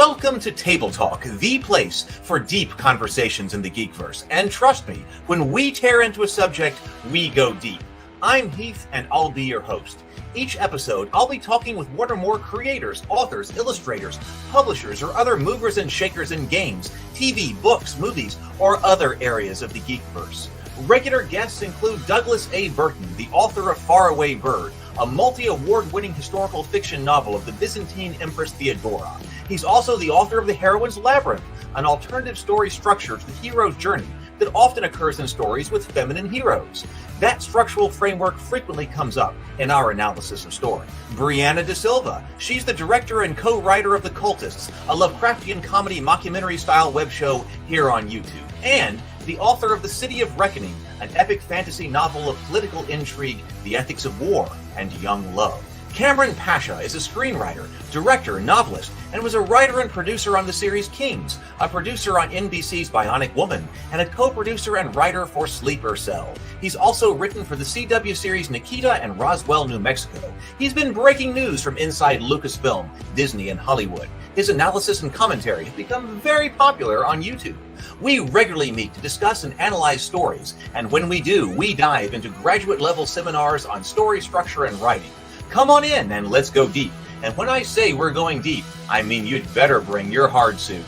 Welcome to Table Talk, the place for deep conversations in the Geekverse. And trust me, when we tear into a subject, we go deep. I'm Heath, and I'll be your host. Each episode, I'll be talking with one or more creators, authors, illustrators, publishers, or other movers and shakers in games, TV, books, movies, or other areas of the Geekverse. Regular guests include Douglas A. Burton, the author of Faraway Bird, a multi-award-winning historical fiction novel of the Byzantine Empress Theodora. He's also the author of The Heroine's Labyrinth, an alternative story structure to the hero's journey that often occurs in stories with feminine heroes. That structural framework frequently comes up in our analysis of story. Brianna De Silva, she's the director and co-writer of The Cultists, a Lovecraftian comedy mockumentary-style web show here on YouTube, and the author of The City of Reckoning, an epic fantasy novel of political intrigue, the ethics of war, and young love. Cameron Pasha is a screenwriter, director, novelist, and was a writer and producer on the series Kings, a producer on NBC's Bionic Woman, and a co-producer and writer for Sleeper Cell. He's also written for the CW series Nikita and Roswell, New Mexico. He's been breaking news from inside Lucasfilm, Disney, and Hollywood. His analysis and commentary have become very popular on YouTube. We regularly meet to discuss and analyze stories, and when we do, we dive into graduate-level seminars on story structure and writing. Come on in and let's go deep. And when I say we're going deep, I mean you'd better bring your hard suit.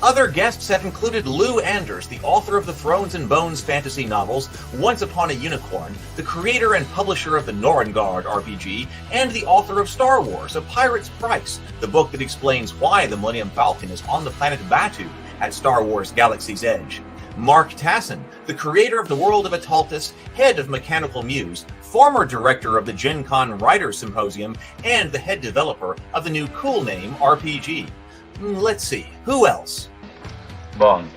Other guests have included Lou Anders, the author of the Thrones and Bones fantasy novels, Once Upon a Unicorn, the creator and publisher of the Norengard RPG, and the author of Star Wars, A Pirate's Price, the book that explains why the Millennium Falcon is on the planet Batu at Star Wars Galaxy's Edge. Mark Tassin, the creator of the World of Ataltis, head of Mechanical Muse, former director of the Gen Con Writers Symposium, and the head developer of the new Cool Name RPG. Let's see, who else? Bond.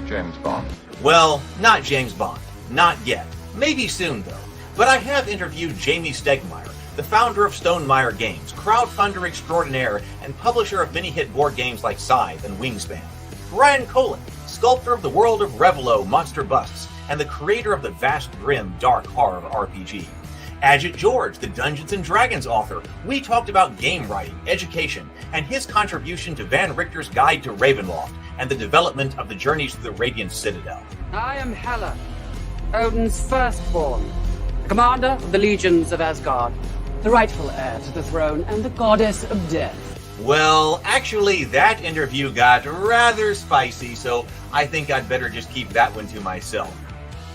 James Bond. Well, not James Bond. Not yet. Maybe soon, though. But I have interviewed Jamie Stegmaier, the founder of Stonemaier Games, crowdfunder extraordinaire, and publisher of many hit board games like Scythe and Wingspan. Brian Colin, sculptor of the world of Revelo, Monster Busts, and the creator of the vast, grim, dark horror RPG. Ajit George, the Dungeons & Dragons author. We talked about game writing, education, and his contribution to Van Richter's Guide to Ravenloft and the development of the Journeys to the Radiant Citadel. I am Hela, Odin's firstborn, commander of the legions of Asgard, the rightful heir to the throne and the goddess of death. Well, actually, that interview got rather spicy, so I think I'd better just keep that one to myself.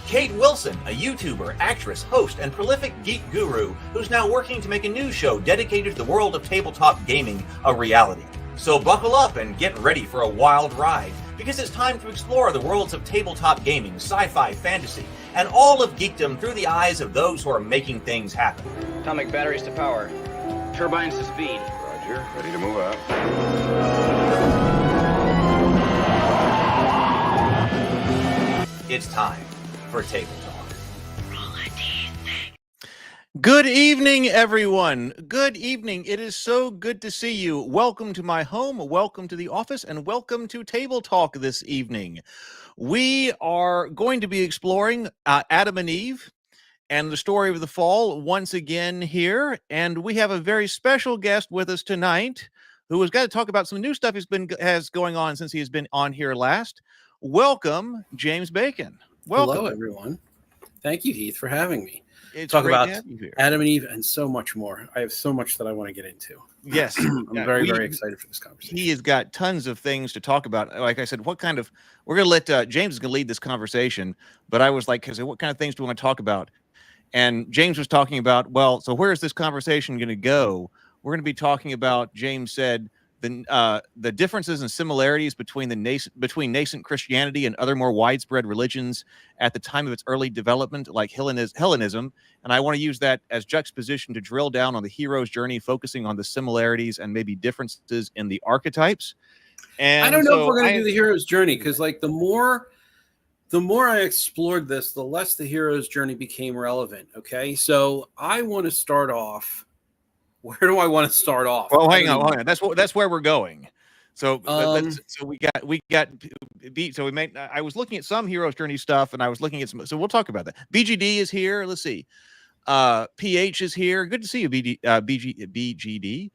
Kate Wilson, a YouTuber, actress, host, and prolific geek guru who's now working to make a new show dedicated to the world of tabletop gaming a reality. So buckle up and get ready for a wild ride, because it's time to explore the worlds of tabletop gaming, sci-fi, fantasy, and all of geekdom through the eyes of those who are making things happen. Atomic batteries to power. Turbines to speed. Roger, ready to move out. It's time for Table Talk. Good evening, everyone. Good evening. It is so good to see you. Welcome to my home, welcome to the office, and welcome to Table Talk this evening. We are going to be exploring Adam and Eve and the story of the fall once again here, and we have a very special guest with us tonight who has got to talk about some new stuff has going on since he has been on here last. Welcome, James Bacon. Welcome. Hello, everyone. Thank you, Heath, for having me. It's Talk great about to have you here. Adam and Eve and so much more. I have so much that I want to get into. Yes. I'm very excited for this conversation. He has got tons of things to talk about. Like I said, we're going to let James is going to lead this conversation, but I was like, what kind of things do we want to talk about? And James was talking about, well, so where is this conversation going to go? We're going to be talking about, James said, the differences and similarities between nascent Christianity and other more widespread religions at the time of its early development, like Hellenism. And I want to use that as juxtaposition to drill down on the hero's journey, focusing on the similarities and maybe differences in the archetypes. And I don't know if we're going to do the hero's journey, because like the more I explored this, the less the hero's journey became relevant. Okay, so I want to start off. Where do I want to start off? Well, hang on. That's where we're going. So I was looking at some hero's journey stuff, and I was looking at some. So we'll talk about that. BGD is here. Let's see. PH is here. Good to see you, BGD.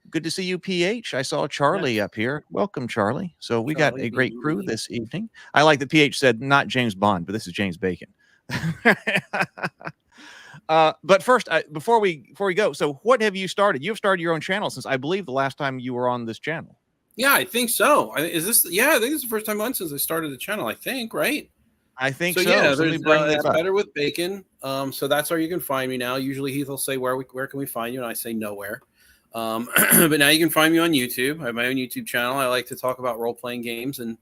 good to see you, PH. I saw Charlie up here. Welcome, Charlie. So we got a great crew this evening. I like that PH said not James Bond, but this is James Bacon. But first, before we go, so what have you started? You've started your own channel since I believe the last time you were on this channel. Yeah, I think so. I think it's the first time on since I started the channel. I think, right? I think so. Yeah, so let me bring that it's up. Better with Bacon. So that's where you can find me now. Usually Heath will say where can we find you, and I say nowhere. But now you can find me on YouTube. I have my own YouTube channel. I like to talk about role-playing games and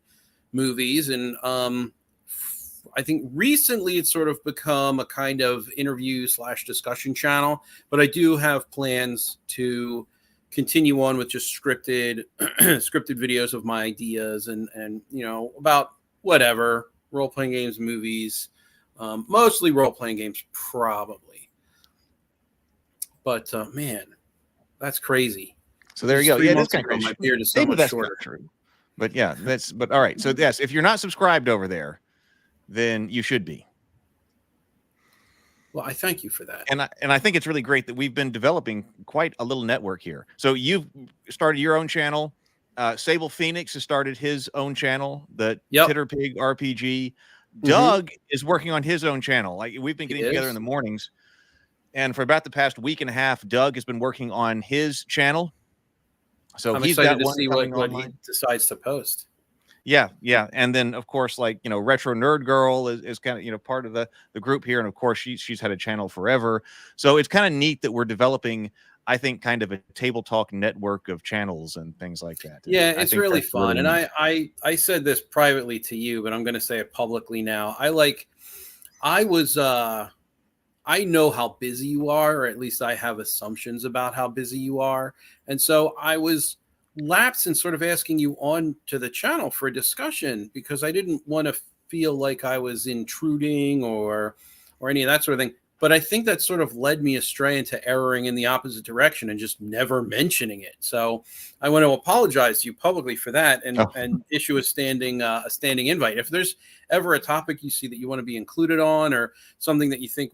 movies, and I think recently it's sort of become a kind of interview/discussion channel. But I do have plans to continue on with just scripted videos of my ideas and about whatever role-playing games, movies, mostly role-playing games, probably. But man, that's crazy. So there you go. Yeah, that's kind of crazy. My beard is so much shorter. But yeah, but all right. So yes, if you're not subscribed over there, then you should be. Well, I thank you for that. And I think it's really great that we've been developing quite a little network here. So you've started your own channel. Sable Phoenix has started his own channel, the Titter Pig RPG. Doug is working on his own channel. Like we've been getting together in the mornings. And for about the past week and a half, Doug has been working on his channel. So I'm he's excited got to see what he decides to post. Yeah. And then of course, like Retro Nerd Girl is kind of part of the group here, and of course she's had a channel forever. So it's kind of neat that we're developing, I think, kind of a table talk network of channels and things like that. Yeah, it's really fun. Really and I said this privately to you, but I'm going to say it publicly now. I know how busy you are, or at least I have assumptions about how busy you are. And so I was lapsed in sort of asking you on to the channel for a discussion because I didn't want to feel like I was intruding or any of that sort of thing. But I think that sort of led me astray into erroring in the opposite direction and just never mentioning it. So I want to apologize to you publicly for that and issue a standing invite. If there's ever a topic you see that you want to be included on, or something that you think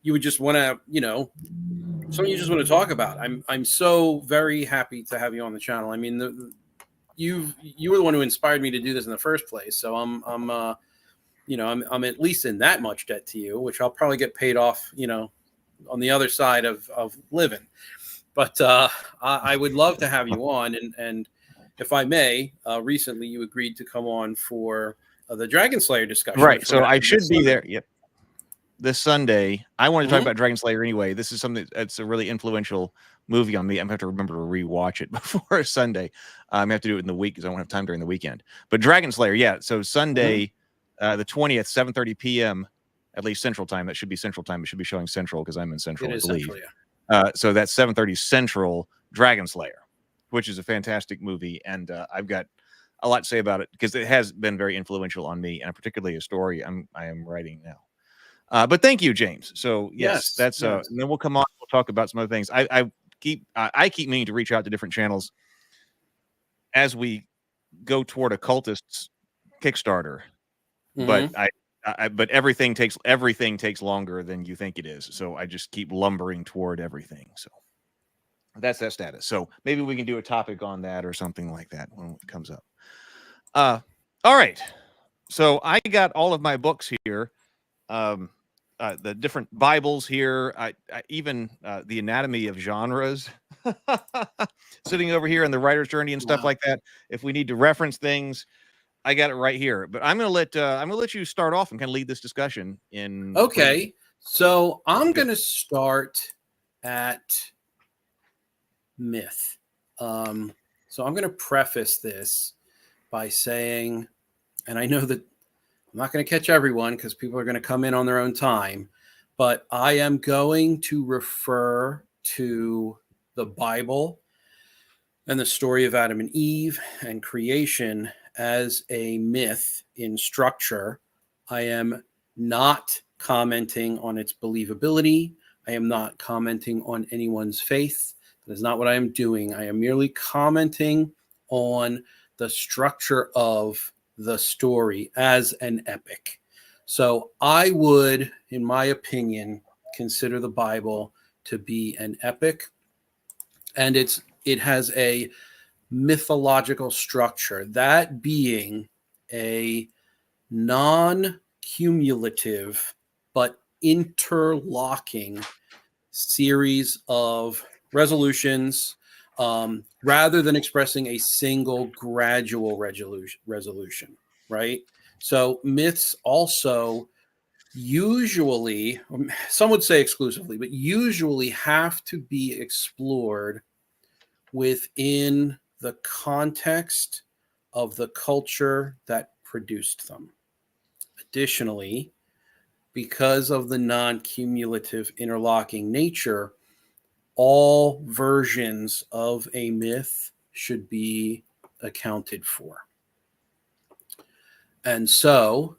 you would just want to, something you just want to talk about, I'm so very happy to have you on the channel. I mean, you were the one who inspired me to do this in the first place. So I'm at least in that much debt to you, which I'll probably get paid off, on the other side of living. But I would love to have you on. And if I may, recently you agreed to come on for the Dragon Slayer discussion. Right. So I should be there. Yep. This Sunday, I want to talk about Dragon Slayer anyway. This is something that's a really influential movie on me. I'm going to have to remember to rewatch it before Sunday. I have to do it in the week because I won't have time during the weekend. But Dragon Slayer, yeah. So Sunday, the 20th, 7:30 p.m., at least Central Time. That should be Central Time. It should be showing Central because I'm in Central, I believe. Central, yeah. So that's 7:30 Central, Dragon Slayer, which is a fantastic movie. And I've got a lot to say about it because it has been very influential on me, and particularly a story I am writing now. But thank you, James. So yes. And then we'll come on. We'll talk about some other things. I keep meaning to reach out to different channels as we go toward occultists Kickstarter, but but everything takes longer than you think it is. So I just keep lumbering toward everything. So that's that status. So maybe we can do a topic on that or something like that when it comes up. All right. So I got all of my books here. The different Bibles here, even the Anatomy of Genres, sitting over here in the Writer's Journey and stuff like that. If we need to reference things, I got it right here. But I'm gonna let you start off and kind of lead this discussion in. Okay, so I'm gonna start at myth. So I'm gonna preface this by saying, and I know that I'm not going to catch everyone because people are going to come in on their own time, but I am going to refer to the Bible and the story of Adam and Eve and creation as a myth in structure. I am not commenting on its believability. I am not commenting on anyone's faith. That is not what I am doing. I am merely commenting on the structure of the story as an epic. So I would, in my opinion, consider the Bible to be an epic. And it's it has a mythological structure, that being a non-cumulative but interlocking series of resolutions, rather than expressing a single gradual resolution, right? So myths also usually, some would say exclusively, but usually have to be explored within the context of the culture that produced them. Additionally, because of the non-cumulative interlocking nature, all versions of a myth should be accounted for. And so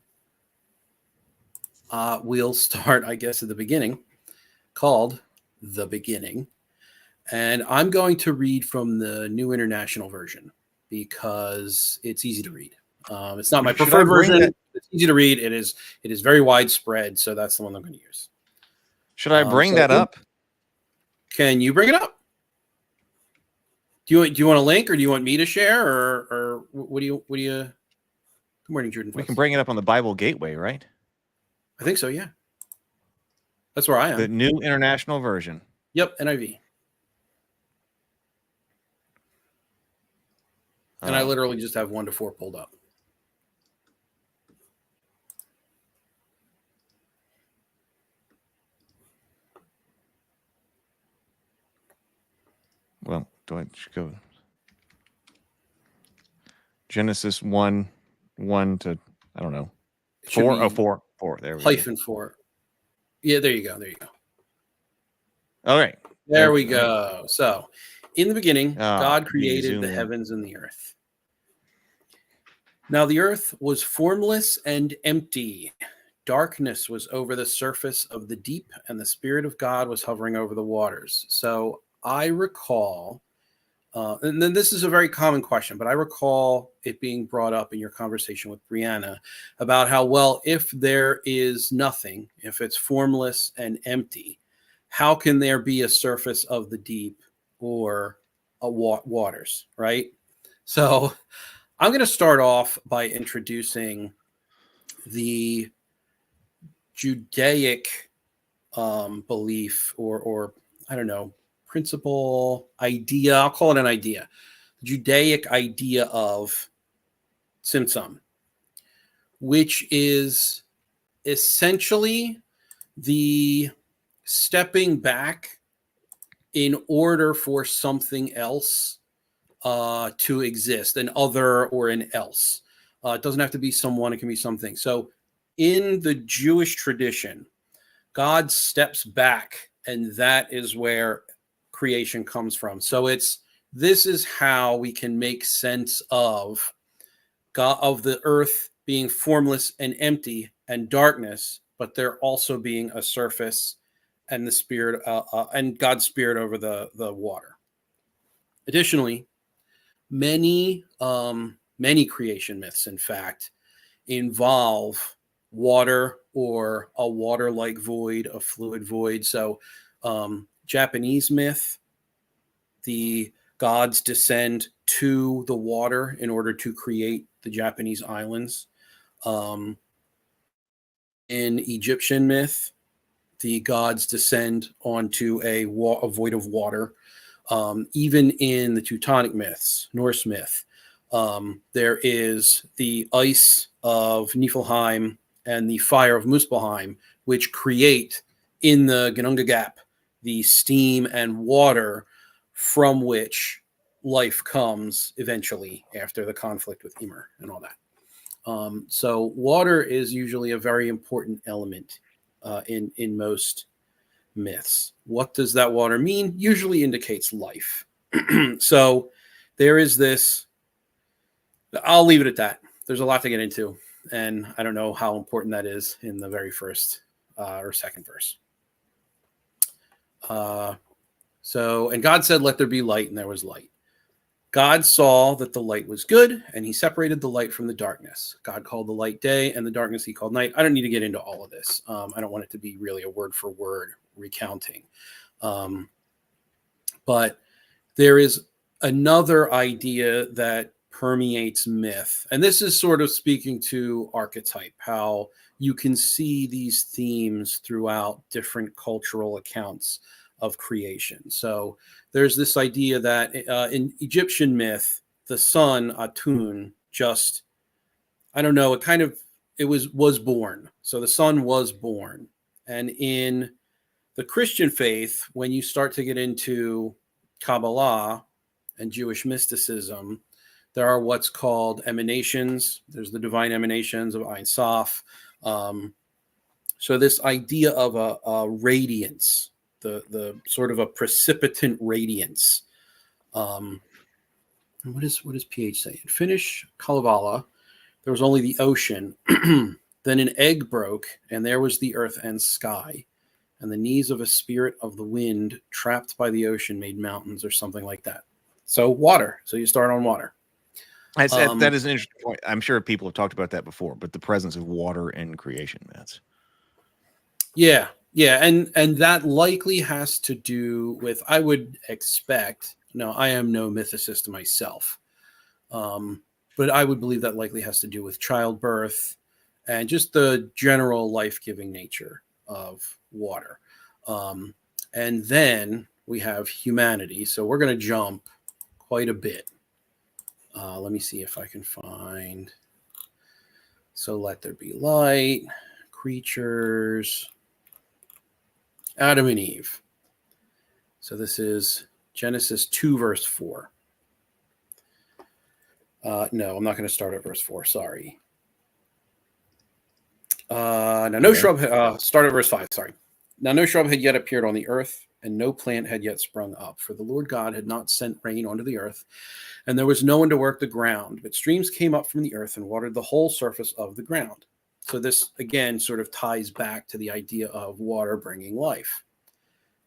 we'll start, I guess, at the beginning, called The Beginning. And I'm going to read from the New International Version because it's easy to read. It's not my preferred version. It's easy to read. It is very widespread, so that's the one I'm going to use. Should I bring that up? Can you bring it up? Do you want a link, or do you want me to share, or what do you? Good morning, Jordan. We can bring it up on the Bible Gateway, right? I think so. Yeah, that's where I am. The New International Version. Yep, NIV. And I literally just have 1 to 4 pulled up. Well, do I go Genesis 1 to, I don't know, 4? Oh, 4. There we go. -4. Yeah, there you go. All right. There we go. So, in the beginning, God created the heavens and the earth. Now the earth was formless and empty. Darkness was over the surface of the deep, and the Spirit of God was hovering over the waters. So I recall, and then this is a very common question, but I recall it being brought up in your conversation with Brianna about how, well, if there is nothing, if it's formless and empty, how can there be a surface of the deep or a waters, right? So I'm going to start off by introducing the Judaic belief, or I don't know, principle, idea. I'll call it an idea. The Judaic idea of Tzimtzum, which is essentially the stepping back in order for something else to exist, an other or an else. It doesn't have to be someone, it can be something. So in the Jewish tradition, God steps back, and that is where creation comes from. So this is how we can make sense of God, of the earth being formless and empty and darkness, but there also being a surface and the Spirit and God's Spirit over the water. Additionally, many creation myths, in fact, involve water or a water-like void, a fluid void. So Japanese myth, the gods descend to the water in order to create the Japanese islands. In Egyptian myth, the gods descend onto a void of water. Even in the Teutonic myths, Norse myth, there is the ice of Niflheim and the fire of Muspelheim, which create in the Ginnungagap Gap the steam and water from which life comes eventually after the conflict with Ymir and all that. So water is usually a very important element in most myths. What does that water mean? Usually indicates life. So there is this, I'll leave it at that. There's a lot to get into, and I don't know how important that is in the very first or second verse. And God said, let there be light, and there was light. God saw that the light was good, and he separated the light from the darkness. God called the light day, and the darkness he called night. I don't need to get into all of this. I don't want it to be really a word for word recounting. But there is another idea that permeates myth, and this is sort of speaking to archetype, how you can see these themes throughout different cultural accounts of creation. So there's this idea that in Egyptian myth, the sun Atun just, I don't know, it was born. So the sun was born. And in the Christian faith, when you start to get into Kabbalah and Jewish mysticism, there are what's called emanations. There's the divine emanations of Ein Sof. So this idea of a radiance, the sort of a precipitant radiance. What does PH say? In Finnish Kalevala, there was only the ocean. Then an egg broke, and there was the earth and sky. And the knees of a spirit of the wind trapped by the ocean made mountains, or something like that. So water. So you start on water. That is an interesting point. I'm sure people have talked about that before, but the presence of water in creation myths. Yeah, and that likely has to do with, I would expect. No, I am no mythicist myself, but I would believe that likely has to do with childbirth and just the general life-giving nature of water. And then we have humanity. So we're going to jump quite a bit. Let me see if I can find. So let there be light, creatures, Adam and Eve. So this is Genesis 2, verse 4. No, I'm not going to start at verse 4. Sorry. Start at verse 5. Sorry. Now, no shrub had yet appeared on the earth, and no plant had yet sprung up, for the Lord God had not sent rain onto the earth, and there was no one to work the ground. But streams came up from the earth and watered the whole surface of the ground. So this, again, sort of ties back to the idea of water bringing life.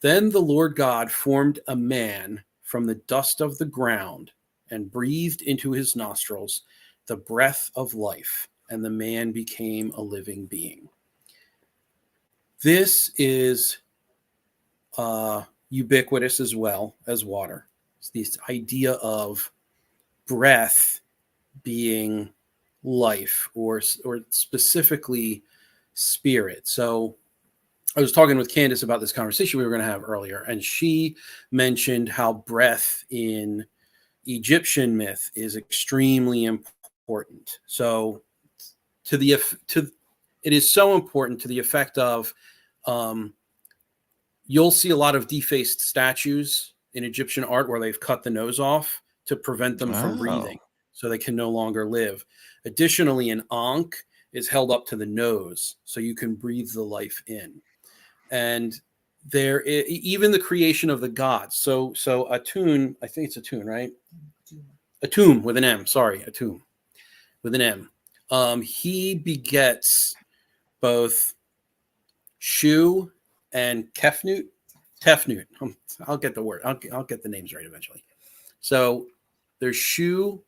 Then the Lord God formed a man from the dust of the ground and breathed into his nostrils the breath of life, and the man became a living being. This is ubiquitous as well as water. It's this idea of breath being life, or specifically spirit. So I was talking with Candace about this conversation we were going to have earlier, and she mentioned how breath in Egyptian myth is extremely important. So it is so important to the effect of, you'll see a lot of defaced statues in Egyptian art where they've cut the nose off to prevent them from breathing, so they can no longer live. Additionally, an ankh is held up to the nose so you can breathe the life in. And there, even the creation of the gods. So Atun, I think it's Atun, right? Atum with an M. Sorry, Atum with an M. He begets both Shu and Tefnut. I'll get the word. I'll get the names right eventually. So there's Shu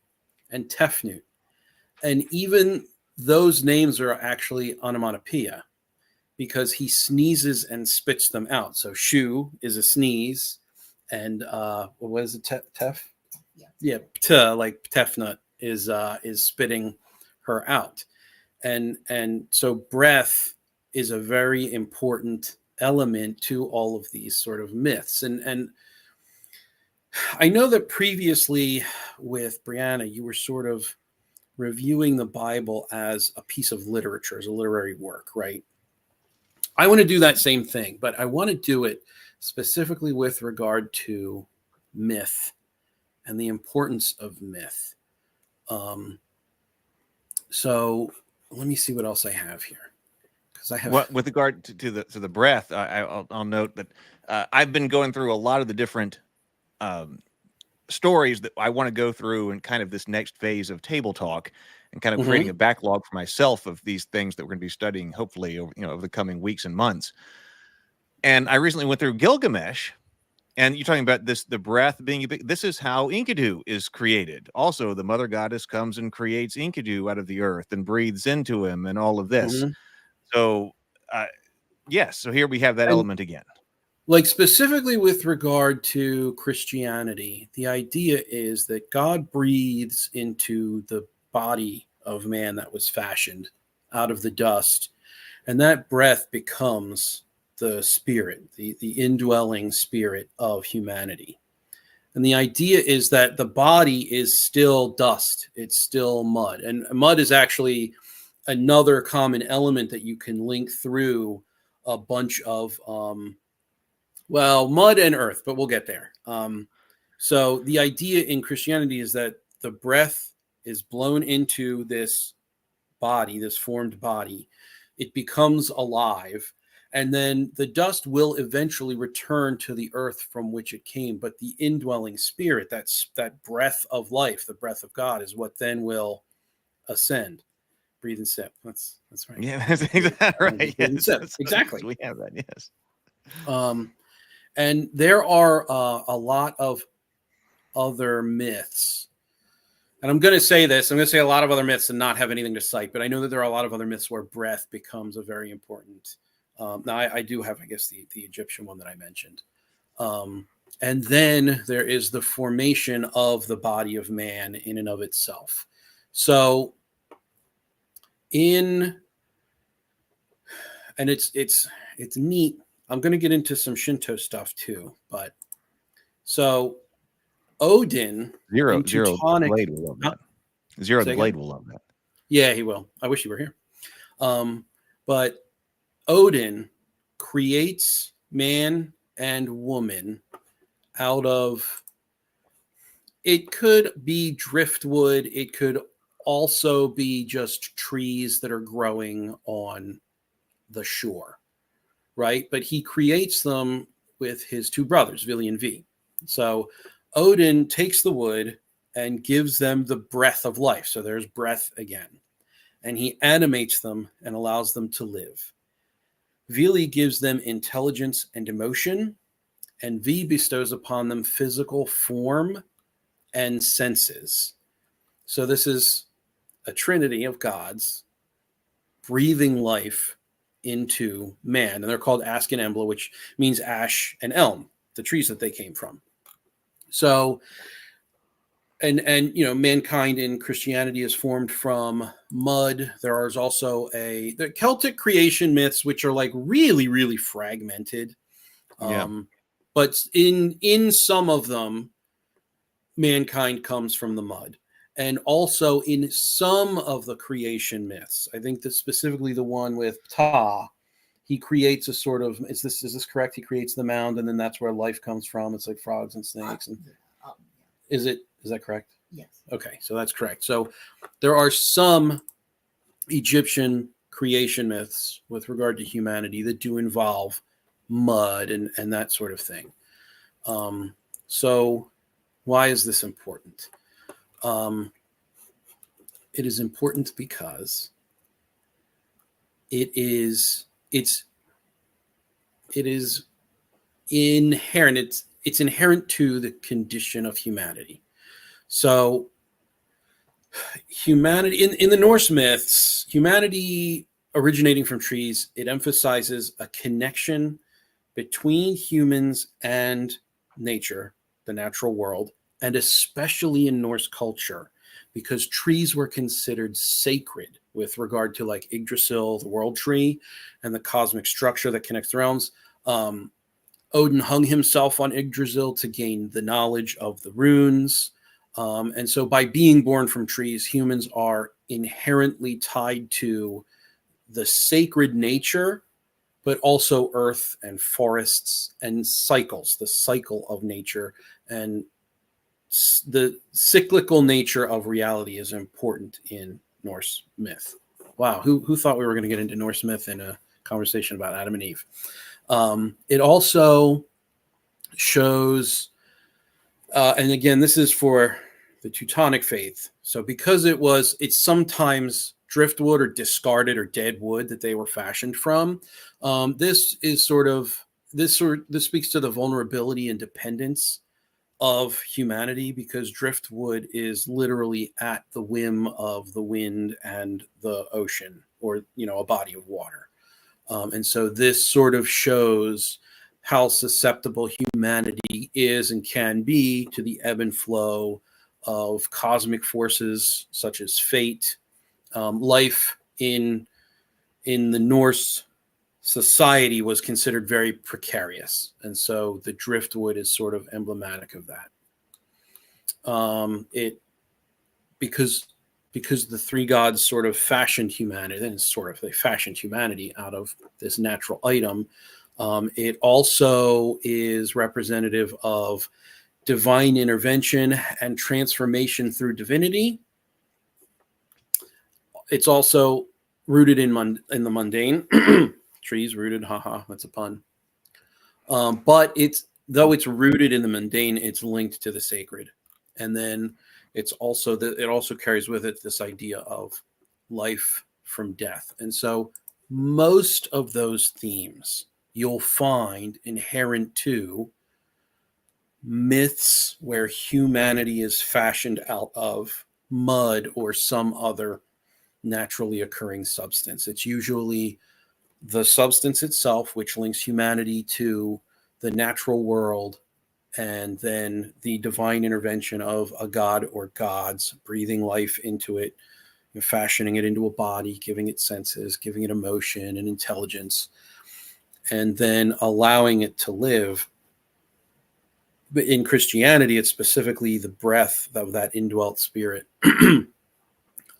and Tefnut, and even those names are actually onomatopoeia, because he sneezes and spits them out. So Shu is a sneeze, and what is it? Tef? Yeah, like Tefnut is spitting her out, and so breath is a very important element to all of these sort of myths. And I know that previously with Brianna, you were sort of reviewing the Bible as a piece of literature, as a literary work, right? I want to do that same thing, but I want to do it specifically with regard to myth and the importance of myth. So let me see what else I have here. Because I have with regard to the breath, I'll note that I've been going through a lot of the different stories that I want to go through in kind of this next phase of table talk, and kind of creating a backlog for myself of these things that we're going to be studying, hopefully over the coming weeks and months. And I recently went through Gilgamesh, and you're talking about the breath being this is how Enkidu is created. Also, the mother goddess comes and creates Enkidu out of the earth and breathes into him, and all of this. So yes, so here we have that element again. Like specifically with regard to Christianity, the idea is that God breathes into the body of man that was fashioned out of the dust, and that breath becomes the spirit, the indwelling spirit of humanity. And the idea is that the body is still dust, it's still mud. And mud is actually another common element that you can link through a bunch of mud and earth, but we'll get there. So the idea in Christianity is that the breath is blown into this body, this formed body. It becomes alive, and then the dust will eventually return to the earth from which it came. But the indwelling spirit, that breath of life, the breath of God, is what then will ascend. Breathe and sip. That's right. Yeah, that's exactly right. Yes, exactly. We have that. Yes. And there are a lot of other myths. And I'm going to say this. I'm going to say a lot of other myths and not have anything to cite. But I know that there are a lot of other myths where breath becomes a very important. Now, I do have, I guess, the Egyptian one that I mentioned. And then there is the formation of the body of man in and of itself. So and it's neat. I'm going to get into some Shinto stuff too, but so Odin, Zero Teutonic, Blade will love that. Zero the Blade will love that. Yeah, he will. I wish he were here. But Odin creates man and woman out of, it could be driftwood. It could also be just trees that are growing on the shore, right? But he creates them with his two brothers, Vili and Vi. So Odin takes the wood and gives them the breath of life. So there's breath again. And he animates them and allows them to live. Vili gives them intelligence and emotion, and Vi bestows upon them physical form and senses. So this is a trinity of gods breathing life into man. And they're called Ask and Embla, which means ash and elm, the trees that they came from. So, and mankind in Christianity is formed from mud. There is also the Celtic creation myths, which are like really, really fragmented. But in some of them, mankind comes from the mud. And also in some of the creation myths, I think that specifically the one with Ptah, he creates a sort of, is this correct? He creates the mound, and then that's where life comes from. It's like frogs and snakes. And is that correct? Yes. Okay, so that's correct. So there are some Egyptian creation myths with regard to humanity that do involve mud and that sort of thing. So why is this important? It is important because it is inherent. It's inherent to the condition of humanity. So humanity in the Norse myths, humanity originating from trees, it emphasizes a connection between humans and nature, the natural world, and especially in Norse culture, because trees were considered sacred with regard to like Yggdrasil, the world tree, and the cosmic structure that connects the realms. Odin hung himself on Yggdrasil to gain the knowledge of the runes. And so by being born from trees, humans are inherently tied to the sacred nature, but also earth and forests and cycles, the cycle of nature, and the cyclical nature of reality is important in Norse myth. Wow, who thought we were going to get into Norse myth in a conversation about Adam and Eve? It also shows, and again, this is for the Teutonic faith. So because it's sometimes driftwood or discarded or dead wood that they were fashioned from. This speaks to the vulnerability and dependence of humanity, because driftwood is literally at the whim of the wind and the ocean, or a body of water. And so this sort of shows how susceptible humanity is and can be to the ebb and flow of cosmic forces such as fate. Life in the Norse society was considered very precarious, and so the driftwood is sort of emblematic of that. Because the three gods sort of fashioned humanity, and they fashioned humanity out of this natural item. It also is representative of divine intervention and transformation through divinity. It's also rooted in the mundane. Trees rooted, haha, that's a pun. But though it's rooted in the mundane, it's linked to the sacred. And then it also carries with it this idea of life from death. And so most of those themes you'll find inherent to myths where humanity is fashioned out of mud or some other naturally occurring substance. It's usually the substance itself, which links humanity to the natural world, and then the divine intervention of a god or gods breathing life into it, fashioning it into a body, giving it senses, giving it emotion and intelligence, and then allowing it to live. But in Christianity, it's specifically the breath of that indwelt spirit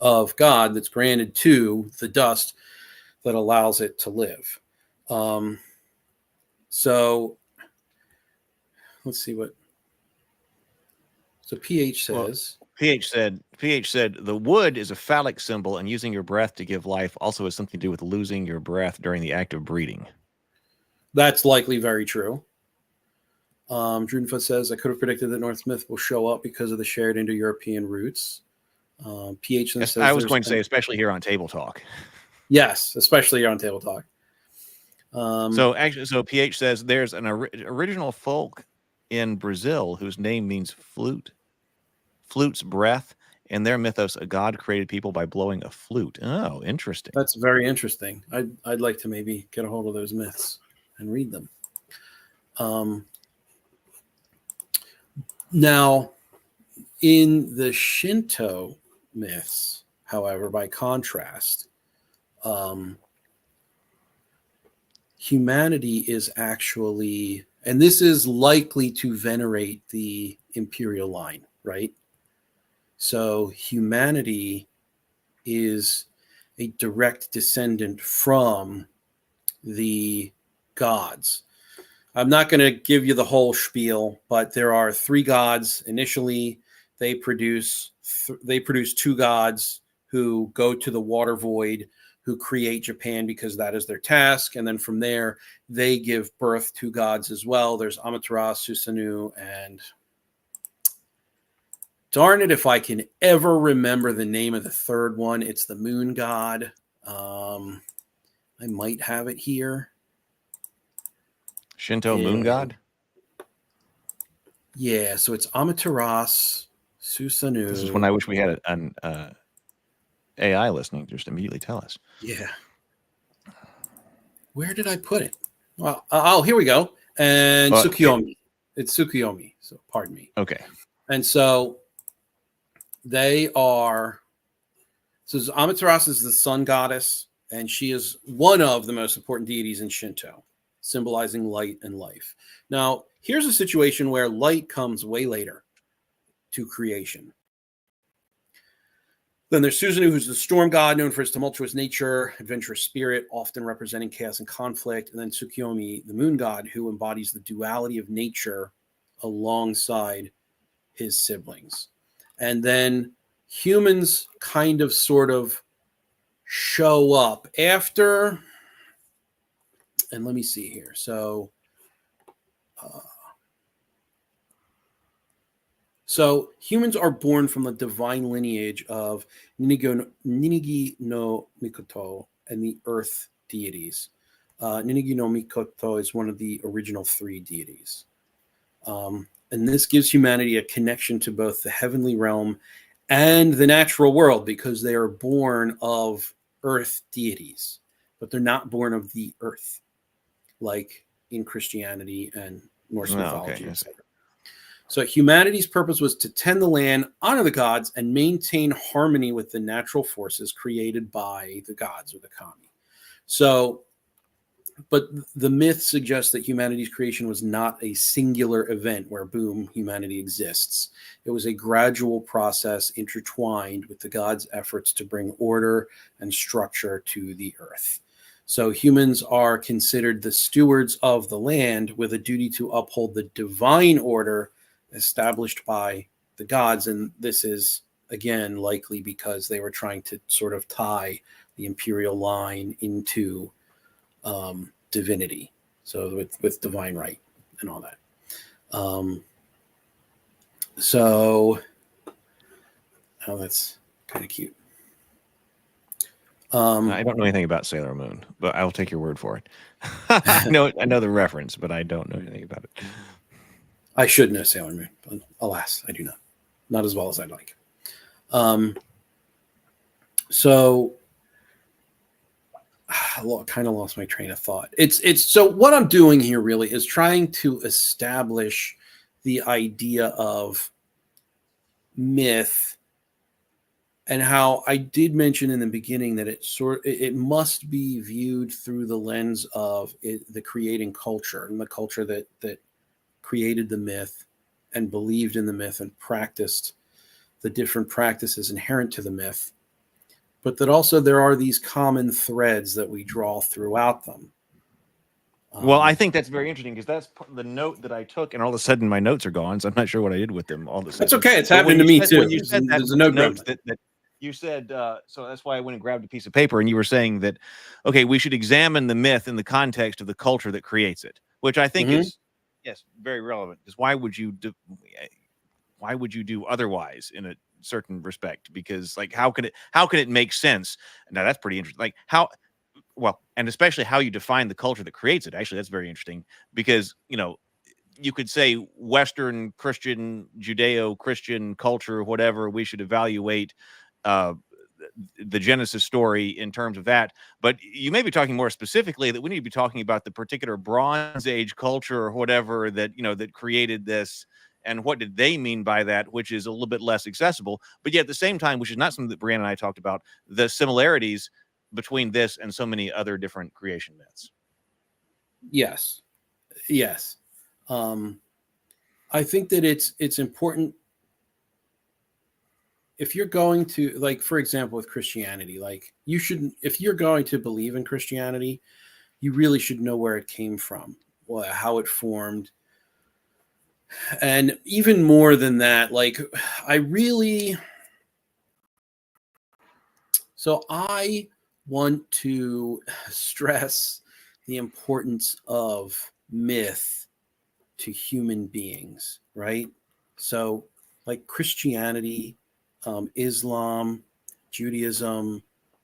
of God that's granted to the dust that allows it to live. So let's see what. So PH says. Well, PH said the wood is a phallic symbol, and using your breath to give life also has something to do with losing your breath during the act of breathing. That's likely very true. Drudenfoot says, I could have predicted that Norse myth will show up because of the shared Indo-European roots. PH then says, I was going to say, especially here on Table Talk. Yes, especially here on Table Talk. So PH says there's an original folk in Brazil whose name means flute's breath. In their mythos, a god created people by blowing a flute. Oh, interesting. That's very interesting. I'd like to maybe get a hold of those myths and read them. Now, in the Shinto myths, however, by contrast, humanity is actually, and this is likely to venerate the imperial line, right? So humanity is a direct descendant from the gods. I'm not going to give you the whole spiel, but there are three gods. Initially, they produce two gods who go to the water void, who create Japan because that is their task. And then from there, they give birth to gods as well. There's Amaterasu, Susanoo, and darn it if I can ever remember the name of the third one. It's the moon god. I might have it here. Shinto moon god? Yeah, so it's Amaterasu, Susanoo. This is when I wish we had an AI listening to just immediately tell us. Yeah. Where did I put it? Well, here we go. And Tsukuyomi. It's Tsukuyomi, so pardon me. Okay. And so they are, so Amaterasu is the sun goddess, and she is one of the most important deities in Shinto, symbolizing light and life. Now, here's a situation where light comes way later to creation. Then there's Susanoo, who's the storm god, known for his tumultuous nature, adventurous spirit, often representing chaos and conflict. And then Tsukuyomi, the moon god, who embodies the duality of nature alongside his siblings. And then humans kind of sort of show up after, and let me see here. So humans are born from the divine lineage of Ninigi no Mikoto and the earth deities. Ninigi no Mikoto is one of the original three deities. And this gives humanity a connection to both the heavenly realm and the natural world because they are born of earth deities, but they're not born of the earth like in Christianity and Norse Oh, mythology, okay. etc. So humanity's purpose was to tend the land, honor the gods, and maintain harmony with the natural forces created by the gods or the kami. So, but the myth suggests that humanity's creation was not a singular event where, boom, humanity exists. It was a gradual process intertwined with the gods' efforts to bring order and structure to the earth. So humans are considered the stewards of the land with a duty to uphold the divine order established by the gods. And this is, again, likely because they were trying to sort of tie the imperial line into divinity, so with divine right and all that. That's kind of cute. I don't know anything about Sailor Moon, but I'll take your word for it. I know the reference, but I don't know anything about it. I should know Sailor Moon, but alas, I do not as well as I'd like. So I kind of lost my train of thought. It's so what I'm doing here really is trying to establish the idea of myth, and how I did mention in the beginning that it must be viewed through the lens of the creating culture and the culture that created the myth and believed in the myth and practiced the different practices inherent to the myth, but that also there are these common threads that we draw throughout them. Well, I think that's very interesting because that's the note that I took, and all of a sudden my notes are gone, so I'm not sure what I did with them all of a sudden. That's okay. It's happening to me too. When you said that, there's a note that you said, so that's why I went and grabbed a piece of paper, and you were saying that, okay, we should examine the myth in the context of the culture that creates it, which I think is, yes, very relevant. Because why would you do otherwise in a certain respect? Because like, how could it make sense? Now that's pretty interesting. Like well, and especially how you define the culture that creates it. Actually, that's very interesting because, you could say Western Christian, Judeo-Christian culture, whatever, we should evaluate the Genesis story in terms of that. But you may be talking more specifically that we need to be talking about the particular Bronze Age culture or whatever that, that created this. And what did they mean by that, which is a little bit less accessible, but yet at the same time, which is not something that Brianna and I talked about, the similarities between this and so many other different creation myths. Yes. I think that it's important if you're going to, like, for example, with Christianity, like you shouldn't, if you're going to believe in Christianity, you really should know where it came from, how it formed. And even more than that, like I want to stress the importance of myth to human beings, right? So like Christianity, Islam, Judaism,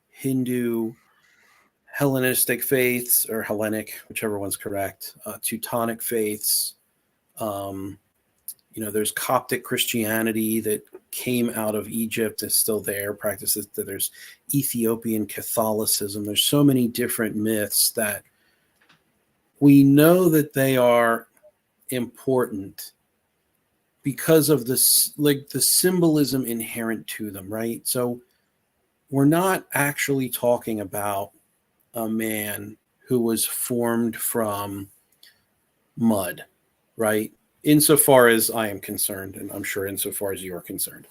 Hindu, Hellenistic faiths, or Hellenic, whichever one's correct, Teutonic faiths. There's Coptic Christianity that came out of Egypt, is still there, practices that there's Ethiopian Catholicism. There's so many different myths that we know that they are important because of this, like the symbolism inherent to them, right? So we're not actually talking about a man who was formed from mud, right? Insofar as I am concerned, and I'm sure insofar as you're concerned.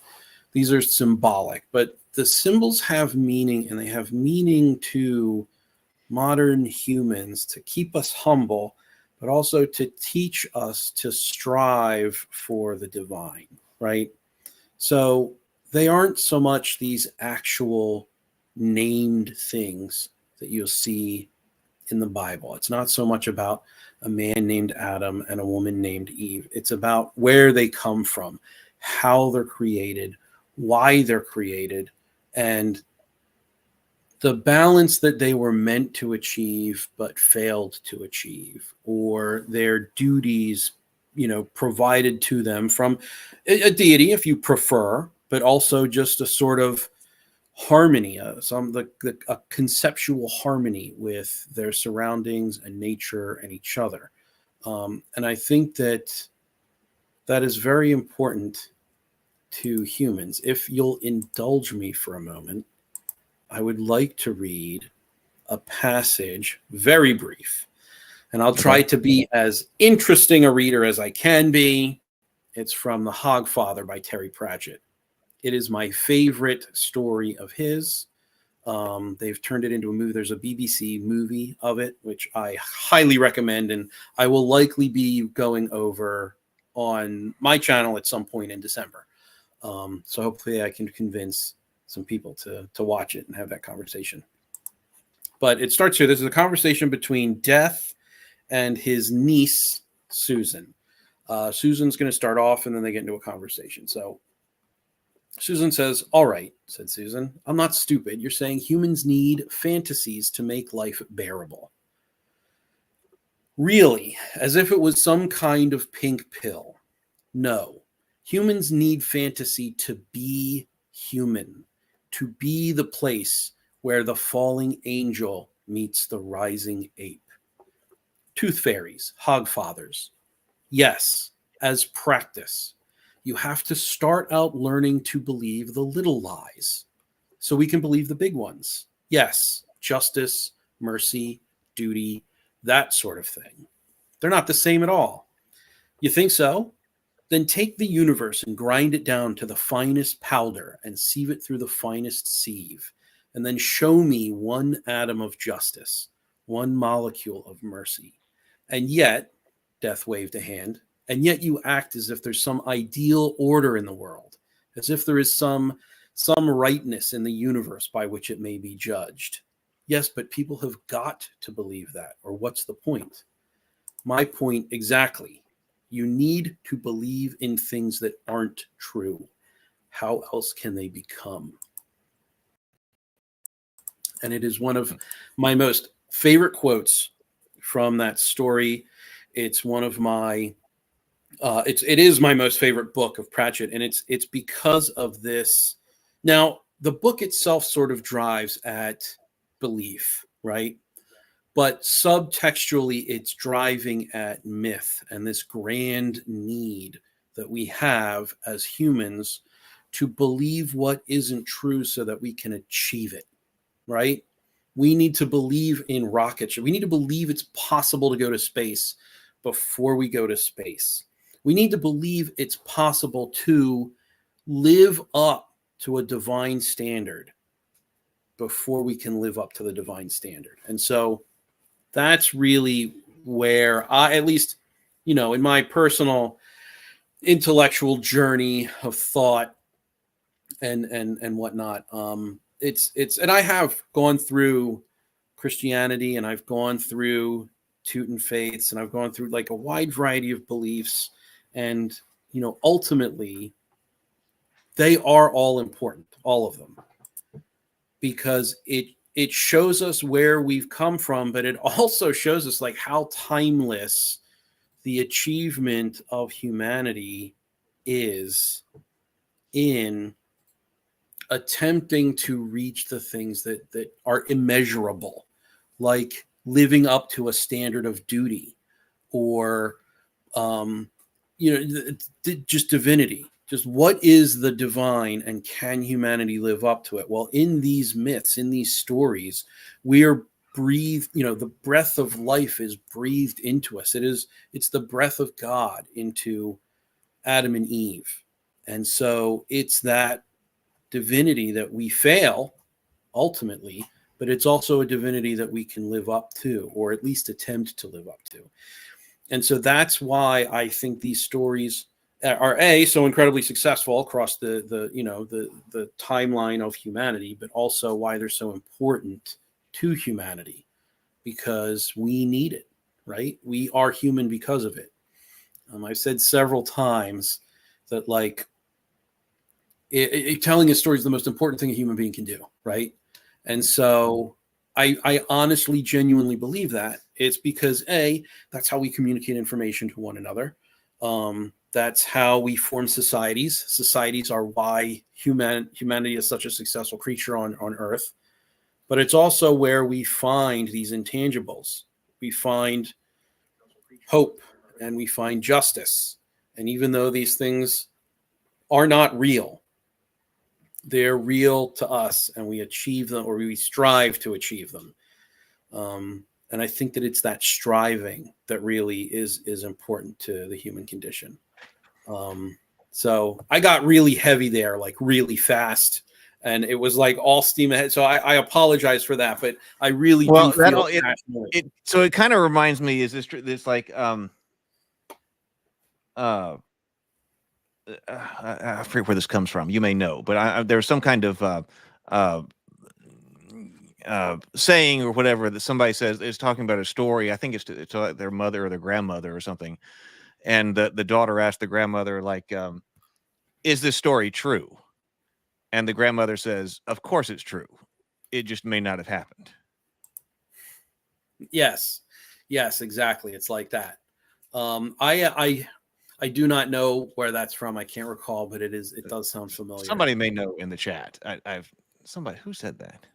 These are symbolic, but the symbols have meaning, and they have meaning to modern humans to keep us humble, but also to teach us to strive for the divine, right? So they aren't so much these actual named things that you'll see in the Bible. It's not so much about a man named Adam and a woman named Eve. It's about where they come from, how they're created, why they're created, and the balance that they were meant to achieve but failed to achieve, or their duties, provided to them from a deity, if you prefer, but also just a sort of harmony, a conceptual harmony with their surroundings and nature and each other. And I think that is very important to humans. If you'll indulge me for a moment, I would like to read a passage, very brief, and I'll try to be as interesting a reader as I can be. It's from The Hogfather by Terry Pratchett. It is my favorite story of his. They've turned it into a movie. There's a BBC movie of it, which I highly recommend, and I will likely be going over on my channel at some point in December. So hopefully I can convince some people to watch it and have that conversation. But it starts here. This is a conversation between Death and his niece, Susan. Susan's going to start off, and then they get into a conversation. So Susan says, "All right," said Susan, "I'm not stupid. You're saying humans need fantasies to make life bearable. Really, as if it was some kind of pink pill. No, humans need fantasy to be human, to be the place where the falling angel meets the rising ape. Tooth fairies, hogfathers. Yes, as practice. You have to start out learning to believe the little lies so we can believe the big ones. Yes, justice, mercy, duty, that sort of thing. They're not the same at all. You think so? Then take the universe and grind it down to the finest powder and sieve it through the finest sieve. And then show me one atom of justice, one molecule of mercy. And yet," Death waved a hand, "and yet you act as if there's some ideal order in the world, as if there is some rightness in the universe by which it may be judged. Yes, but people have got to believe that, or what's the point? My point exactly. You need to believe in things that aren't true. How else can they become?" And it is one of my most favorite quotes from that story. It's one of my it is my most favorite book of Pratchett, and it's because of this. Now, the book itself sort of drives at belief, right? But subtextually, it's driving at myth and this grand need that we have as humans to believe what isn't true so that we can achieve it, right? We need to believe in rockets. We need to believe it's possible to go to space before we go to space. We need to believe it's possible to live up to a divine standard before we can live up to the divine standard. And so that's really where I, at least, in my personal intellectual journey of thought and whatnot, it's and I have gone through Christianity, and I've gone through Teuton faiths, and I've gone through like a wide variety of beliefs, and ultimately they are all important, all of them, because it shows us where we've come from, but it also shows us like how timeless the achievement of humanity is in attempting to reach the things that are immeasurable, like living up to a standard of duty, or just divinity. Just what is the divine, and can humanity live up to it? Well, in these myths, in these stories, we are breathed, the breath of life is breathed into us. It's the breath of God into Adam and Eve. And so it's that divinity that we fail ultimately, but it's also a divinity that we can live up to, or at least attempt to live up to. And so that's why I think these stories are so incredibly successful across the timeline of humanity, but also why they're so important to humanity, because we need it, right? We are human because of it. I've said several times that telling a story is the most important thing a human being can do, right? And so I honestly, genuinely believe that. It's because that's how we communicate information to one another. That's how we form societies. Societies are why humanity is such a successful creature on Earth. But it's also where we find these intangibles. We find hope. and we find justice. And even though these things are not real, they're real to us, and we achieve them, or we strive to achieve them. And I think that it's that striving that really is important to the human condition. So I got really heavy there, like really fast, and it was like all steam ahead. So I apologize for that, but I really do feel passionate. So it kind of reminds me, is this like I forget where this comes from. You may know, but there's some kind of saying or whatever that somebody says is talking about a story. I think it's to their mother or their grandmother or something, and the daughter asked the grandmother, like, "Is this story true?" And the grandmother says, "Of course it's true. It just may not have happened." Yes, exactly. It's like that. I do not know where that's from. I can't recall, but it does sound familiar. Somebody may know in the chat. Somebody who said that.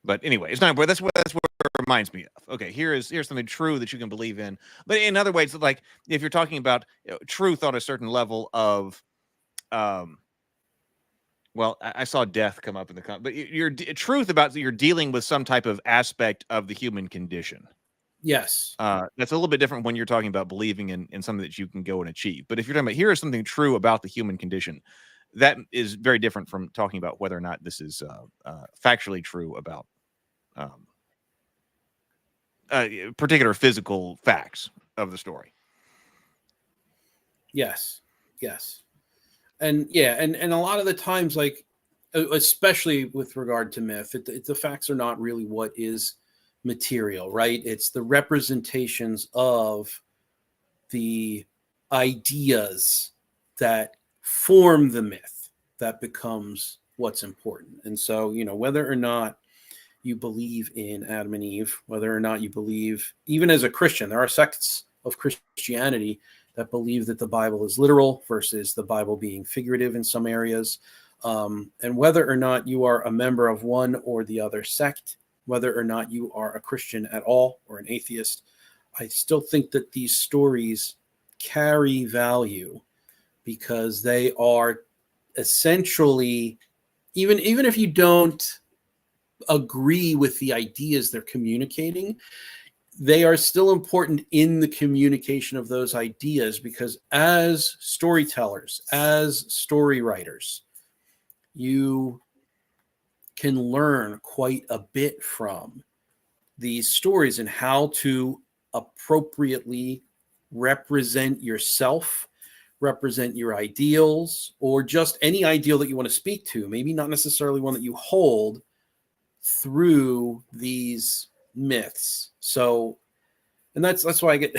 But anyway, it's not. That's what it reminds me of. Okay, here's something true that you can believe in. But in other ways, like if you're talking about truth on a certain level of, well, I saw death come up in the comment, but your truth about you're dealing with some type of aspect of the human condition. Yes. That's a little bit different when you're talking about believing in something that you can go and achieve. But if you're talking about here is something true about the human condition, that is very different from talking about whether or not this is factually true about particular physical facts of the story. Yes. And yeah, and a lot of the times, like, especially with regard to myth, the facts are not really what is material, right? It's the representations of the ideas that form the myth that becomes what's important. And so, whether or not you believe in Adam and Eve, whether or not you believe, even as a Christian, there are sects of Christianity that believe that the Bible is literal versus the Bible being figurative in some areas. And whether or not you are a member of one or the other sect, whether or not you are a Christian at all or an atheist, I still think that these stories carry value because they are essentially, even if you don't agree with the ideas they're communicating, they are still important in the communication of those ideas, because as storytellers, as story writers, you can learn quite a bit from these stories and how to appropriately represent yourself, represent your ideals, or just any ideal that you want to speak to, maybe not necessarily one that you hold, through these myths. So, and that's why I get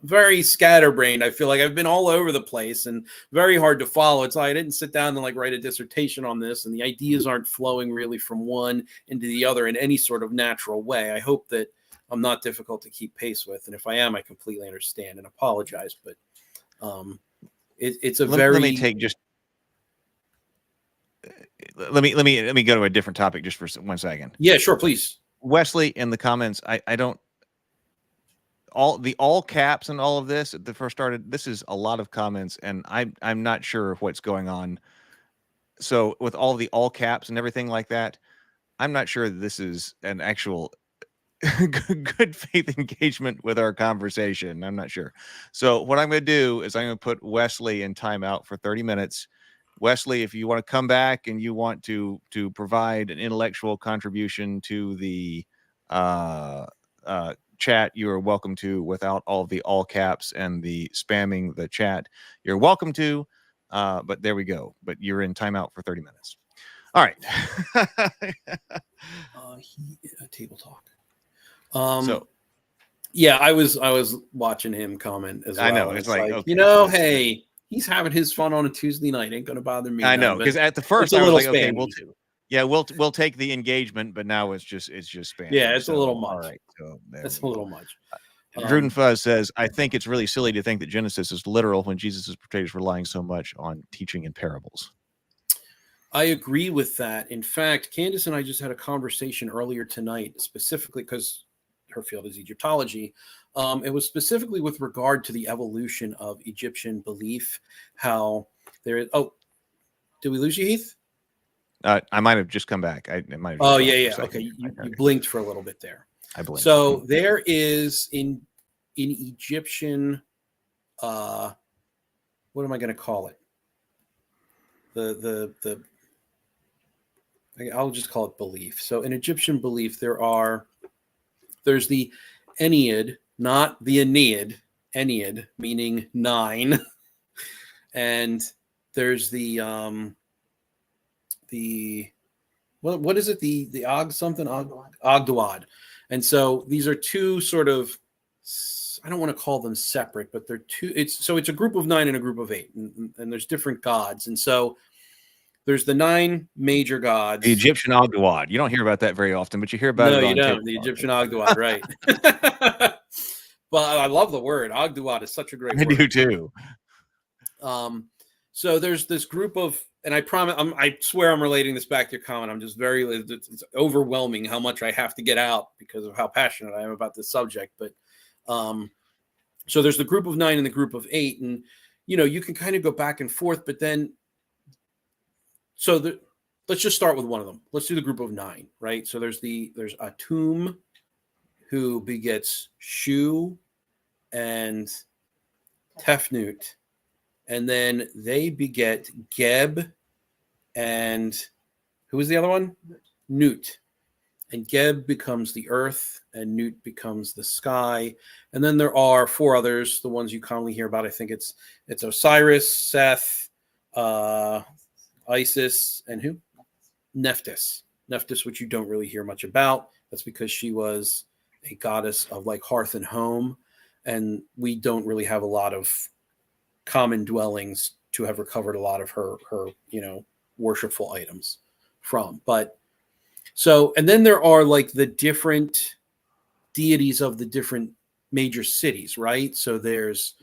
very scatterbrained. I feel like I've been all over the place and very hard to follow. It's like I didn't sit down and like write a dissertation on this, and the ideas aren't flowing really from one into the other in any sort of natural way. I hope that I'm not difficult to keep pace with, and if I am, I completely understand and apologize. But it's a very. Let me take just. Let me go to a different topic just for 1 second. Yeah, sure, please. Wesley in the comments, I don't. All caps and all of this at the first started. This is a lot of comments, and I'm not sure what's going on. So with all the all caps and everything like that, I'm not sure this is an actual good faith engagement with our conversation. I'm not sure. So what I'm going to do is I'm going to put Wesley in timeout for 30 minutes. Wesley, if you want to come back and you want to provide an intellectual contribution to the chat, you are welcome to, without all the all caps and the spamming the chat. You're welcome to, but there we go. But you're in timeout for 30 minutes. All right. Table talk. So yeah, I was watching him comment as well. I know. It's like okay, hey, he's having his fun on a Tuesday night. Ain't gonna bother me. I know, because at the first I was like, okay, we'll take the engagement, but now it's just spam. Yeah, it's a little much. All right, so that's a little much. Druden Fuzz says, I think it's really silly to think that Genesis is literal when Jesus is portrayed as relying so much on teaching in parables. I agree with that. In fact, Candace and I just had a conversation earlier tonight, specifically because her field is Egyptology, It was specifically with regard to the evolution of Egyptian belief, how there is. Oh, did we lose you, Heath? I might have just come back. I might have Oh, just yeah. left for a Okay. second. You blinked for a little bit there. I blinked. So there is in Egyptian, what am I going to call it? I'll just call it belief. So in Egyptian belief, there's the Ennead, not the Aeneid. Ennead meaning 9, and there's the what is it? The Ogdoad. And so these are two sort of, I don't want to call them separate, but they're two. It's a group of 9 and a group of 8, and there's different gods. And so there's the 9 major gods. The Egyptian Ogdoad. You don't hear about that very often, but you hear about it. No, you don't. The Egyptian Ogdoad, right? But I love the word. Ogdoad is such a great word. I do too. So there's this group of, and I promise, I swear I'm relating this back to your comment. I'm just it's overwhelming how much I have to get out because of how passionate I am about this subject. But so there's the group of 9 and the group of 8, and you can kind of go back and forth. But then, let's just start with one of them. Let's do the group of 9, right? So there's Atum, who begets Shu and Tefnut. And then they beget Geb and who is the other one? Nut. And Geb becomes the earth and Nut becomes the sky. And then there are 4 others, the ones you commonly hear about. I think it's Osiris, Seth, Isis, and who? Nephthys. Nephthys, which you don't really hear much about. That's because she was a goddess of like hearth and home. And we don't really have a lot of common dwellings to have recovered a lot of her worshipful items from. But so, and then there are like the different deities of the different major cities, right? So there's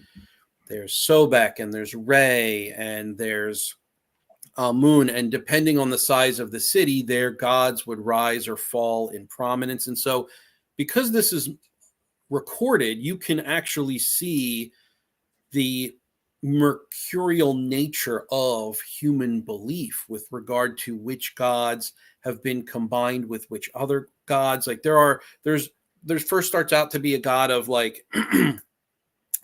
Sobek and there's Re and there's Amun, and depending on the size of the city, their gods would rise or fall in prominence. And so because this is recorded, you can actually see the mercurial nature of human belief with regard to which gods have been combined with which other gods. Like there's first starts out to be a god of like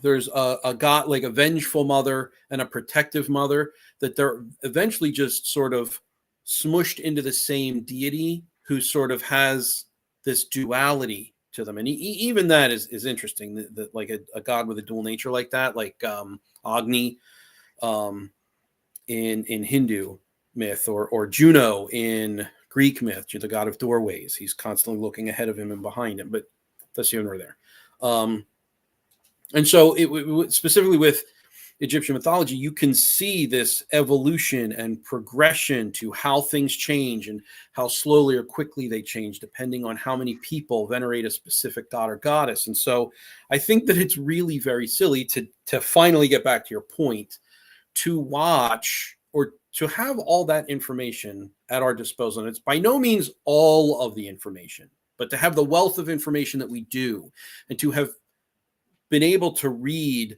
there's a god like a vengeful mother and a protective mother, that they're eventually just sort of smushed into the same deity who sort of has this duality to them. And even that is interesting, that like a god with a dual nature like that, like Agni in Hindu myth, or Juno in Greek myth, the god of doorways. He's constantly looking ahead of him and behind him, but that's here nor there. And so it specifically with Egyptian mythology, you can see this evolution and progression to how things change and how slowly or quickly they change depending on how many people venerate a specific god or goddess. And so I think that it's really very silly to finally get back to your point, to watch or to have all that information at our disposal. And it's by no means all of the information, but to have the wealth of information that we do, and to have been able to read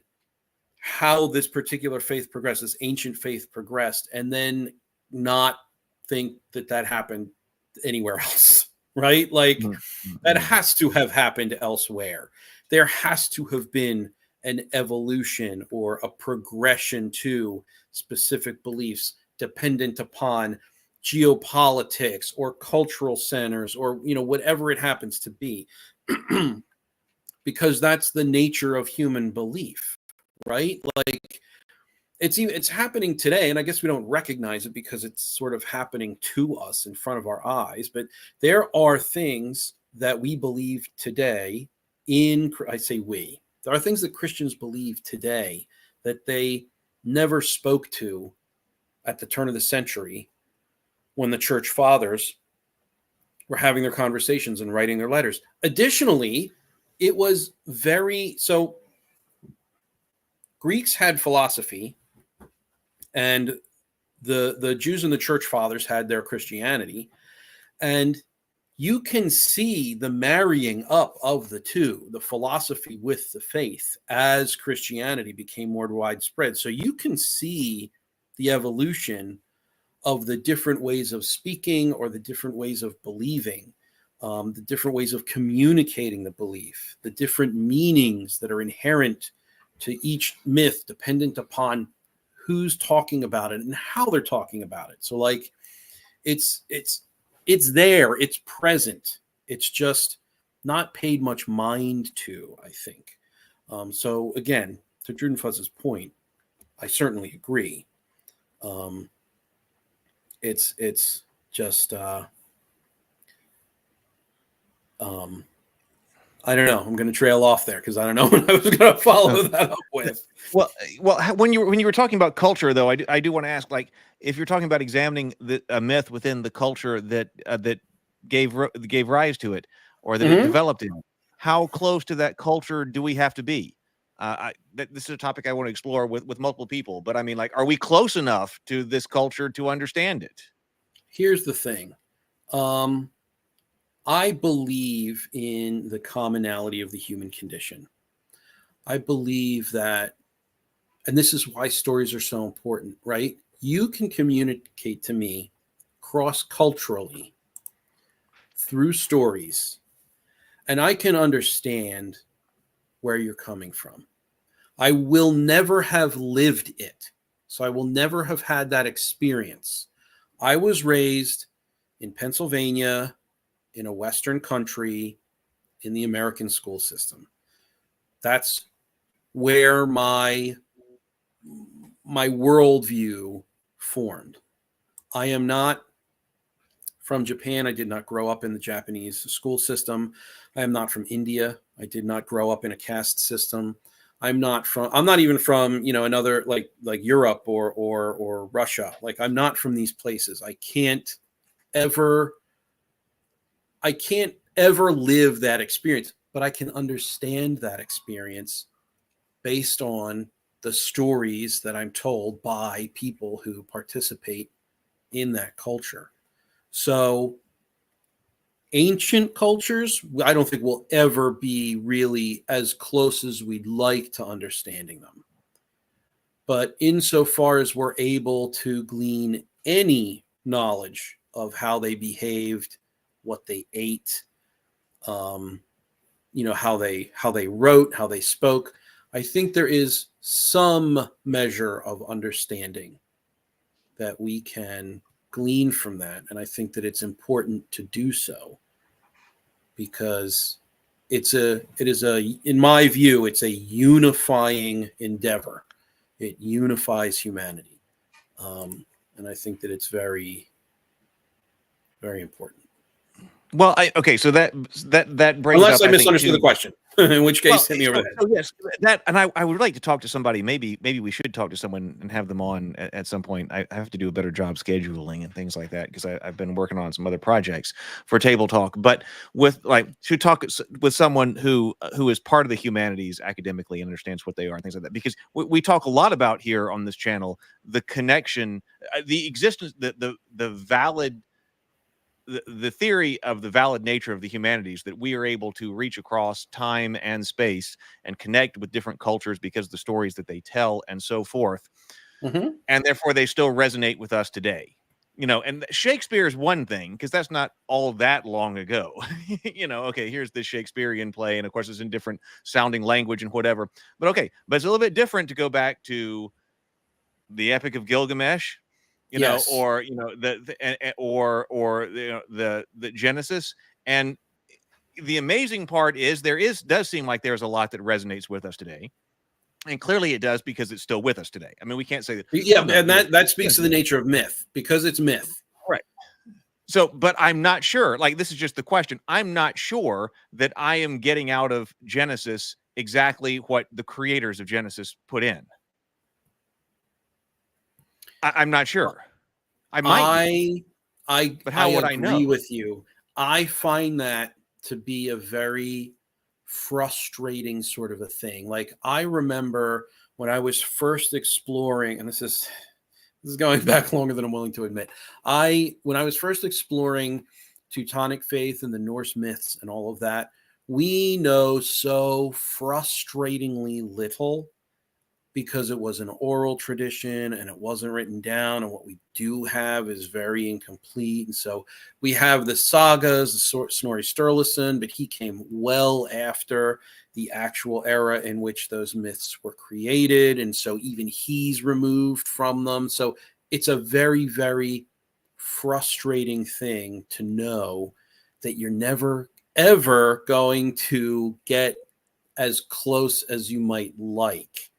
how this particular faith progressed, this ancient faith progressed, and then not think that happened anywhere else, right? Like that has to have happened elsewhere. There has to have been an evolution or a progression to specific beliefs dependent upon geopolitics or cultural centers or, whatever it happens to be, because that's the nature of human belief. Right? Like it's happening today, and I guess we don't recognize it because it's sort of happening to us in front of our eyes. But there are things that we believe today I say we. There are things that Christians believe today that they never spoke to at the turn of the century when the church fathers were having their conversations and writing their letters. Additionally, it was so Greeks had philosophy, and the Jews and the church fathers had their Christianity. And you can see the marrying up of the two, the philosophy with the faith, as Christianity became more widespread. So you can see the evolution of the different ways of speaking or the different ways of believing, the different ways of communicating the belief, the different meanings that are inherent to each myth, dependent upon who's talking about it and how they're talking about it. So like it's there, it's present. It's just not paid much mind to, I think. So again, to Drew Fuzz's point, I certainly agree. It's just I don't know. I'm going to trail off there because I don't know what I was going to follow that up with. Well, when you were talking about culture, though, I do want to ask, like, if you're talking about examining a myth within the culture that gave rise to it, or that it developed in, how close to that culture do we have to be? This is a topic I want to explore with multiple people, but I mean, like, are we close enough to this culture to understand it? Here's the thing. I believe in the commonality of the human condition. I believe that, and this is why stories are so important, right? You can communicate to me cross-culturally through stories, and I can understand where you're coming from. I will never have lived it, so I will never have had that experience. I was raised in Pennsylvania, in a Western country, in the American school system. That's where my worldview formed. I am not from Japan. I did not grow up in the Japanese school system. I am not from India. I did not grow up in a caste system. I'm not even from, another like Europe or Russia. Like, I'm not from these places. I can't ever live that experience, but I can understand that experience based on the stories that I'm told by people who participate in that culture. So ancient cultures, I don't think will ever be really as close as we'd like to understanding them. But insofar as we're able to glean any knowledge of how they behaved, what they ate, how they wrote, how they spoke, I think there is some measure of understanding that we can glean from that. And I think that it's important to do so because in my view, it's a unifying endeavor. It unifies humanity. And I think that it's very, very important. Well, so that brings unless up, I misunderstood the question, in which case hit me over the head. So yes, and I would like to talk to somebody. Maybe we should talk to someone and have them on at some point. I have to do a better job scheduling and things like that because I've been working on some other projects for Table Talk. But to talk with someone who is part of the humanities academically and understands what they are and things like that, because we talk a lot about here on this channel the connection, the existence, the valid. The theory of the valid nature of the humanities, that we are able to reach across time and space and connect with different cultures because of the stories that they tell and so forth. And therefore they still resonate with us today. And Shakespeare is one thing because that's not all that long ago. Okay, here's this Shakespearean play, and of course it's in different sounding language and whatever. But it's a little bit different to go back to the Epic of Gilgamesh, yes. or the Genesis. And the amazing part is does seem like there's a lot that resonates with us today, and clearly it does because it's still with us today. I mean, we can't say that. Yeah, and that speaks to the nature of myth because it's myth, right? So, but I'm not sure. Like, this is just the question. I'm not sure that I am getting out of Genesis exactly what the creators of Genesis put in. I'm not sure. I might. But how would I know? Agree with you. I find that to be a very frustrating sort of a thing. Like, I remember when I was first exploring, and this is going back longer than I'm willing to admit. When I was first exploring Teutonic faith and the Norse myths and all of that, we know so frustratingly little because it was an oral tradition and it wasn't written down. And what we do have is very incomplete. And so we have the sagas, the Snorri Sturluson, but he came well after the actual era in which those myths were created. And so even he's removed from them. So it's a very, very frustrating thing to know that you're never, ever going to get as close as you might like.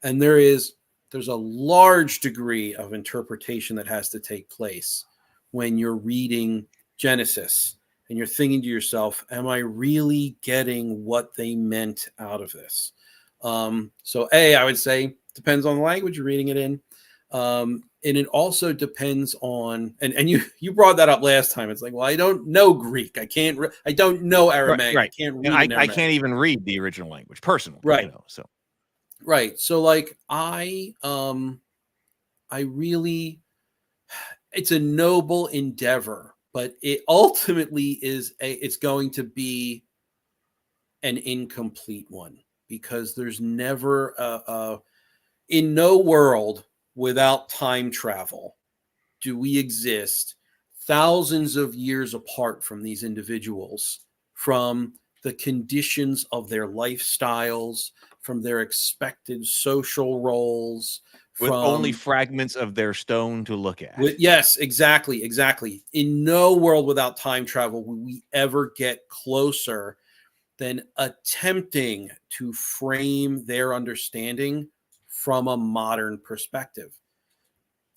And there's a large degree of interpretation that has to take place when you're reading Genesis and you're thinking to yourself, am I really getting what they meant out of this? So I would say depends on the language you're reading it in. And it also depends on, and you brought that up last time. It's like, well, I don't know Greek. I don't know Aramaic. Right. I can't read I can't even read the original language personally. Right. So. Right. So like I really, it's a noble endeavor, but it ultimately it's going to be an incomplete one because there's never in no world without time travel do we exist thousands of years apart from these individuals, from the conditions of their lifestyles, from their expected social roles, with only fragments of their stone to look at. Yes, exactly. In no world without time travel will we ever get closer than attempting to frame their understanding from a modern perspective.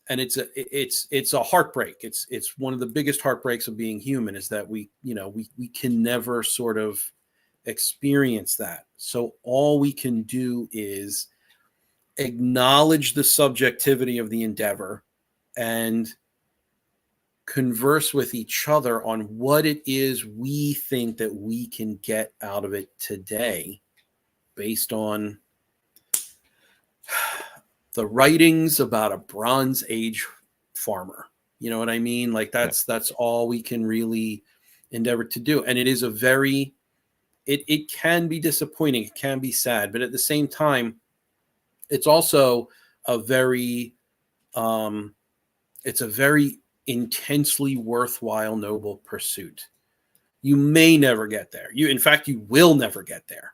And it's a heartbreak. It's one of the biggest heartbreaks of being human is that we can never sort of experience that. So all we can do is acknowledge the subjectivity of the endeavor and converse with each other on what it is we think that we can get out of it today based on the writings about a Bronze Age farmer. You know what I mean? Like that's all we can really endeavor to do. And it is it can be disappointing. It can be sad, but at the same time, it's also a very intensely worthwhile, noble pursuit. You may never get there. In fact, you will never get there.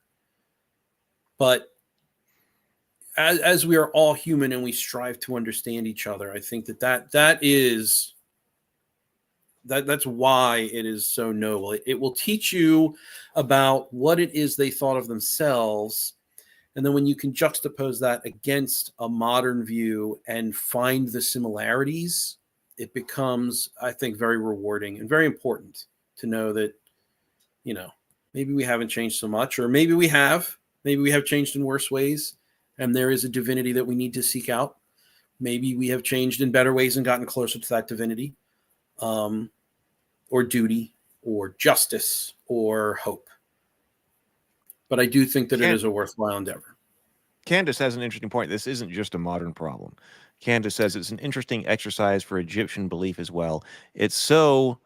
But as we are all human and we strive to understand each other, I think that's why it is so noble. It will teach you about what it is they thought of themselves. And then when you can juxtapose that against a modern view and find the similarities, it becomes, I think, very rewarding and very important to know that, maybe we haven't changed so much, or maybe we have changed in worse ways. And there is a divinity that we need to seek out. Maybe we have changed in better ways and gotten closer to that divinity, or duty, or justice, or hope. But I do think that it is a worthwhile endeavor. Candace has an interesting point. This isn't just a modern problem. Candace says it's an interesting exercise for Egyptian belief as well. It's so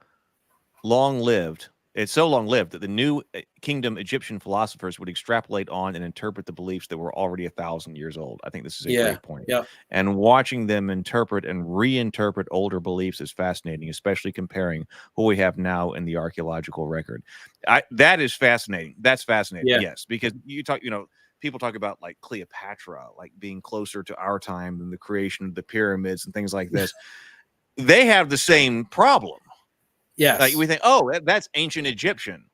long-lived. It's so long-lived that the new kingdom Egyptian philosophers would extrapolate on and interpret the beliefs that were already 1,000 years old. I think this is a great point. Yeah. And watching them interpret and reinterpret older beliefs is fascinating, especially comparing who we have now in the archaeological record. That is fascinating. That's fascinating. Yeah. Yes, because people talk about like Cleopatra, like being closer to our time than the creation of the pyramids and things like this. They have the same problem. Yes. Like we think, oh, that's ancient Egyptian.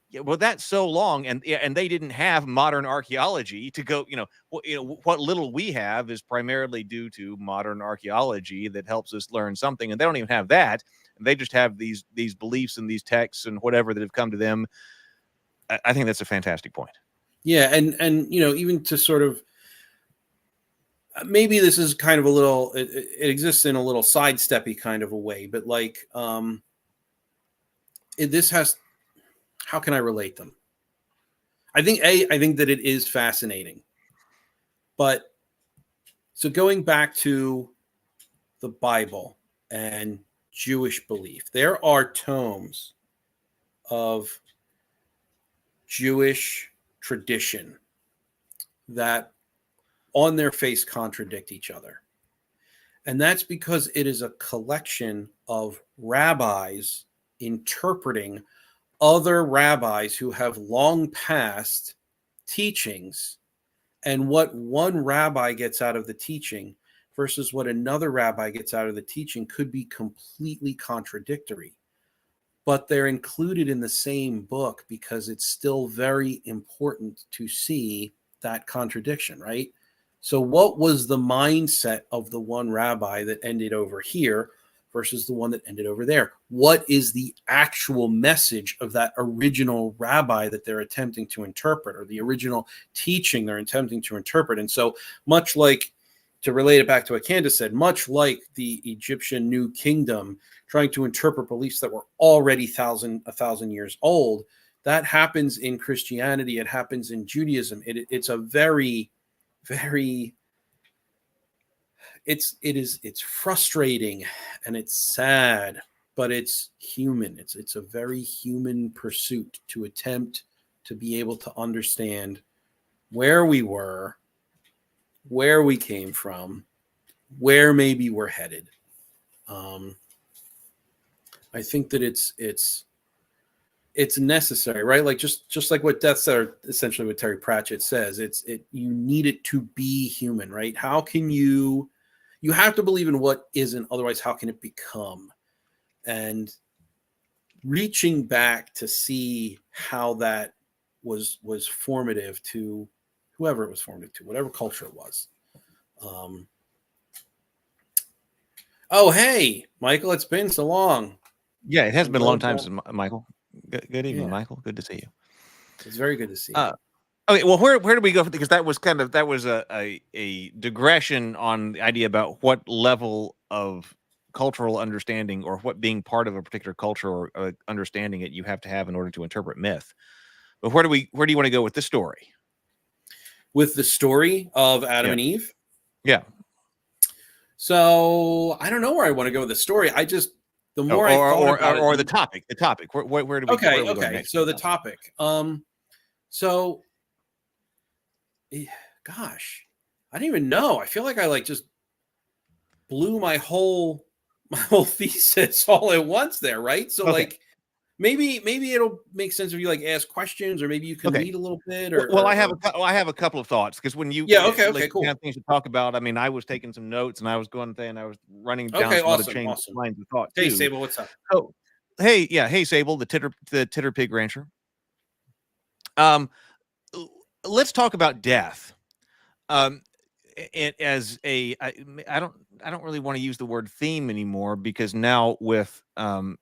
Yeah, well, that's so long, and they didn't have modern archaeology to go. What little we have is primarily due to modern archaeology that helps us learn something, and they don't even have that. They just have these beliefs and these texts and whatever that have come to them. I think that's a fantastic point. Yeah, and even to sort of maybe this is kind of a little it exists in a little sidesteppy kind of a way, but like how can I relate them? I think that it is fascinating. But so going back to the Bible and Jewish belief. There are tomes of Jewish tradition that on their face contradict each other. And that's because it is a collection of rabbis interpreting other rabbis who have long passed teachings, and what one rabbi gets out of the teaching versus what another rabbi gets out of the teaching could be completely contradictory. But they're included in the same book because it's still very important to see that contradiction, right? So what was the mindset of the one rabbi that ended over here versus the one that ended over there? What is the actual message of that original rabbi that they're attempting to interpret, or the original teaching they're attempting to interpret? And so much like, to relate it back to what Candace said, much like the Egyptian New Kingdom trying to interpret beliefs that were already a thousand years old, that happens in Christianity. It happens in Judaism. It's a very it's frustrating and it's sad, but it's human. It's a very human pursuit to attempt to be able to understand where we were, where we came from, where maybe we're headed. I think that it's necessary, right? Like just like what Death Star, essentially what Terry Pratchett says, you need it to be human, right? How can you have to believe in what isn't, otherwise how can it become? And reaching back to see how that was formative to whoever it was formative to, whatever culture it was. Oh, hey, Michael, it's been so long. Yeah, it has been a long time since Michael. Good evening, Yeah. Michael. Good to see you. It's very good to see you. Okay, well, where do we go? Because that was a digression on the idea about what level of cultural understanding, or what being part of a particular culture or understanding it you have to have in order to interpret myth. But where do you want to go with this story? With the story of Adam and Eve? Yeah. So I don't know where I want to go with the story. I just, the more I thought about it, the topic. Where do we? Okay. Where we go next? So the topic. So, gosh, I don't even know. I feel like I just blew my whole thesis all at once there, right? So okay. maybe it'll make sense if you ask questions, or maybe you can lead a little bit. Or I have a couple of thoughts, because when you cool. have things to talk about. I mean, I was taking some notes and I was going and I was running down some awesome, other chains of lines of thought. Hey, too. Sable, what's up? Oh, hey, Sable, the titter pig rancher. Let's talk about death. As a, I don't really want to use the word theme anymore, because now with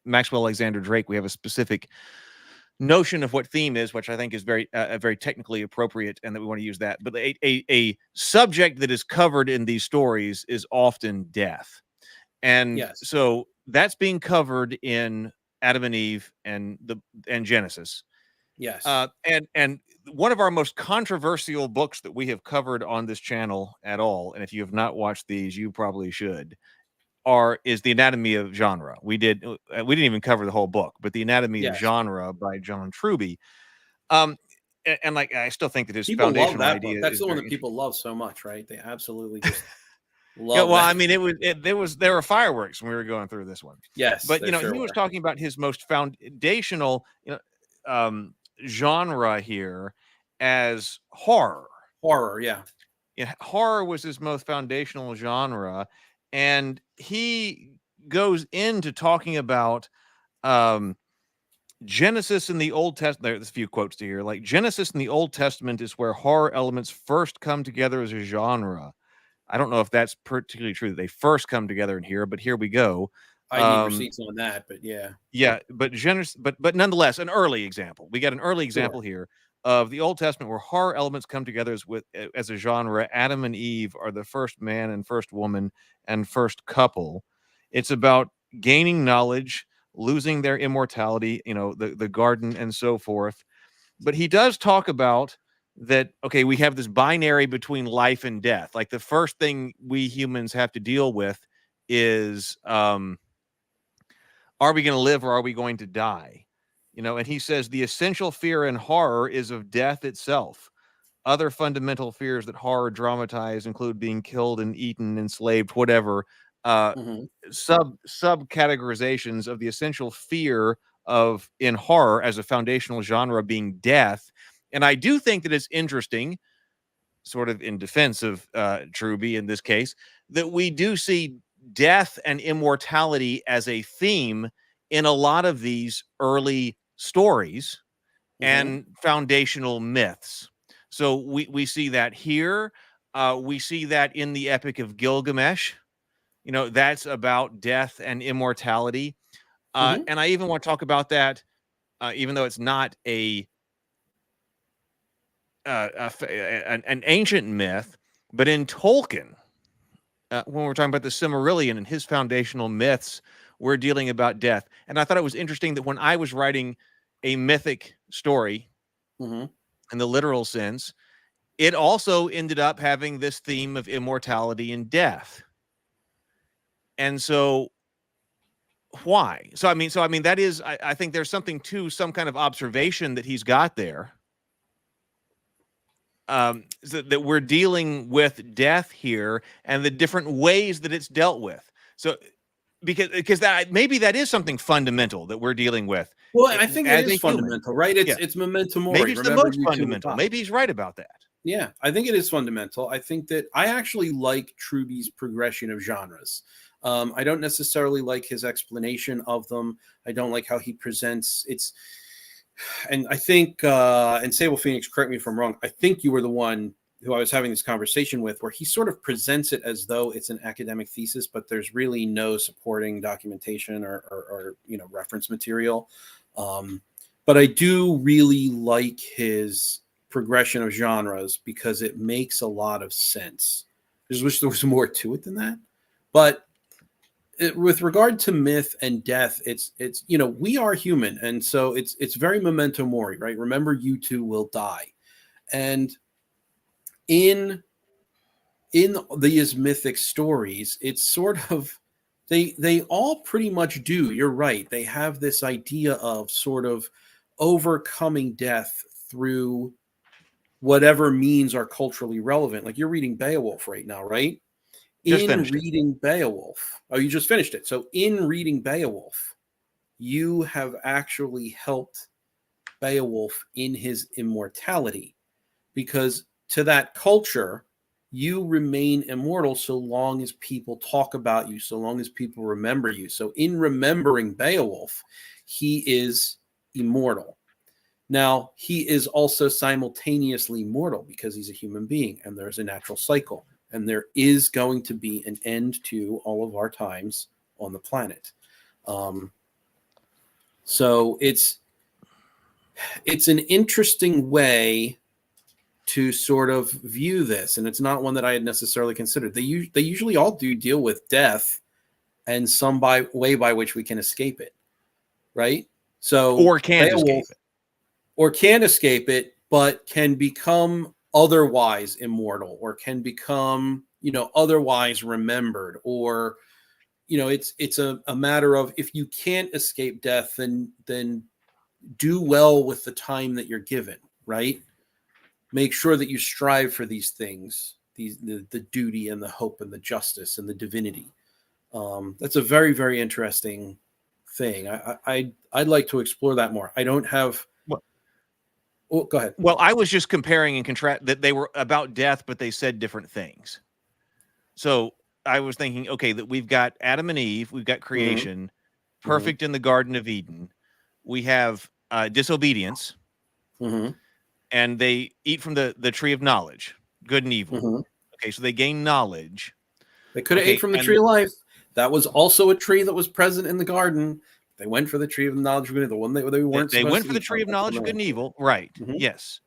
Maxwell Alexander Drake, we have a specific notion of what theme is, which I think is very technically appropriate, and that we want to use that. But a subject that is covered in these stories is often death, and so that's being covered in Adam and Eve and Genesis. Yes. And one of our most controversial books that we have covered on this channel at all, and if you have not watched these, you probably should, is The Anatomy of Genre. We didn't even cover the whole book, but The Anatomy of Genre by John Truby. And I still think that his people foundational love that idea book. That's the one that people love so much, right? They absolutely just love. I mean, there were fireworks when we were going through this one. Yes, but he was talking about his most foundational genre here as horror. Yeah. Horror was his most foundational genre, and he goes into talking about Genesis in the Old Testament. There's a few quotes to here, like Genesis in the Old Testament is where horror elements first come together as a genre. I don't know if that's particularly true that they first come together in here, but here we go. I need receipts on that, but but nonetheless, an early example. We got an early example here of the Old Testament where horror elements come together as a genre. Adam and Eve are the first man and first woman and first couple. It's about gaining knowledge, losing their immortality, the garden and so forth. But he does talk about that, okay, we have this binary between life and death. Like, the first thing we humans have to deal with is are we going to live or are we going to die? You know, and he says the essential fear and horror is of death itself. Other fundamental fears that horror dramatize include being killed and eaten, enslaved, whatever. Subcategorizations of the essential fear of in horror as a foundational genre being death. And I do think that it's interesting, sort of in defense of Truby in this case, that we do see death and immortality as a theme in a lot of these early stories and foundational myths. So we see that here. We see that in the Epic of Gilgamesh. You know, that's about death and immortality. And I even want to talk about that, even though it's not an ancient myth, but in Tolkien, when we're talking about the Silmarillion and his foundational myths, we're dealing about death. And I thought it was interesting that when I was writing a mythic story, in the literal sense, it also ended up having this theme of immortality and death. And so why? So I mean that is, I think there's something to some kind of observation that he's got there. So that we're dealing with death here and the different ways that it's dealt with. So because that maybe that is something fundamental that we're dealing with. Well, I think it is fundamental, right? It's memento mori. Maybe it's the most fundamental. Maybe he's right about that. Yeah, I think it is fundamental. I think that I actually like Truby's progression of genres. I don't necessarily like his explanation of them. I don't like how he presents and I think, and Sable Phoenix, correct me if I'm wrong, I think you were the one who I was having this conversation with, where he sort of presents it as though it's an academic thesis, but there's really no supporting documentation or reference material. But I do really like his progression of genres because it makes a lot of sense. I just wish there was more to it than that. But with regard to myth and death, it's we are human, and so it's very memento mori, right? Remember, you too will die. And in these mythic stories, it's sort of they all pretty much do. You're right. They have this idea of sort of overcoming death through whatever means are culturally relevant. Like you're reading Beowulf right now, right? Reading Beowulf. Oh, you just finished it. So in reading Beowulf, you have actually helped Beowulf in his immortality, because to that culture, you remain immortal so long as people talk about you, so long as people remember you. So in remembering Beowulf, he is immortal. Now, he is also simultaneously mortal because he's a human being, and there's a natural cycle. And there is going to be an end to all of our times on the planet. So it's an interesting way to sort of view this, and it's not one that I had necessarily considered. They usually all do deal with death and some way by which we can escape it, right? So or can escape it, but can become otherwise immortal, or can become otherwise remembered, or it's a matter of, if you can't escape death, then do well with the time that you're given, right? Make sure that you strive for these things, the duty and the hope and the justice and the divinity. That's a very, very interesting thing. I'd like to explore that more. I don't have. Oh, go ahead. Well, I was just comparing and contrast that they were about death, but they said different things. So I was thinking, okay, that we've got Adam and Eve, we've got creation, perfect in the Garden of Eden. We have disobedience, and they eat from the tree of knowledge, good and evil. Okay, so they gain knowledge. They could have ate from the tree of life. That was also a tree that was present in the garden. They went for the tree of knowledge of good and evil. The one they weren't. They went for the tree of knowledge of good and evil, right? Yes,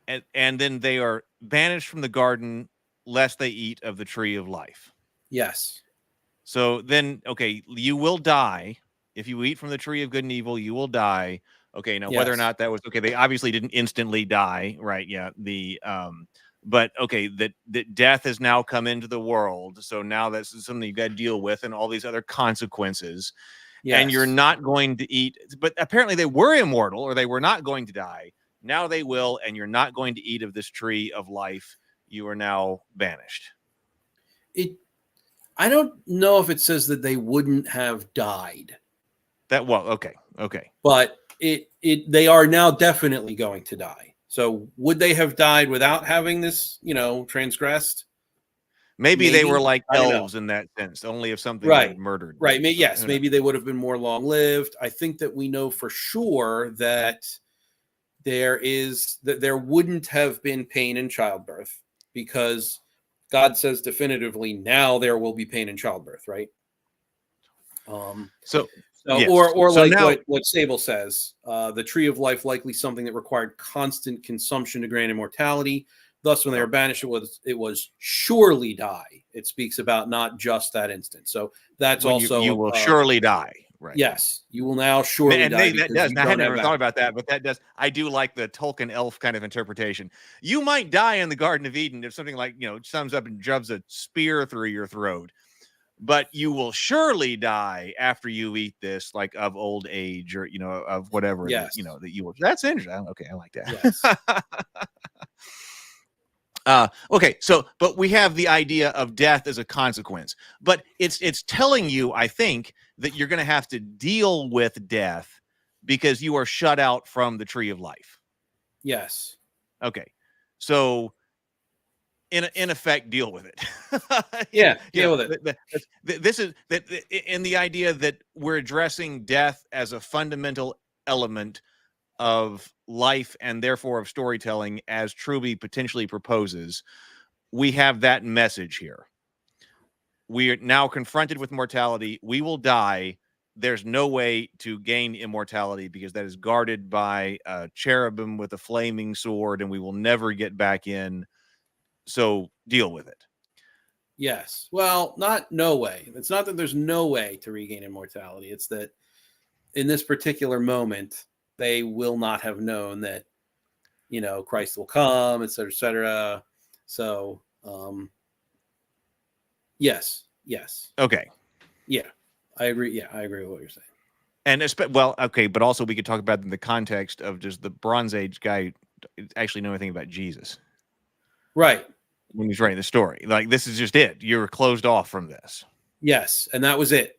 and then they are banished from the garden lest they eat of the tree of life. Yes. So then, okay, you will die if you eat from the tree of good and evil. You will die. Okay, now whether or not that was okay, they obviously didn't instantly die, right? Yeah. But okay, that death has now come into the world, so now that's something you got to deal with, and all these other consequences. and you're not going to eat. But apparently they were immortal, or they were not going to die. Now they will, and you're not going to eat of this tree of life. You are now banished. I don't know if it says that they wouldn't have died. Okay. But they are now definitely going to die. So would they have died without having this, transgressed? Maybe they were like elves in that sense, only if something had murdered. Right. Maybe they would have been more long-lived. I think that we know for sure that there wouldn't have been pain in childbirth, because God says definitively, now there will be pain in childbirth, right? Yes. Or so like now, what Sable says, the tree of life likely something that required constant consumption to grant immortality. Thus, when they were banished, it was surely die. It speaks about not just that instant. So that's also you will surely die. Right. Yes, you will now surely die. That does. I had never thought about that, but that does. I do like the Tolkien elf kind of interpretation. You might die in the Garden of Eden if something like sums up and jubs a spear through your throat, but you will surely die after you eat this, like of old age, or of whatever. Yes. That you will. That's interesting. Okay, I like that. Yes. Okay, but we have the idea of death as a consequence, but it's telling you, I think, that you're going to have to deal with death because you are shut out from the tree of life. Yes. Okay, so in effect, deal with it. Deal with it. This is that in the idea that we're addressing death as a fundamental element of life and therefore of storytelling, as Truby potentially proposes. We have that message here. We are now confronted with mortality. We will die. There's no way to gain immortality because that is guarded by a cherubim with a flaming sword, and we will never get back in. So deal with it. Yes. Well, no way. It's not that there's no way to regain immortality. It's that in this particular moment, they will not have known that, Christ will come, et cetera, et cetera. So, yes. Okay. Yeah, I agree. Yeah, I agree with what you're saying. And but also we could talk about in the context of just the Bronze Age guy actually know anything about Jesus. Right. When he's writing the story. Like, this is just it. You're closed off from this. Yes, and that was it.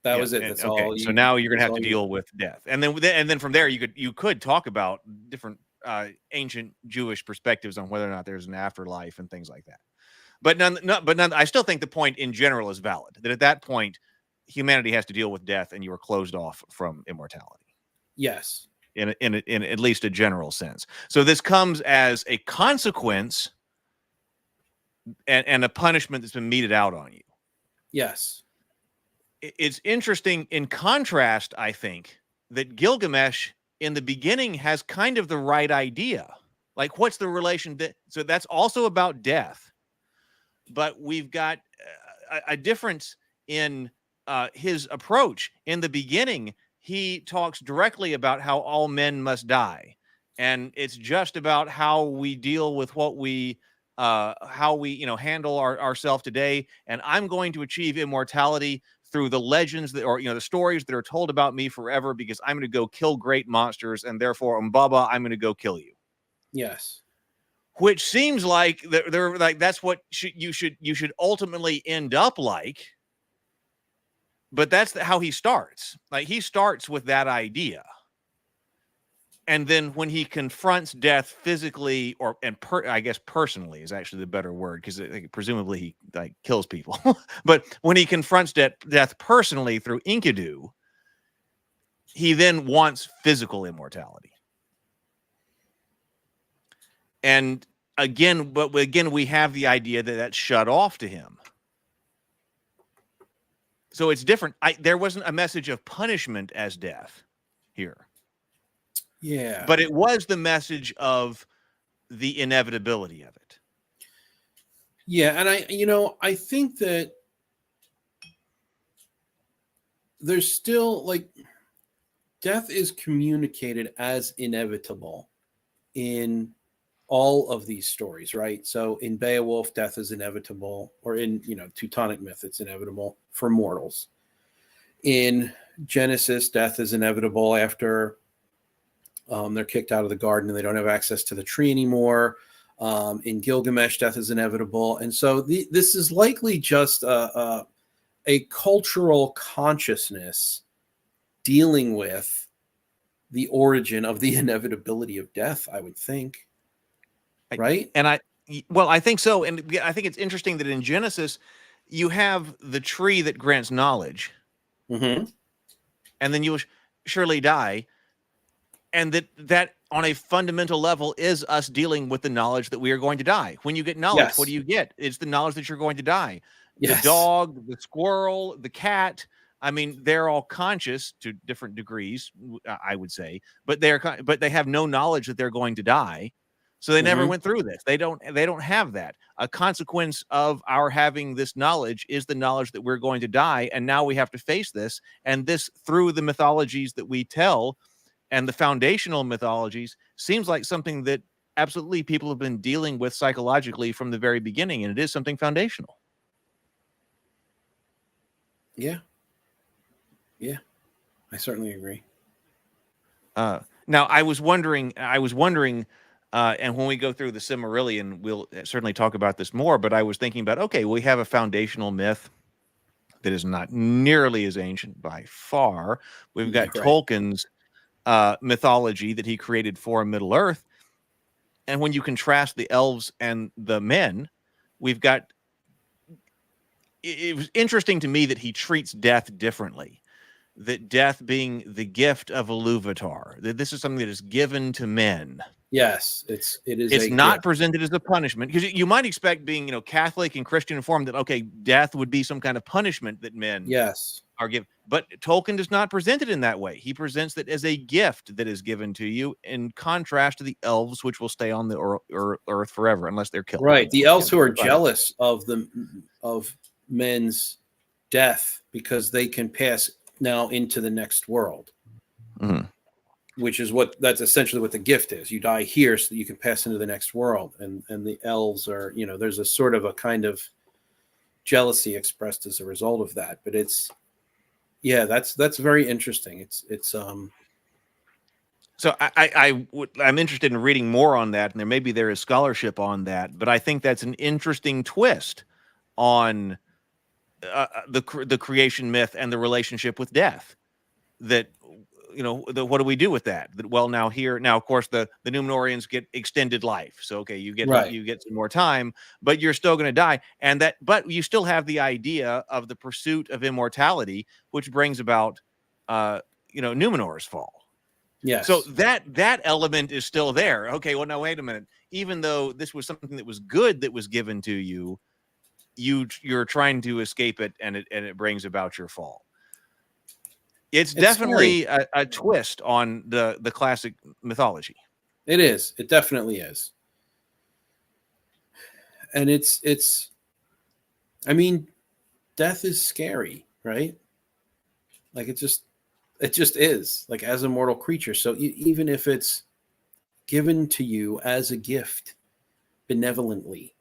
That was it. That's all. So now you're gonna have to deal with death, and then from there you could talk about different ancient Jewish perspectives on whether or not there's an afterlife and things like that. But none. I still think the point in general is valid. That at that point, humanity has to deal with death, and you are closed off from immortality. Yes, in at least a general sense. So this comes as a consequence and a punishment that's been meted out on you. Yes. It's interesting in contrast, I think, that Gilgamesh in the beginning has kind of the right idea. Like, what's the relation? So that's also about death. But we've got a difference in his approach. In the beginning, he talks directly about how all men must die. And it's just about how we deal with what we handle ourselves today. And I'm going to achieve immortality through the legends the stories that are told about me forever, because I'm going to go kill great monsters, and therefore, Umbaba, I'm going to go kill you. Yes. Which seems like they're like, that's what you should ultimately end up like. But that's how he starts. Like, he starts with that idea. And then when he confronts death physically, I guess personally is actually the better word, because presumably he kills people. But when he confronts death personally through Enkidu, he then wants physical immortality. And again, we have the idea that that's shut off to him. So it's different. There wasn't a message of punishment as death here. Yeah. But it was the message of the inevitability of it. Yeah, and I think that there's still, death is communicated as inevitable in all of these stories, right? So in Beowulf, death is inevitable, or in Teutonic myth, it's inevitable for mortals. In Genesis, death is inevitable after they're kicked out of the garden and they don't have access to the tree anymore. In Gilgamesh, death is inevitable. And so this is likely just a cultural consciousness dealing with the origin of the inevitability of death, I would think. Right? And I think so. And I think it's interesting that in Genesis, you have the tree that grants knowledge. Mm-hmm. And then you will surely die. And that on a fundamental level is us dealing with the knowledge that we are going to die. When you get knowledge, Yes. what do you get? It's the knowledge that you're going to die. Yes. The dog, the squirrel, the cat, I mean, they're all conscious to different degrees, I would say, but they have no knowledge that they're going to die. So they never went through this. They don't have that. A consequence of our having this knowledge is the knowledge that we're going to die. And now we have to face this. And this, through the mythologies that we tell and the foundational mythologies, seems like something that absolutely people have been dealing with psychologically from the very beginning. And it is something foundational. Yeah. Yeah. I certainly agree. Now, I was wondering, and when we go through the Silmarillion, we'll certainly talk about this more, but I was thinking about, okay, we have a foundational myth that is not nearly as ancient by far. We've got Tolkien's mythology that he created for Middle Earth. And when you contrast the elves and the men, we've got, it was interesting to me that he treats death differently. That death being the gift of Iluvatar, that this is something that is given to men. Yes, it's not gift. presented as a punishment, because you might expect, being Catholic and Christian informed, that okay, death would be some kind of punishment that men are given. But Tolkien does not present it in that way. He presents it as a gift that is given to you, in contrast to the elves, which will stay on the earth forever unless they're killed. Right, the elves who are jealous of men's death because they can pass now into the next world. Mm-hmm. Which is that's essentially what the gift is. You die here so that you can pass into the next world. And the elves are, there's a sort of a kind of jealousy expressed as a result of that. But that's very interesting. So I'm interested in reading more on that, and there is scholarship on that, but I think that's an interesting twist on the creation myth and the relationship with death. That what do we do with that? Well, now, of course, the Númenóreans get extended life. So, okay, you get some more time, but you're still going to die. But you still have the idea of the pursuit of immortality, which brings about, Númenor's fall. Yes. So that element is still there. Okay, well, now, wait a minute. Even though this was something that was good that was given to you, you're trying to escape it, and it brings about your fall. It's definitely a twist on the classic mythology. It is. It definitely is. And it's I mean, death is scary, right? Like it just is, like, as a mortal creature. So even if it's given to you as a gift benevolently,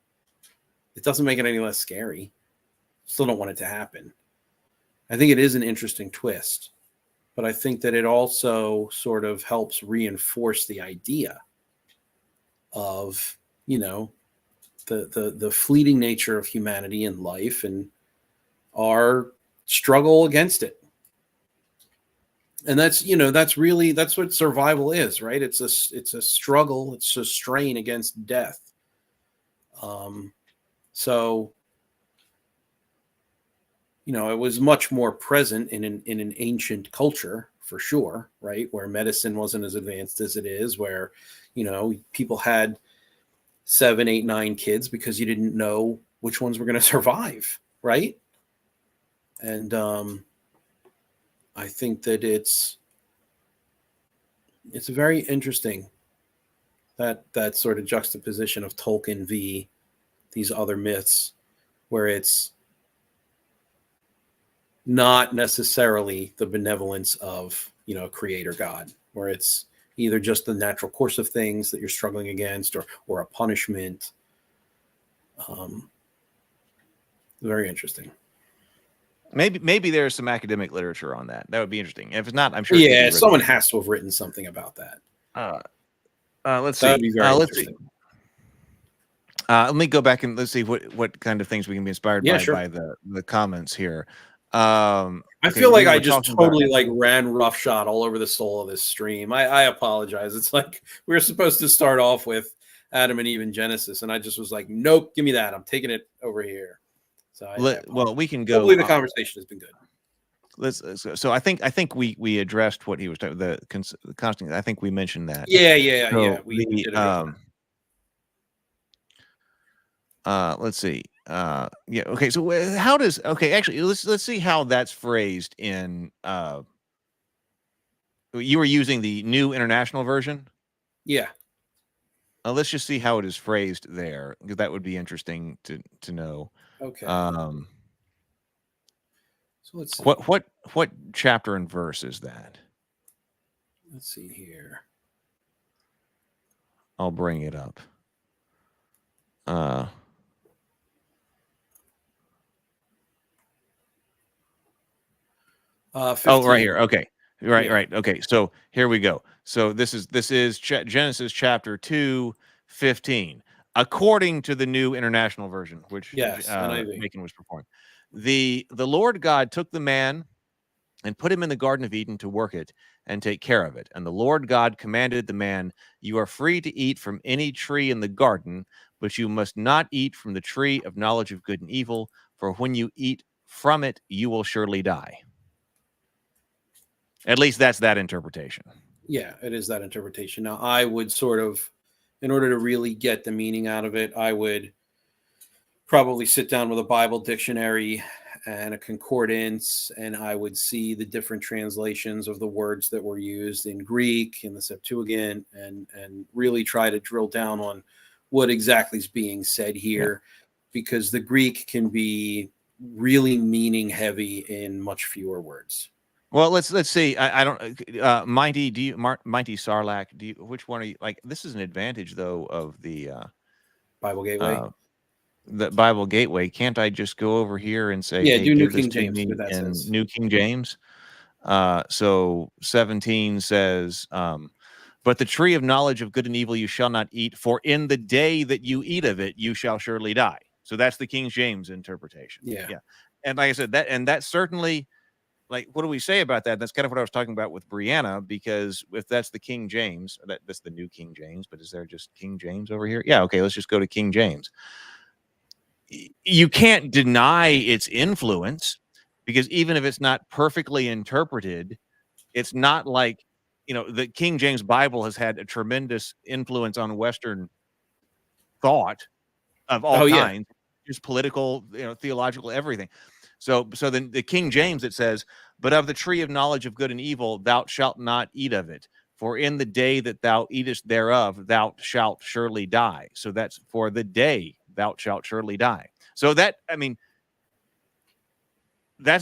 it doesn't make it any less scary. Still don't want it to happen. I think it is an interesting twist. But I think that it also sort of helps reinforce the idea of, the fleeting nature of humanity and life and our struggle against it. And that's what survival is, right? It's a struggle. It's a strain against death. So, it was much more present in an ancient culture, for sure, right? Where medicine wasn't as advanced as it is, where, people had 7, 8, 9 kids because you didn't know which ones were going to survive, right? And I think that it's very interesting that sort of juxtaposition of Tolkien v. these other myths, where it's not necessarily the benevolence of, a creator God, where it's either just the natural course of things that you're struggling against or a punishment. Very interesting. Maybe there's some academic literature on that. That would be interesting. If it's not, I'm sure. Yeah, someone has to have written something about that. Let's see. That would be very interesting. Let me go back and let's see what kind of things we can be inspired by the comments here. I feel like I just totally ran roughshod all over the soul of this stream. I apologize. It's like we were supposed to start off with Adam and Eve in Genesis, and I just was like, nope, give me that. I'm taking it over here. So well, we can go. Hopefully, the conversation has been good. So I think we addressed what he was talking the constant. I think we mentioned that. Yeah. We did let's see. Okay. So how does actually let's see how that's phrased in. You were using the New International Version. Yeah. Let's just see how it is phrased there, because that would be interesting to know. Okay. So let's see. What chapter and verse is that? Let's see here. I'll bring it up. 15. Right here. Okay. Right. Okay. So here we go. So this is Genesis chapter 2:15, according to the New International Version, which Macon was performing. The Lord God took the man and put him in the Garden of Eden to work it and take care of it. And the Lord God commanded the man, "You are free to eat from any tree in the garden, but you must not eat from the tree of knowledge of good and evil, for when you eat from it, you will surely die." At least that's that interpretation. Yeah, it is that interpretation. Now, I would sort of, in order to really get the meaning out of it, I would probably sit down with a Bible dictionary and a concordance, and I would see the different translations of the words that were used in Greek, in the Septuagint, and really try to drill down on what exactly is being said here, because the Greek can be really meaning heavy in much fewer words. Well, let's see. I don't. Mighty, Mighty Sarlacc? Which one are you like? This is an advantage though of the Bible Gateway. The Bible Gateway. Can't I just go over here and say, do New King James in New King James? So 17 says, "But the tree of knowledge of good and evil you shall not eat, for in the day that you eat of it, you shall surely die." So that's the King James interpretation. Yeah. And like I said, that certainly. Like, what do we say about that? That's kind of what I was talking about with Brianna, because if that's the King James, that's the New King James, but is there just King James over here? Yeah, okay, let's just go to King James. You can't deny its influence, because even if it's not perfectly interpreted, it's not like, the King James Bible has had a tremendous influence on Western thought of all kinds, just political, theological, everything. So then the King James, it says, "But of the tree of knowledge of good and evil, thou shalt not eat of it. For in the day that thou eatest thereof, thou shalt surely die." So that's for the day thou shalt surely die. So that's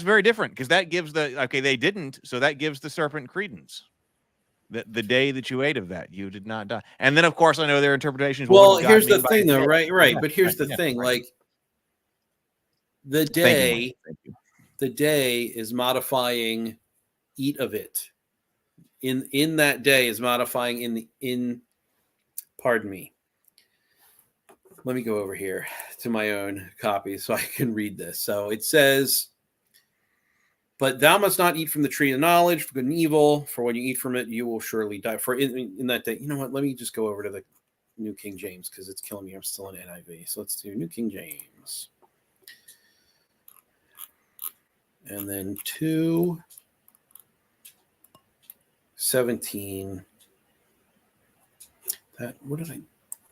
very different, because that gives they didn't. So that gives the serpent credence. The day that you ate of that, you did not die. And then, of course, I know their interpretations. Well, here's the thing, though, right? But here's the thing, like, the day is modifying "eat of it." In that day is modifying pardon me. Let me go over here to my own copy so I can read this. So it says, "But thou must not eat from the tree of knowledge of good and evil, for when you eat from it, you will surely die." For in that day, you know what? Let me just go over to the New King James, because it's killing me. I'm still in NIV. So let's do New King James. And then 2:17.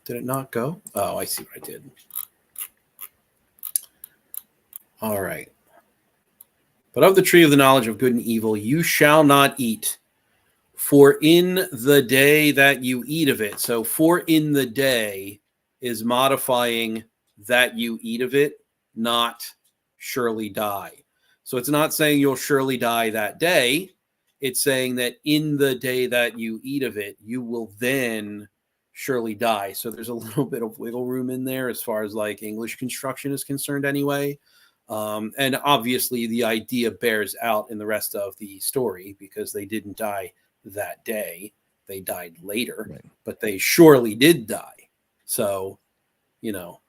Did it not go? Oh, I see what I did. All right. "But of the tree of the knowledge of good and evil you shall not eat, for in the day that you eat of it." So "for in the day" is modifying "that you eat of it," not "surely die." So it's not saying you'll surely die that day. It's saying that in the day that you eat of it, you will then surely die. So there's a little bit of wiggle room in there as far as like English construction is concerned anyway. And obviously the idea bears out in the rest of the story because they didn't die that day. They died later, Right. but they surely did die. So, you know,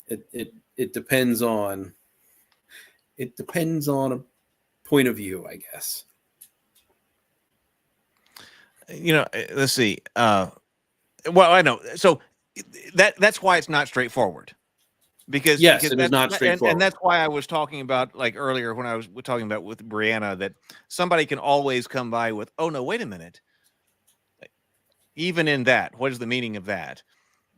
it depends on a point of view, I guess. You know, let's see. Well, I know. So that's why it's not straightforward. Because Yes, it is not straightforward. and that's why I was talking about, like, earlier when I was talking about with Brianna, that somebody can always come by with, oh no, wait a minute. Even in that, what is the meaning of that?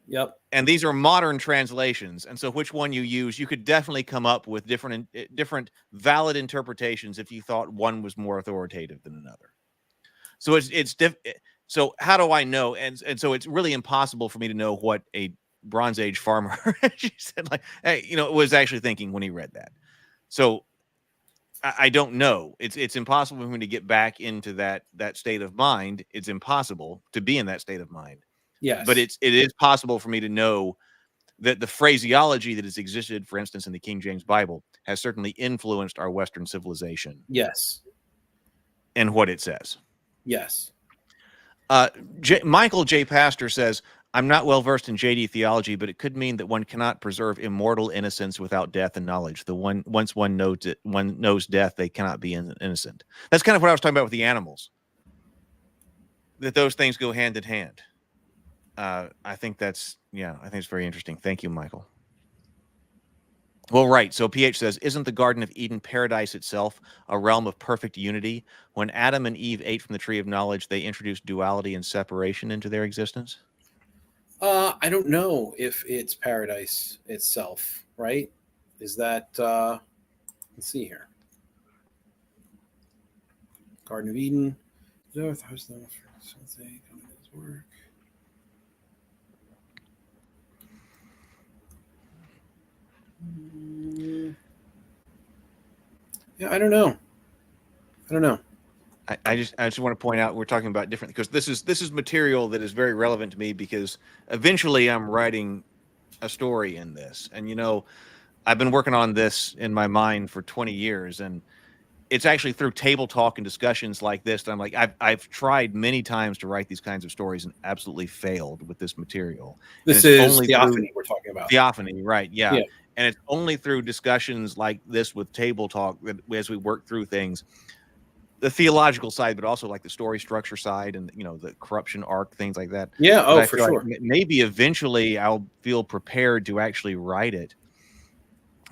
Yep. And these are modern translations, and so which one you use, you could definitely come up with different valid interpretations if you thought one was more authoritative than another. So so how do I know? And so it's really impossible for me to know what a Bronze Age farmer, she said, like, hey, you know, was actually thinking when he read that. So I don't know. It's impossible for me to get back into that state of mind. It's impossible to be in that state of mind. Yes. But it is possible for me to know that the phraseology that has existed, for instance, in the King James Bible, has certainly influenced our Western civilization. Yes. And what it says. Yes. Michael J. Pastor says, I'm not well versed in JD theology, but it could mean that one cannot preserve immortal innocence without death and knowledge. Once one knows death, they cannot be innocent. That's kind of what I was talking about with the animals. That those things go hand in hand. I think it's very interesting. Thank you, Michael. Well, right. So PH says, isn't the Garden of Eden paradise itself a realm of perfect unity? When Adam and Eve ate from the tree of knowledge, they introduced duality and separation into their existence? I don't know if it's paradise itself, right? Is that, let's see here. Garden of Eden. Work. Yeah, I don't know. I just want to point out we're talking about different, because this is material that is very relevant to me, because eventually I'm writing a story in this, and you know, I've been working on this in my mind for 20 years, and it's actually through table talk and discussions like this that I'm like, I've tried many times to write these kinds of stories and absolutely failed with this material. This is theophany we're talking about. Theophany, right? Yeah. And it's only through discussions like this with table talk that as we work through things, the theological side, but also like the story structure side and, you know, the corruption arc, things like that. Yeah. Oh, for sure. Like maybe eventually I'll feel prepared to actually write it,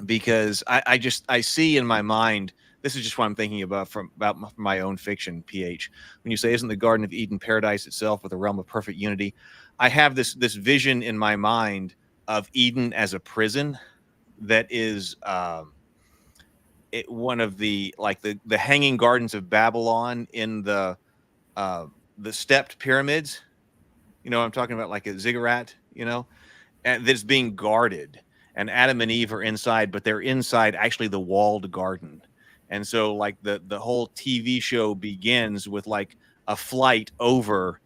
because I see in my mind, this is just what I'm thinking about about my own fiction, PH. When you say, isn't the Garden of Eden paradise itself with a realm of perfect unity? I have this vision in my mind of Eden as a prison that is one of the, like the hanging gardens of Babylon in the stepped pyramids. You know what I'm talking about, like a ziggurat, you know, and that's being guarded. And Adam and Eve are inside, but they're inside actually the walled garden. And so like the whole TV show begins with like a flight over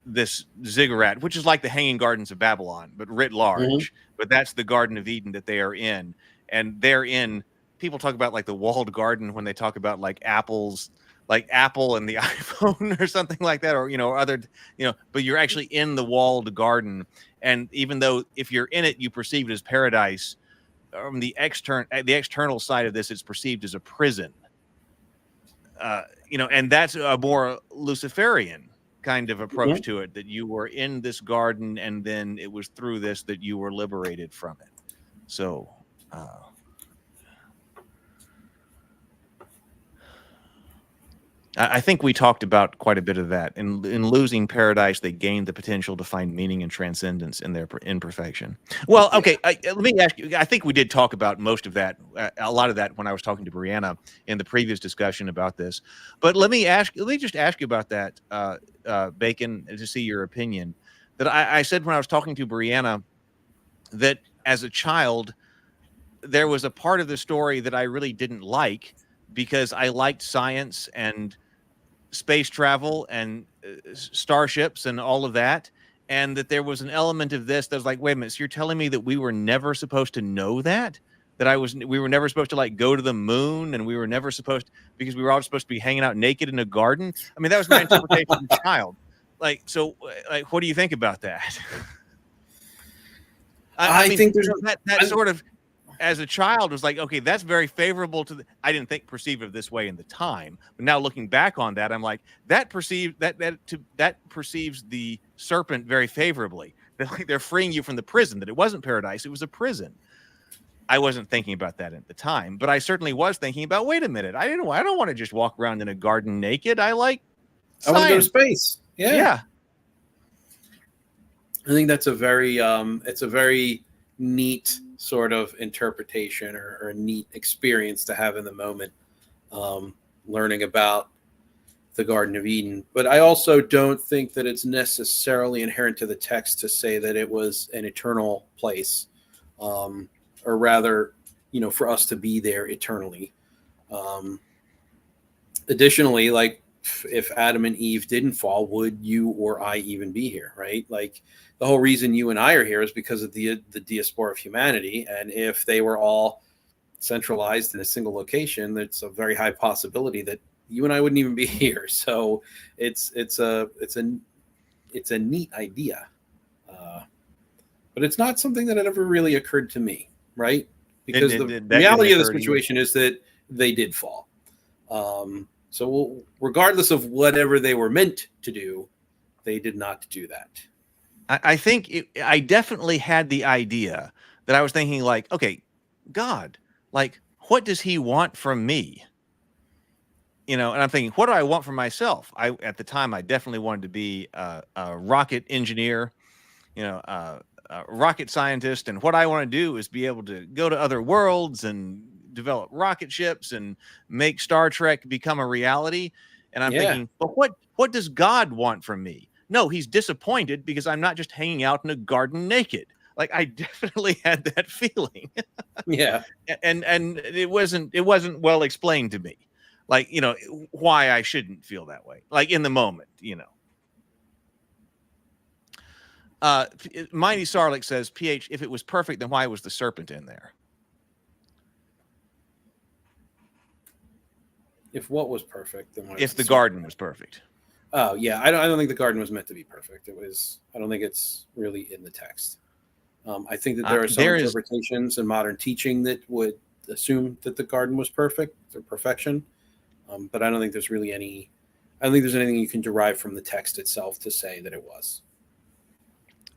this ziggurat, which is like the hanging gardens of Babylon, but writ large. Mm-hmm. But that's the Garden of Eden that they are in. And they're in, people talk about like the walled garden when they talk about like apples, like Apple and the iPhone or something like that, or, you know, other, you know, but you're actually in the walled garden. And even though if you're in it, you perceive it as paradise, from the external side of this, it's perceived as a prison. You know, and that's a more Luciferian kind of approach to it, that you were in this garden and then it was through this that you were liberated from it. So I think we talked about quite a bit of that. In losing paradise, they gained the potential to find meaning and transcendence in their imperfection. Well, okay, let me ask you, I think we did talk about most of that, a lot of that when I was talking to Brianna in the previous discussion about this. But let me just ask you about that, Bacon, to see your opinion. That I said when I was talking to Brianna that as a child, there was a part of the story that I really didn't like, because I liked science and space travel and starships and all of that. And that there was an element of this that was like, wait a minute, so you're telling me that we were never supposed to know that? that we were never supposed to like go to the moon, and we were never supposed to, because we were all supposed to be hanging out naked in a garden. I mean, that was my interpretation as a child. Like, so like, what do you think about that? I mean, think there's that sort of, as a child, was like, okay, that's very favorable to I didn't perceive it this way in the time, but now looking back on that, I'm like, that perceives the serpent very favorably. They're freeing you from the prison, that it wasn't paradise, it was a prison. I wasn't thinking about that at the time, but I certainly was thinking about, wait a minute, I don't want to just walk around in a garden naked. I want to go to space. Yeah. I think that's a very neat sort of interpretation or a neat experience to have in the moment, learning about the Garden of Eden. But I also don't think that it's necessarily inherent to the text to say that it was an eternal place, or rather, for us to be there eternally. Additionally, like, if Adam and Eve didn't fall, would you or I even be here, right? Like, the whole reason you and I are here is because of the diaspora of humanity. And if they were all centralized in a single location, it's a very high possibility that you and I wouldn't even be here. So it's a neat idea, but it's not something that had ever really occurred to me, right? Because the reality of the situation is that they did fall. So regardless of whatever they were meant to do, they did not do that. I think I definitely had the idea that I was thinking, like, okay, God, like, what does he want from me? And I'm thinking, what do I want from myself? At the time, I definitely wanted to be a rocket engineer, a rocket scientist. And what I want to do is be able to go to other worlds and develop rocket ships and make Star Trek become a reality. And I'm thinking, but what does God want from me? No, he's disappointed because I'm not just hanging out in a garden naked. Like, I definitely had that feeling. Yeah. And it wasn't well explained to me. Like, why I shouldn't feel that way. Like, in the moment, Mighty Sarlik says, PH, if it was perfect, then why was the serpent in there? If what was perfect, then why? If the garden was perfect. Oh yeah, I don't think the garden was meant to be perfect. I don't think it's really in the text. I think that there are some interpretations in modern teaching that would assume that the garden was perfect or perfection, but I don't think there's really any. I don't think there's anything you can derive from the text itself to say that it was.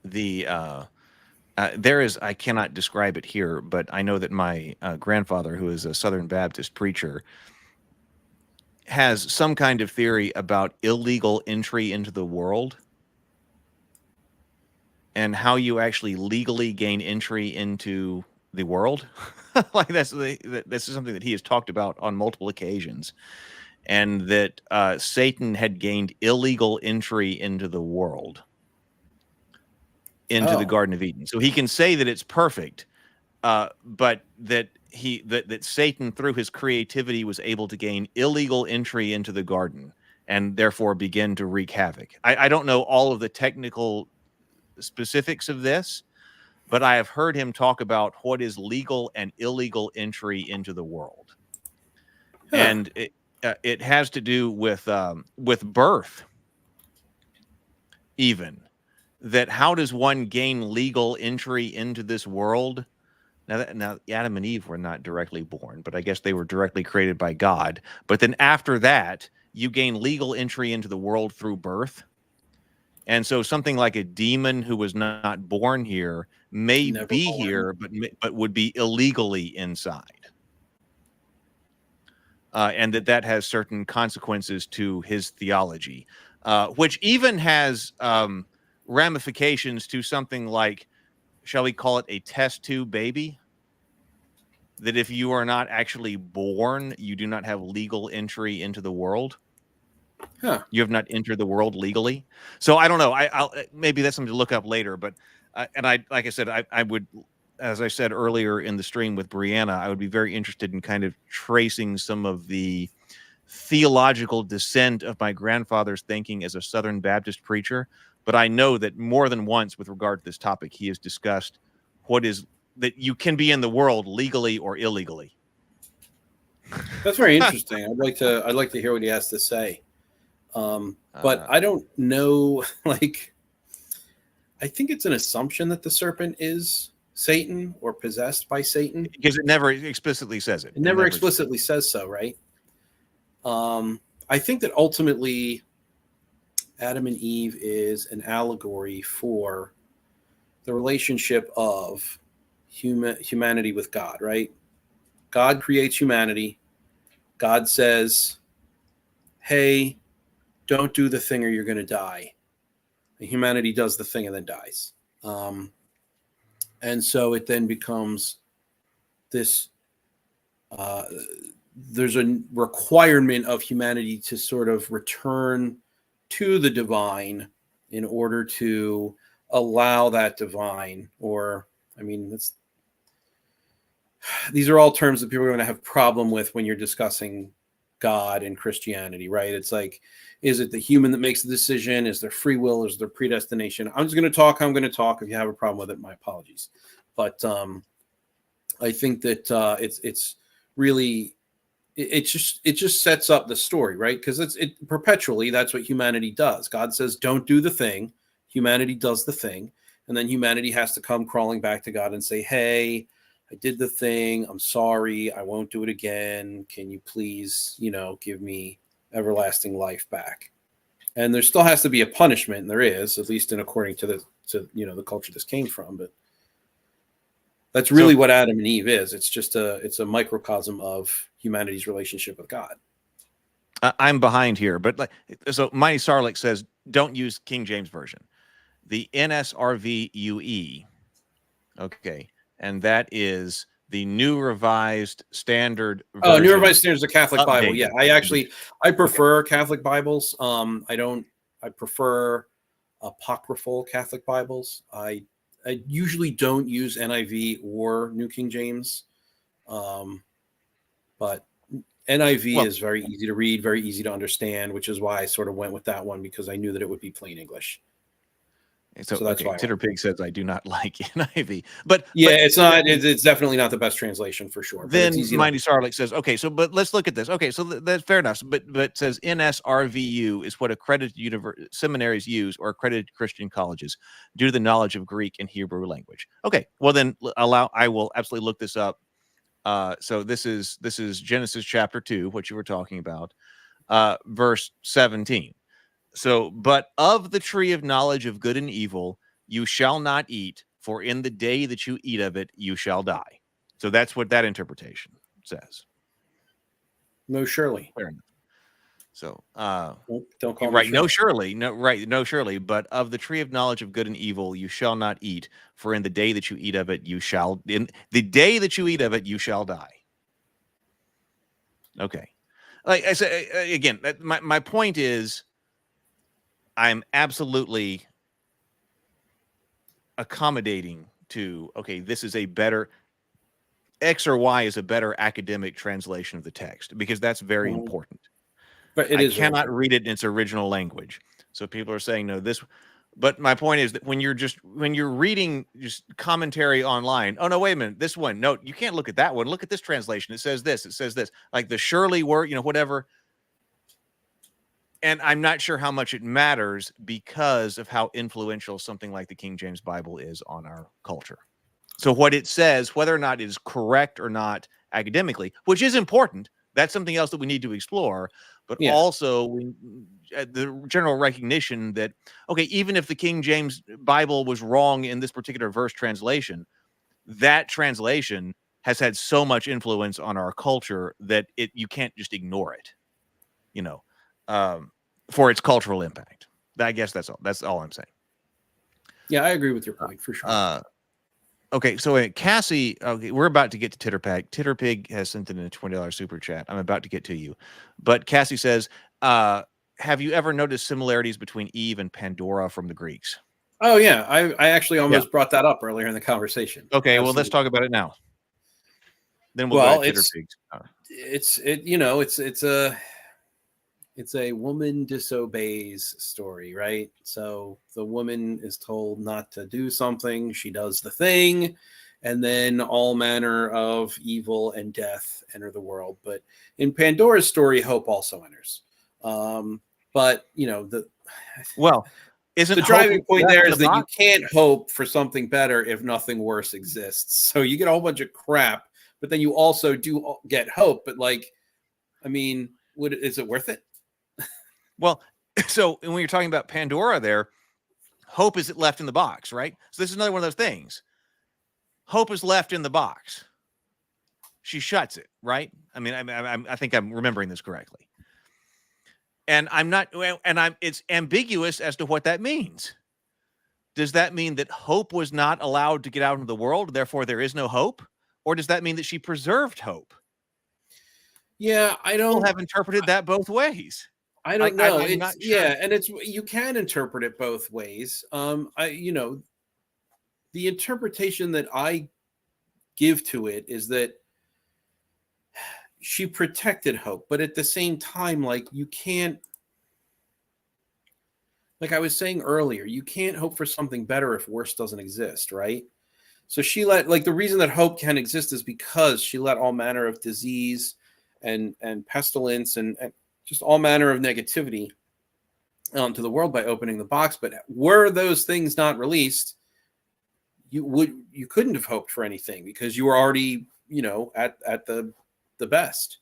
There is, I cannot describe it here, but I know that my grandfather, who is a Southern Baptist preacher, has some kind of theory about illegal entry into the world and how you actually legally gain entry into the world. Like, this is something that he has talked about on multiple occasions, and that Satan had gained illegal entry into the world, into the Garden of Eden. So he can say that it's perfect, but that that Satan, through his creativity, was able to gain illegal entry into the garden and therefore begin to wreak havoc. I don't know all of the technical specifics of this, but I have heard him talk about what is legal and illegal entry into the world. Huh. And it has to do with birth, even. That how does one gain legal entry into this world? Now, Adam and Eve were not directly born, but I guess they were directly created by God. But then after that, you gain legal entry into the world through birth. And so something like a demon who was not born here may be here, but would be illegally inside. And that has certain consequences to his theology, which even has ramifications to something like, shall we call it a test tube baby? That if you are not actually born, you do not have legal entry into the world. Huh. You have not entered the world legally. So I don't know. I'll maybe that's something to look up later. But like I said, I would, as I said earlier in the stream with Brianna, I would be very interested in kind of tracing some of the theological descent of my grandfather's thinking as a Southern Baptist preacher. But I know that more than once, with regard to this topic, he has discussed what is that you can be in the world legally or illegally. That's very interesting. I'd like to hear what he has to say. But I don't know. Like, I think it's an assumption that the serpent is Satan or possessed by Satan, because it never explicitly says it. It never explicitly says so, right? I think that ultimately Adam and Eve is an allegory for the relationship of humanity with God, right? God creates humanity. God says, hey, don't do the thing or you're going to die. And humanity does the thing and then dies. And so it then becomes this, there's a requirement of humanity to sort of return to the divine in order to allow that divine, or, I mean, these are all terms that people are going to have problem with when you're discussing God and Christianity, right? It's like, is it the human that makes the decision? Is there free will? Is there predestination? I'm just going to talk. I'm going to talk. If you have a problem with it, my apologies. But I think that it's really, it just sets up the story, right? Because it perpetually, that's what humanity does. God says, don't do the thing. Humanity does the thing. And then humanity has to come crawling back to God and say, hey, I did the thing. I'm sorry. I won't do it again. Can you please, give me everlasting life back? And there still has to be a punishment, and there is, at least according to the culture this came from. But that's really what Adam and Eve is. It's just it's a microcosm of humanity's relationship with God. I'm behind here, but so Mighty Sarlacc says, don't use King James Version. The NSRVUE, okay, and that is the New Revised Standard version. Oh, New Revised Standard is a Catholic Bible. Updated. Yeah, I prefer Catholic Bibles. I prefer apocryphal Catholic Bibles. I usually don't use NIV or New King James, but NIV is very easy to read, very easy to understand, which is why I sort of went with that one, because I knew that it would be plain English. So that's why Titterpig says I do not like NIV, it's definitely not the best translation for sure. Then Mighty Sarlacc says, okay, so but let's look at this. Okay, so that's fair enough. But it says NSRVU is what accredited seminaries use or accredited Christian colleges due to the knowledge of Greek and Hebrew language. Okay, well then I will absolutely look this up. So this is Genesis chapter 2, what you were talking about, verse 17. So, but of the tree of knowledge of good and evil, you shall not eat, for in the day that you eat of it, you shall die. So that's what that interpretation says. No, surely. Fair enough. So, don't call right. Me no, surely. No, right. No, surely. But of the tree of knowledge of good and evil, you shall not eat, for in the day that you eat of it, in the day that you eat of it, you shall die. Okay. Like I said, again, my point is, I'm absolutely accommodating to, okay, this is a better, X or Y is a better academic translation of the text, because that's very important. But I cannot read it in its original language. So people are saying, no, this, but my point is that when you're reading just commentary online, oh no, wait a minute, this one, no, you can't look at that one. Look at this translation. It says this, like the surely word, whatever. And I'm not sure how much it matters because of how influential something like the King James Bible is on our culture. So what it says, whether or not it is correct or not academically, which is important, that's something else that we need to explore. But also the general recognition that, okay, even if the King James Bible was wrong in this particular verse translation, that translation has had so much influence on our culture that you can't just ignore it, for its cultural impact. I guess that's all. That's all I'm saying. Yeah, I agree with your point for sure. Okay, so Cassie, okay, we're about to get to Titterpig. Titterpig has sent in a $20 super chat. I'm about to get to you. But Cassie says, have you ever noticed similarities between Eve and Pandora from the Greeks? Oh, yeah. I actually almost brought that up earlier in the conversation. Okay, Absolutely. Well, let's talk about it now. Then we'll go to Titterpig. It's a woman disobeys story, right? So the woman is told not to do something. She does the thing. and then all manner of evil and death enter the world. But in Pandora's story, hope also enters. But Well, isn't the driving hope point left there in is the that you box? can't hope for something better if nothing worse exists. So you get a whole bunch of crap, but then you also do get hope. But is it worth it? Well, so when you're talking about Pandora there, hope is left in the box, right? So this is another one of those things. Hope is left in the box. She shuts it, right? I mean, I think I'm remembering this correctly. And it's ambiguous as to what that means. Does that mean that hope was not allowed to get out into the world, therefore there is no hope? Or does that mean that she preserved hope? Yeah, People have interpreted that both ways. I don't know. I'm not sure. Yeah, and you can interpret it both ways. The interpretation that I give to it is that she protected hope, but at the same time, like, you can't, like I was saying earlier, you can't hope for something better if worse doesn't exist, right? So she the reason that hope can exist is because she let all manner of disease and pestilence and just all manner of negativity onto the world by opening the box. But were those things not released, you couldn't have hoped for anything, because you were already, at the best.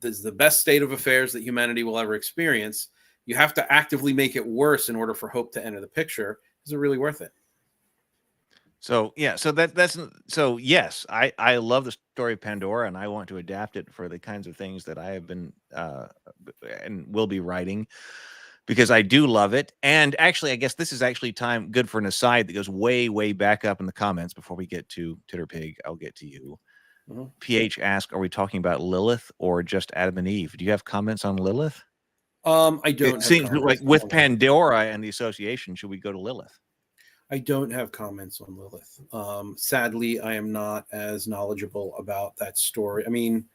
This is the best state of affairs that humanity will ever experience. You have to actively make it worse in order for hope to enter the picture. Is it really worth it? So yeah, so yes, I love the story of Pandora, and I want to adapt it for the kinds of things that I have been and will be writing, because I do love it. And actually, I guess this is actually time good for an aside that goes way back up in the comments before we get to Titterpig. I'll get to you. Mm-hmm. PH asked, "Are we talking about Lilith or just Adam and Eve?" Do you have comments on Lilith? I don't. It seems like with Pandora and the association, should we go to Lilith? I don't have comments on Lilith. Sadly, I am not as knowledgeable about that story. I mean,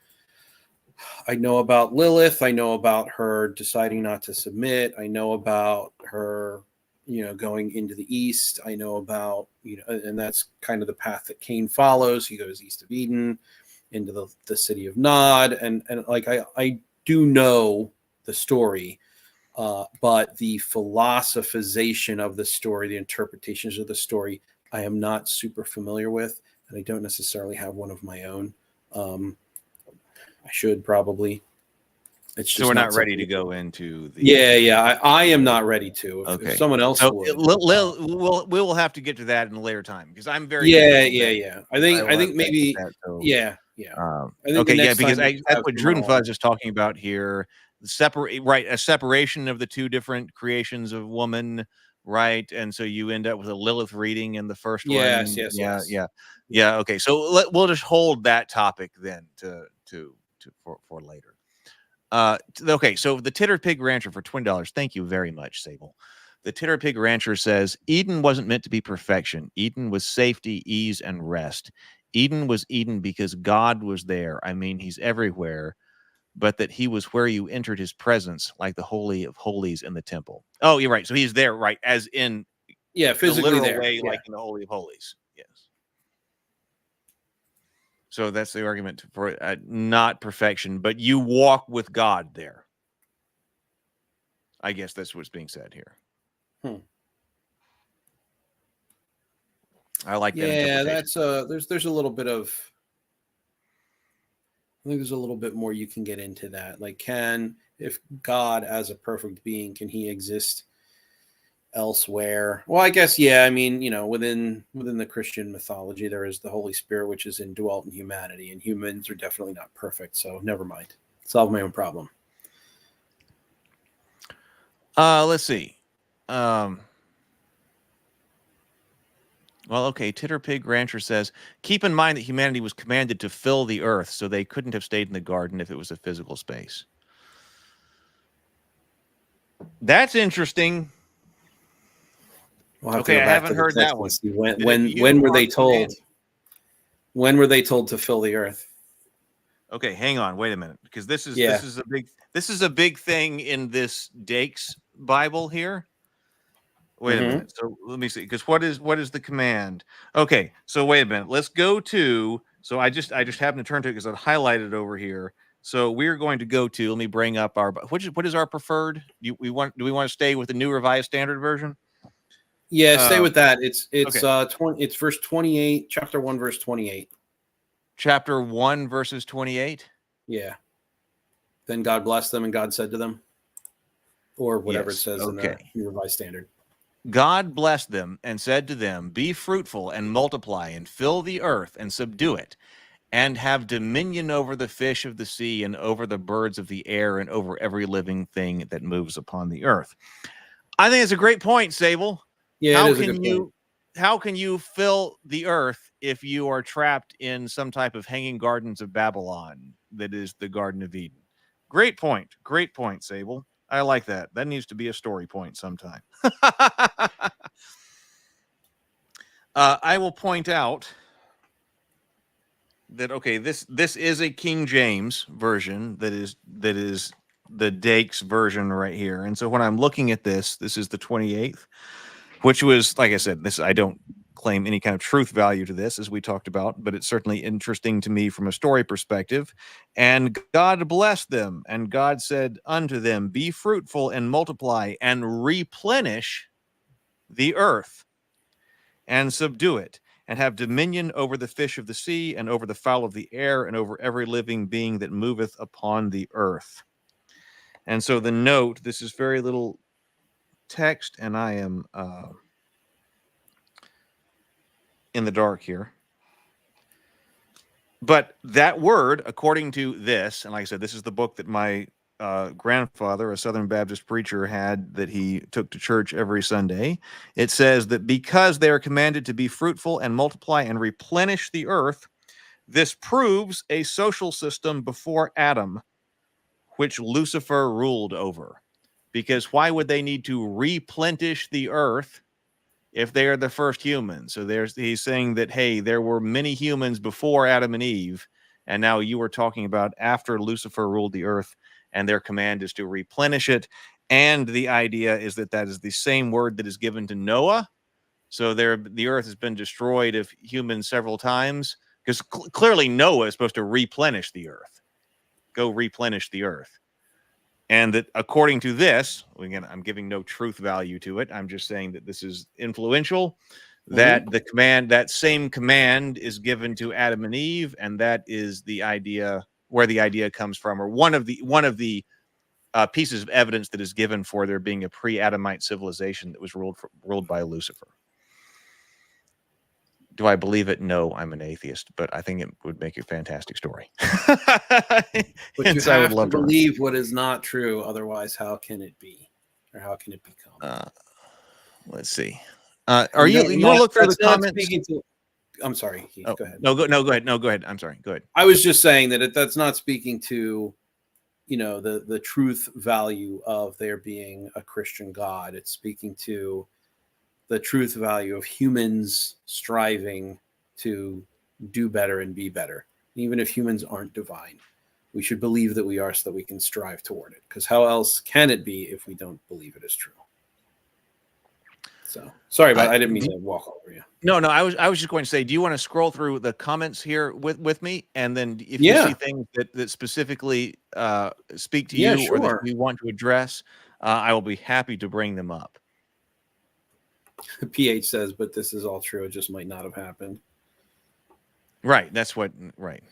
I know about Lilith. I know about her deciding not to submit. I know about her, going into the east. I know about, and that's kind of the path that Cain follows. He goes east of Eden into the city of Nod. And like, I do know the story. But the philosophization of the story, the interpretations of the story, I am not super familiar with, and I don't necessarily have one of my own. I should probably. It's just so we're not ready to go into the. Yeah. I am not ready to. If someone else would, we will have to get to that in a later time, because I'm very. Yeah. I think maybe. That, so, yeah. Because that's what Drew and Fuzz is talking about here. A separation of the two different creations of woman, right? And so you end up with a Lilith reading in the first one. Yes. Yeah. Okay, so we'll just hold that topic then for later. Okay, so the Titterpig Rancher for $20. Thank you very much, Sable. The Titterpig Rancher says, Eden wasn't meant to be perfection. Eden was safety, ease, and rest. Eden was Eden because God was there. I mean, he's everywhere. But that he was where you entered his presence, like the Holy of Holies in the temple. Oh, you're right. So he's there, right? As in, physically there, way, like in the Holy of Holies. Yes. So that's the argument for not perfection, but you walk with God there. I guess that's what's being said here. I like that. Yeah, that's there's a little bit of. I think there's a little bit more you can get into that. Like, if God as a perfect being, can he exist elsewhere? Well, I guess, yeah. I mean, within the Christian mythology, there is the Holy Spirit, which is indwelt in humanity, and humans are definitely not perfect. So never mind. Solve my own problem. Let's see. Well, okay, Titterpig Rancher says, keep in mind that humanity was commanded to fill the earth, so they couldn't have stayed in the garden if it was a physical space. That's interesting. Okay, I haven't heard that one. When were they told? When were they told to fill the earth? Okay, hang on, wait a minute, because this is a big thing in this Dake's Bible here. Wait a minute. So let me see, because what is the command? Okay, so wait a minute. Let's go to. So I just happened to turn to it because I highlighted over here. So we're going to go to. Let me bring up our. What is our preferred? Do we want to stay with the New Revised Standard Version? Yeah, stay with that. It's okay. 20. It's verse 28, chapter 1, verse 28. Chapter 1, verses 28. Yeah. Then God blessed them, and God said to them, or whatever it Yes. says in the New Revised Standard. God blessed them and said to them, "Be fruitful and multiply and fill the earth and subdue it, and have dominion over the fish of the sea and over the birds of the air and over every living thing that moves upon the earth." I think it's a great point, Sable. Yeah, how it is can a good you point. how can you fill the earth if you are trapped in some type of hanging gardens of Babylon that is the Garden of Eden? Great point. Great point, Sable. I like that. That needs to be a story point sometime. I will point out that this is a King James version that is the Dakes version right here. And so when I'm looking at this is the 28th, which was, like I said, this I don't claim any kind of truth value to this, as we talked about, but it's certainly interesting to me from a story perspective. And God blessed them, and God said unto them, "Be fruitful and multiply and replenish the earth and subdue it, and have dominion over the fish of the sea and over the fowl of the air and over every living being that moveth upon the earth." And so the note, this is very little text, and I am in the dark here. But that word, according to this, and like I said, this is the book that my grandfather, a Southern Baptist preacher, had that he took to church every Sunday. It says that because they are commanded to be fruitful and multiply and replenish the earth, this proves a social system before Adam, which Lucifer ruled over. Because why would they need to replenish the earth if they are the first humans? So he's saying that, hey, there were many humans before Adam and Eve, and now you are talking about after Lucifer ruled the earth, and their command is to replenish it. And the idea is that is the same word that is given to Noah. So the earth has been destroyed of humans several times, because clearly Noah is supposed to replenish the earth. Go replenish the earth. And that according to this, again, I'm giving no truth value to it. I'm just saying that this is influential, that the command, that same command is given to Adam and Eve. And that is the idea, where the idea comes from, or one of the pieces of evidence that is given for there being a pre-Adamite civilization that was ruled by Lucifer. Do I believe it? No, I'm an atheist, but I think it would make a fantastic story. But you have to believe what is not true. Otherwise, how can it be? Or how can it become? Let's see. Are you want to look through the comments? I'm sorry. Heath, go ahead. No, go ahead. No, go ahead. I'm sorry. Go ahead. I was just saying that that's not speaking to, the truth value of there being a Christian God. It's speaking to the truth value of humans striving to do better and be better. Even if humans aren't divine, we should believe that we are, so that we can strive toward it. Because how else can it be if we don't believe it is true? So sorry about I didn't mean to walk over you. No, I was just going to say, do you want to scroll through the comments here with me? And then if you see things that specifically speak to you, or that you want to address, I will be happy to bring them up. PH says, but this is all true. It just might not have happened. Right. That's what. Right.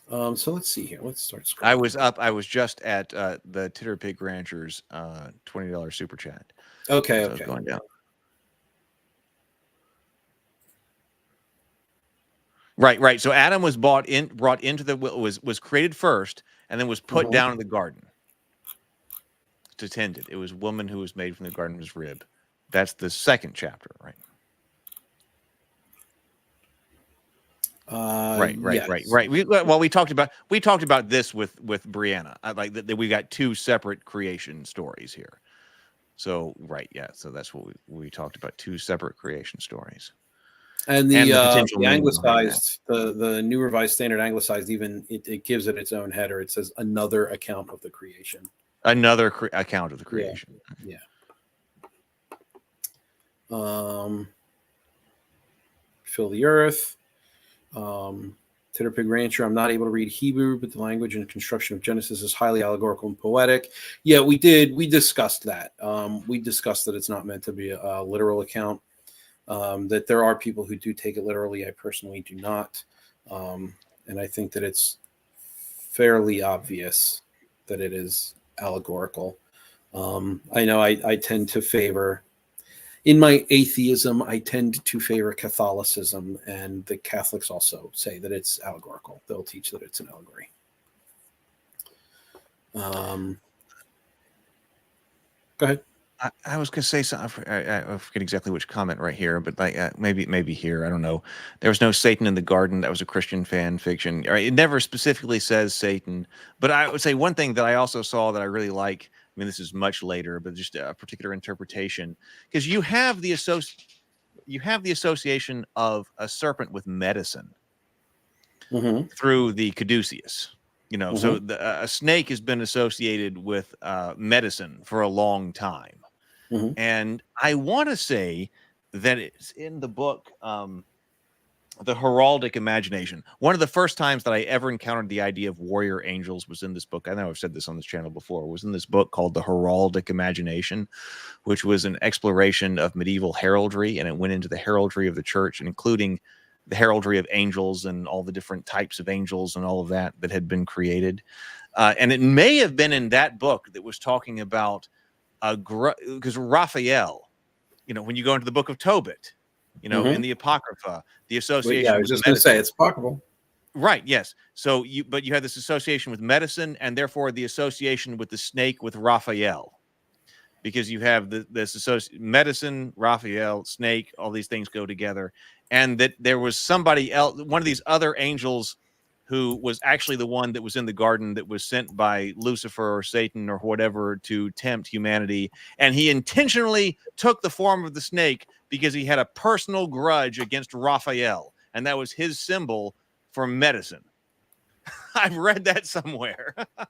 So let's see here. Let's start scrolling. I was just at the Titter Pig Ranchers $20 super chat. Okay. So going down. Right. So Adam was brought into the was created first, and then was put down in the garden to tend it. It was woman who was made from the garden of his rib. That's the second chapter, right? Right. We talked about this with Brianna. Like that we got two separate creation stories here. So so that's what we talked about, two separate creation stories. And the anglicized, the New Revised Standard anglicized, even it gives it its own header. It says another account of the creation. Another account of the creation. Yeah. Fill the earth. Titter Pig Rancher, I'm not able to read Hebrew, but the language and construction of Genesis is highly allegorical and poetic. Yeah, we did. We discussed that. We discussed that it's not meant to be a literal account, that there are people who do take it literally. I personally do not. And I think that it's fairly obvious that it is allegorical. I know I tend to favor, in my atheism, I tend to favor Catholicism, and the Catholics also say that it's allegorical. They'll teach that it's an allegory. Go ahead. I was going to say something. I forget exactly which comment right here, but like maybe here. I don't know. There was no Satan in the garden. That was a Christian fan fiction. It never specifically says Satan, but I would say one thing that I also saw that I really like. I mean, this is much later, but just a particular interpretation, because you have the association of a serpent with medicine through the caduceus. So a snake has been associated with medicine for a long time. And I want to say that it's in the book, The Heraldic Imagination. One of the first times that I ever encountered the idea of warrior angels was in this book. I know I've said this on this channel before. It was in this book called The Heraldic Imagination, which was an exploration of medieval heraldry, and it went into the heraldry of the church, and including the heraldry of angels and all the different types of angels and all of that had been created. And it may have been in that book that was talking about because Raphael, when you go into the book of Tobit, in the Apocrypha, the association. Yeah, I was just going to say it's apocryphal. Right. Yes. So you have this association with medicine, and therefore the association with the snake with Raphael, because you have this medicine, Raphael, snake, all these things go together. And that there was somebody else, one of these other angels, who was actually the one that was in the garden that was sent by Lucifer or Satan or whatever to tempt humanity. And he intentionally took the form of the snake because he had a personal grudge against Raphael. And that was his symbol for medicine. I've read that somewhere. But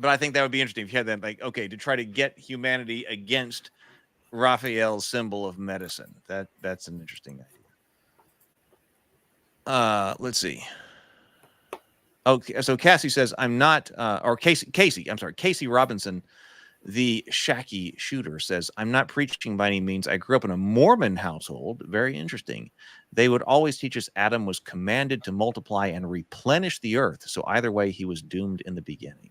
I think that would be interesting if you had that, like, okay, to try to get humanity against Raphael's symbol of medicine. That's an interesting idea. Let's see. Okay, so Cassie says, I'm not, or Casey Robinson, the Shacky shooter, says, I'm not preaching by any means. I grew up in a Mormon household. Very interesting. They would always teach us Adam was commanded to multiply and replenish the earth. So either way, he was doomed in the beginning.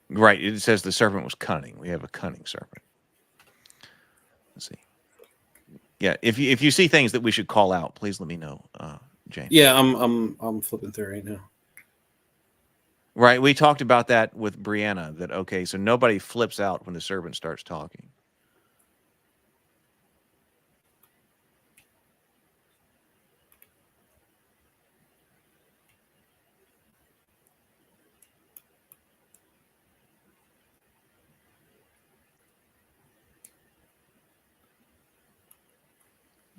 Right. It says the serpent was cunning. We have a cunning serpent. Let's see. Yeah, if you see things that we should call out, please let me know, James. Yeah, I'm flipping through right now. Right, we talked about that with Brianna. That okay, so nobody flips out when the serpent starts talking.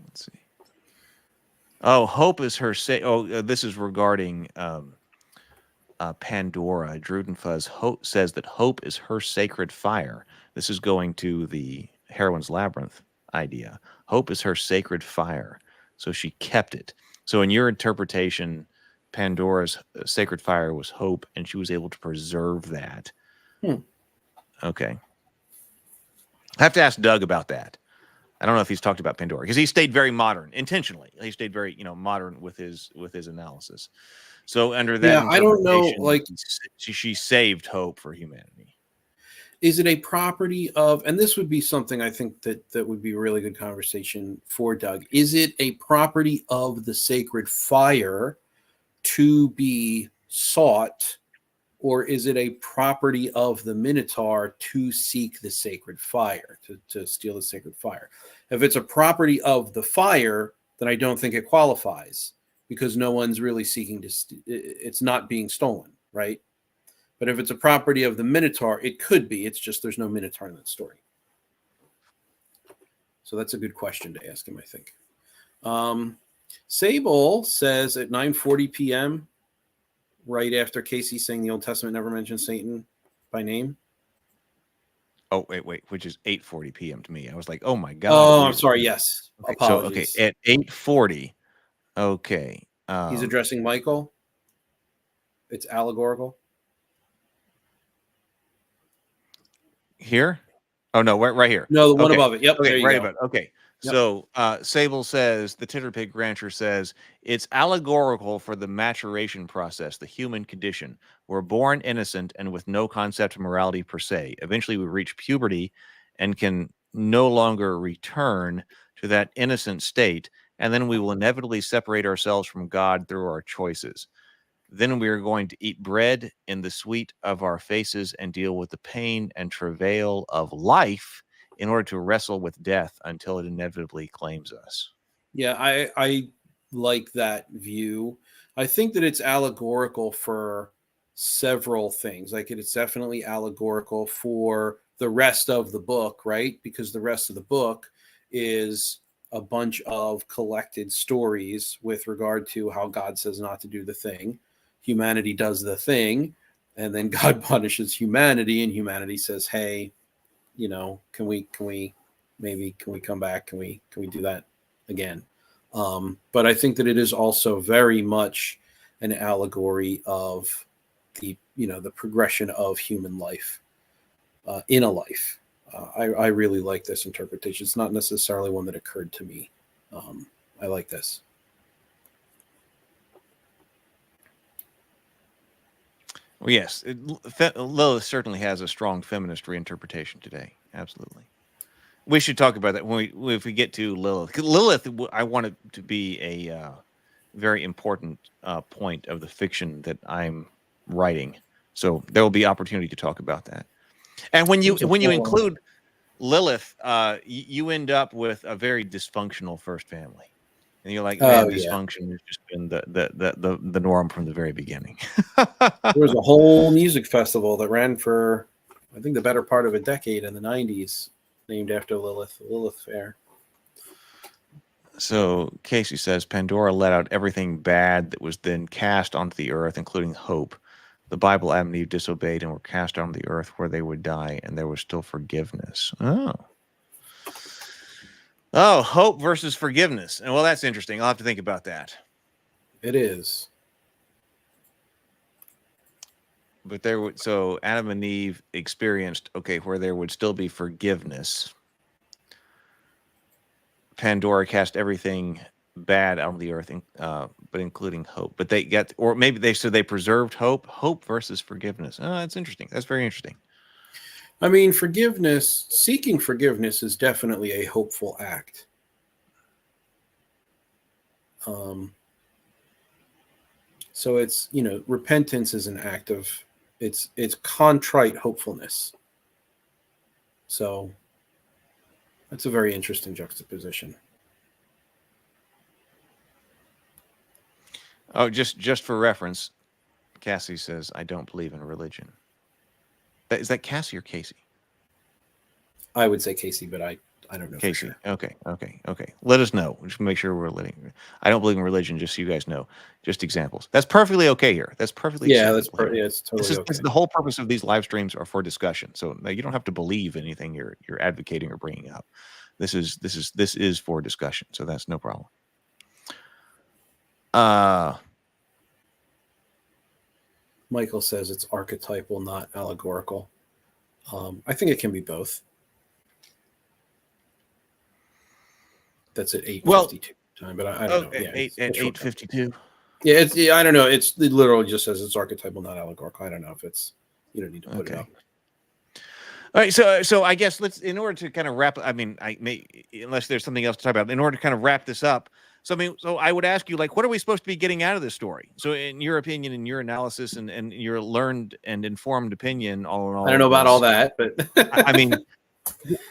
Let's see. Oh, hope is her this is regarding Pandora. Drudenfuzz says that hope is her sacred fire. This is going to the Heroine's Labyrinth idea. Hope is her sacred fire. So she kept it. So in your interpretation, Pandora's sacred fire was hope, and she was able to preserve that. Okay. I have to ask Doug about that. I don't know if he's talked about Pandora, because he stayed very modern intentionally. He stayed very, modern with his analysis. So under that, I don't know. Like she saved hope for humanity. Is it a property of? And this would be something I think that would be a really good conversation for Doug. Is it a property of the sacred fire to be sought, or is it a property of the Minotaur to seek the sacred fire, to steal the sacred fire? If it's a property of the fire, then I don't think it qualifies, because no one's really seeking to, it's not being stolen, right? But if it's a property of the Minotaur, it could be. It's just there's no Minotaur in that story. So that's a good question to ask him, I think. Sable says at 9:40 p.m., right after Casey saying the Old Testament never mentions Satan by name. Oh, wait, which is 8:40 p.m. to me. I was like, oh my God. Oh, I'm sorry. Yes. Okay, Apologies. So, at 8:40. Okay. He's addressing Michael. It's allegorical. Here? Oh, no, right here. No, the one Okay. above it. Yep. Okay, there you right go. above it. Okay. Yep. So Sable says, the Titterpig Rancher says, it's allegorical for the maturation process, the human condition. We're born innocent and with no concept of morality per se. Eventually we reach puberty and can no longer return to that innocent state. And then we will inevitably separate ourselves from God through our choices. Then we are going to eat bread in the sweet of our faces and deal with the pain and travail of life in order to wrestle with death until it inevitably claims us. Yeah, I like that view. I think that it's allegorical for several things. Like it's definitely allegorical for the rest of the book, right? Because the rest of the book is a bunch of collected stories with regard to how God says not to do the thing. Humanity does the thing, and then God punishes humanity, and humanity says, hey, can we come back? Can we do that again? But I think that it is also very much an allegory of the progression of human life in a life. I really like this interpretation. It's not necessarily one that occurred to me. I like this. Well, yes, Lilith certainly has a strong feminist reinterpretation today. Absolutely. We should talk about that if we get to Lilith. Lilith, I want it to be a very important point of the fiction that I'm writing. So there will be opportunity to talk about that. And when you include Lilith, you end up with a very dysfunctional first family. And you're like, man, dysfunction has just been the norm from the very beginning. There was a whole music festival that ran for, I think, the better part of a decade in the 90s, named after Lilith, the Lilith Fair. So Casey says, Pandora let out everything bad that was then cast onto the earth, including hope. The Bible, Adam and Eve disobeyed and were cast onto the earth where they would die, and there was still forgiveness. Oh, hope versus forgiveness. And well, that's interesting. I'll have to think about that. It is. But so Adam and Eve experienced, where there would still be forgiveness. Pandora cast everything bad out of the earth, but including hope. But they they preserved hope. Hope versus forgiveness. Oh, that's interesting. That's very interesting. I mean, seeking forgiveness is definitely a hopeful act. So it's, repentance is an act of, it's contrite hopefulness. So that's a very interesting juxtaposition. Oh, just for reference, Cassie says, I don't believe in religion. Is that Cassie or Casey? I would say Casey, but I don't know. Casey. For sure. Okay. Let us know. Just make sure we're letting. I don't believe in religion, just so you guys know. Just examples. That's perfectly okay here. That's perfectly. Yeah, it's totally okay. The whole purpose of these live streams are for discussion. So you don't have to believe anything you're advocating or bringing up. This is for discussion. So that's no problem. Michael says it's archetypal, not allegorical. I think it can be both. That's at 8:52 time, but I don't know. Yeah, 8:52. Yeah, I don't know. It literally just says it's archetypal, not allegorical. I don't know if it's. You don't need to put it up. All right, so I guess in order to kind of wrap. I mean, unless there's something else to talk about. In order to kind of wrap this up. So I would ask you, what are we supposed to be getting out of this story? So in your opinion, in your analysis, and your learned and informed opinion, all in all, I don't know about all that, but I mean,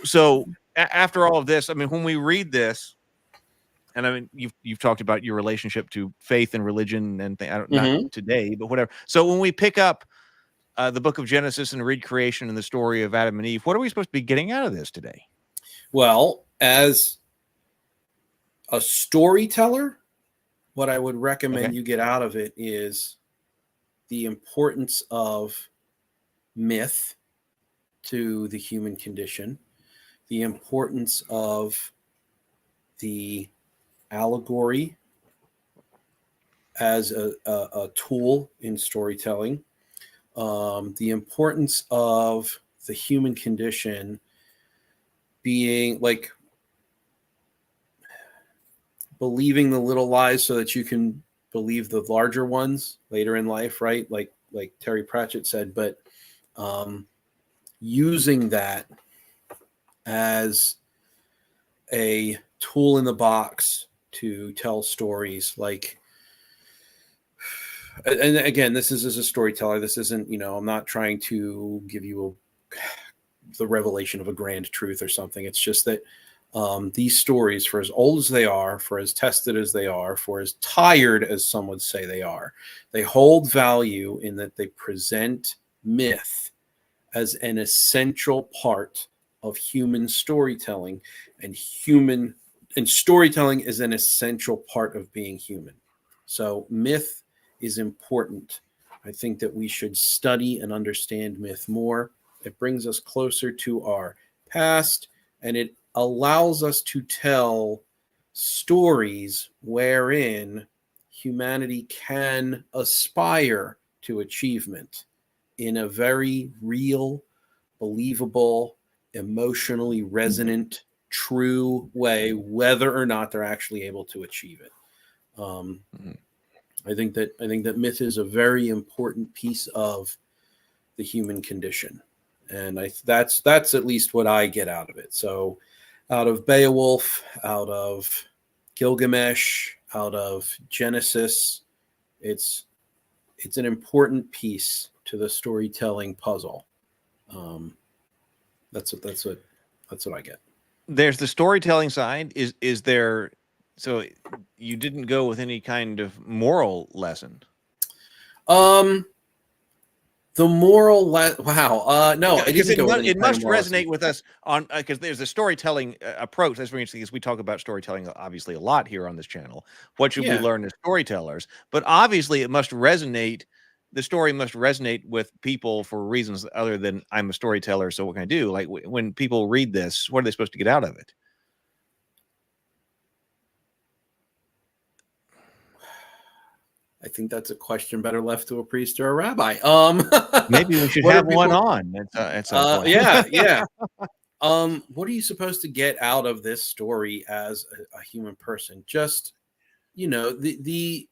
so after all of this, I mean, when we read this, and I mean, you've talked about your relationship to faith and religion, and not today, but whatever. So when we pick up the book of Genesis and read creation and the story of Adam and Eve, what are we supposed to be getting out of this today? Well, as a storyteller, what I would recommend you get out of it is the importance of myth to the human condition, the importance of the allegory as a tool in storytelling, the importance of the human condition being like believing the little lies so that you can believe the larger ones later in life, right? Like Terry Pratchett said, but using that as a tool in the box to tell stories. Like, and again, this is as a storyteller, this isn't, I'm not trying to give you the revelation of a grand truth or something. It's just that these stories, for as old as they are, for as tested as they are, for as tired as some would say they are, they hold value in that they present myth as an essential part of human storytelling, and storytelling is an essential part of being human. So myth is important. I think that we should study and understand myth more. It brings us closer to our past, and it allows us to tell stories wherein humanity can aspire to achievement in a very real, believable, emotionally resonant, true way, whether or not they're actually able to achieve it. I think that myth is a very important piece of the human condition, and that's at least what I get out of it. So, out of Beowulf, out of Gilgamesh, out of Genesis, it's an important piece to the storytelling puzzle. That's what I get. There's the storytelling side. Is there? So you didn't go with any kind of moral lesson? The moral wow. No, I didn't go. It must resonate with us on because there's a storytelling approach. That's very interesting because we talk about storytelling obviously a lot here on this channel. What should we learn as storytellers? But obviously, it must resonate. The story must resonate with people for reasons other than I'm a storyteller, so what can I do? Like when people read this, what are they supposed to get out of it? I think that's a question better left to a priest or a rabbi. Maybe we should have one on. At some point. Yeah. What are you supposed to get out of this story as a human person? Just, the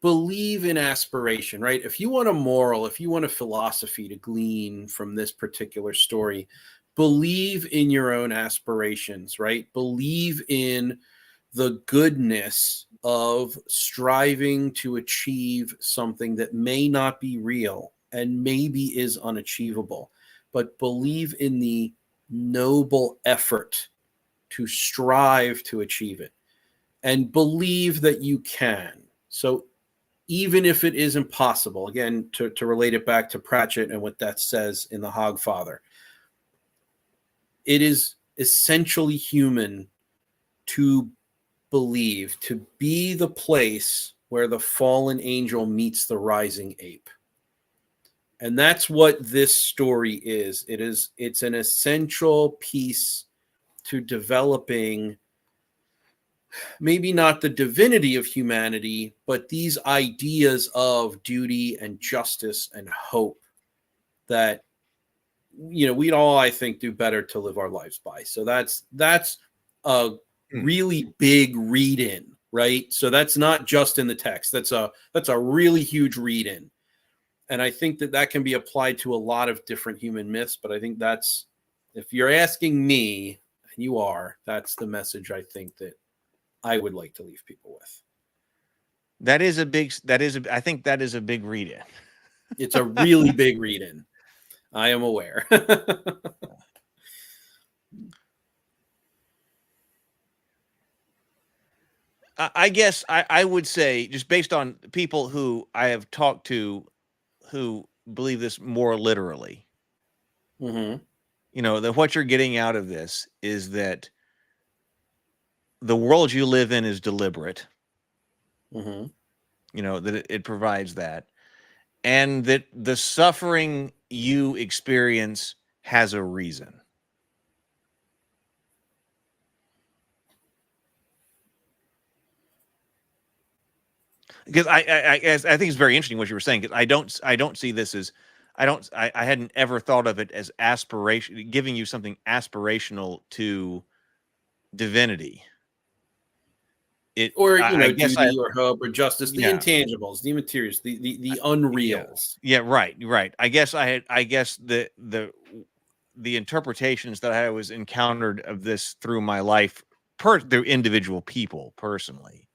believe in aspiration, right? If you want a moral, if you want a philosophy to glean from this particular story, believe in your own aspirations, right? Believe in the goodness of striving to achieve something that may not be real and maybe is unachievable, but believe in the noble effort to strive to achieve it and believe that you can. So even if it is impossible, again, to relate it back to Pratchett and what that says in The Hogfather, it is essentially human to believe, to be the place where the fallen angel meets the rising ape. And that's what this story is. It's an essential piece to developing maybe not the divinity of humanity, but these ideas of duty and justice and hope that, we'd all, I think, do better to live our lives by. So that's a really big read in, right? So that's not just in the text. That's a really huge read in. And I think that can be applied to a lot of different human myths, but I think that's, if you're asking me, and you are, that's the message I think that I would like to leave people with. I think that is a big read in. It's a really big read in. I am aware. I guess I would say, just based on people who I have talked to who believe this more literally, that what you're getting out of this is that the world you live in is deliberate. that it provides that, and that the suffering you experience has a reason. Because I think it's very interesting what you were saying. Because I don't see this as I hadn't ever thought of it as aspiration, giving you something aspirational to divinity. Or I guess duty or hope or justice, the intangibles, the materials, the unreals. Yeah, right. I guess the interpretations that I was encountered of this through my life, through individual people personally,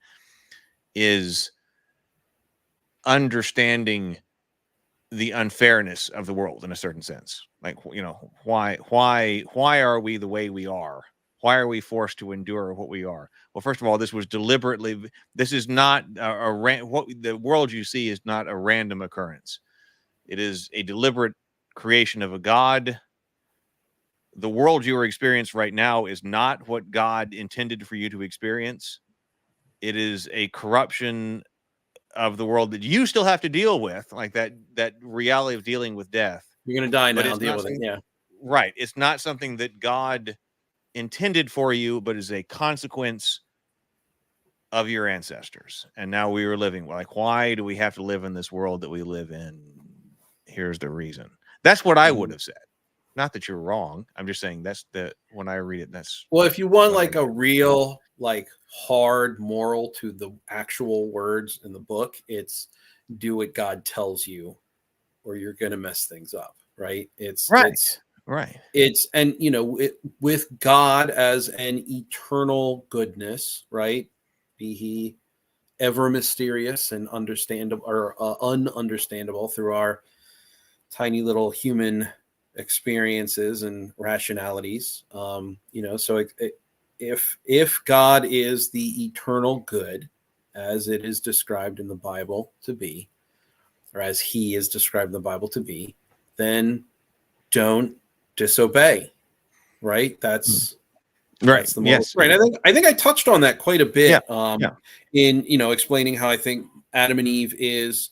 is understanding the unfairness of the world in a certain sense. Like, why are we the way we are? Why are we forced to endure what we are? Well, first of all, this was deliberately. This is not what the world you see is not a random occurrence. It is a deliberate creation of a God. The world you are experiencing right now is not what God intended for you to experience. It is a corruption of the world that you still have to deal with, like that reality of dealing with death. You're going to die now. Deal with it. Yeah. Right. It's not something that God intended for you, but is a consequence of your ancestors. And now we are living. Like, why do we have to live in this world that we live in? Here's the reason. That's what I would have said. Not that you're wrong. I'm just saying when I read it, that's. Well, if you want like a real, like hard moral to the actual words in the book, it's do what God tells you or you're going to mess things up. Right. And with God as an eternal goodness, right? Be he ever mysterious and understandable or ununderstandable through our tiny little human experiences and rationalities. So if God is the eternal good, as it is described in the Bible to be, or as he is described in the Bible to be, then don't disobey. Right? That's the moral. Yes. Right. I think I touched on that quite a bit in explaining how I think Adam and Eve is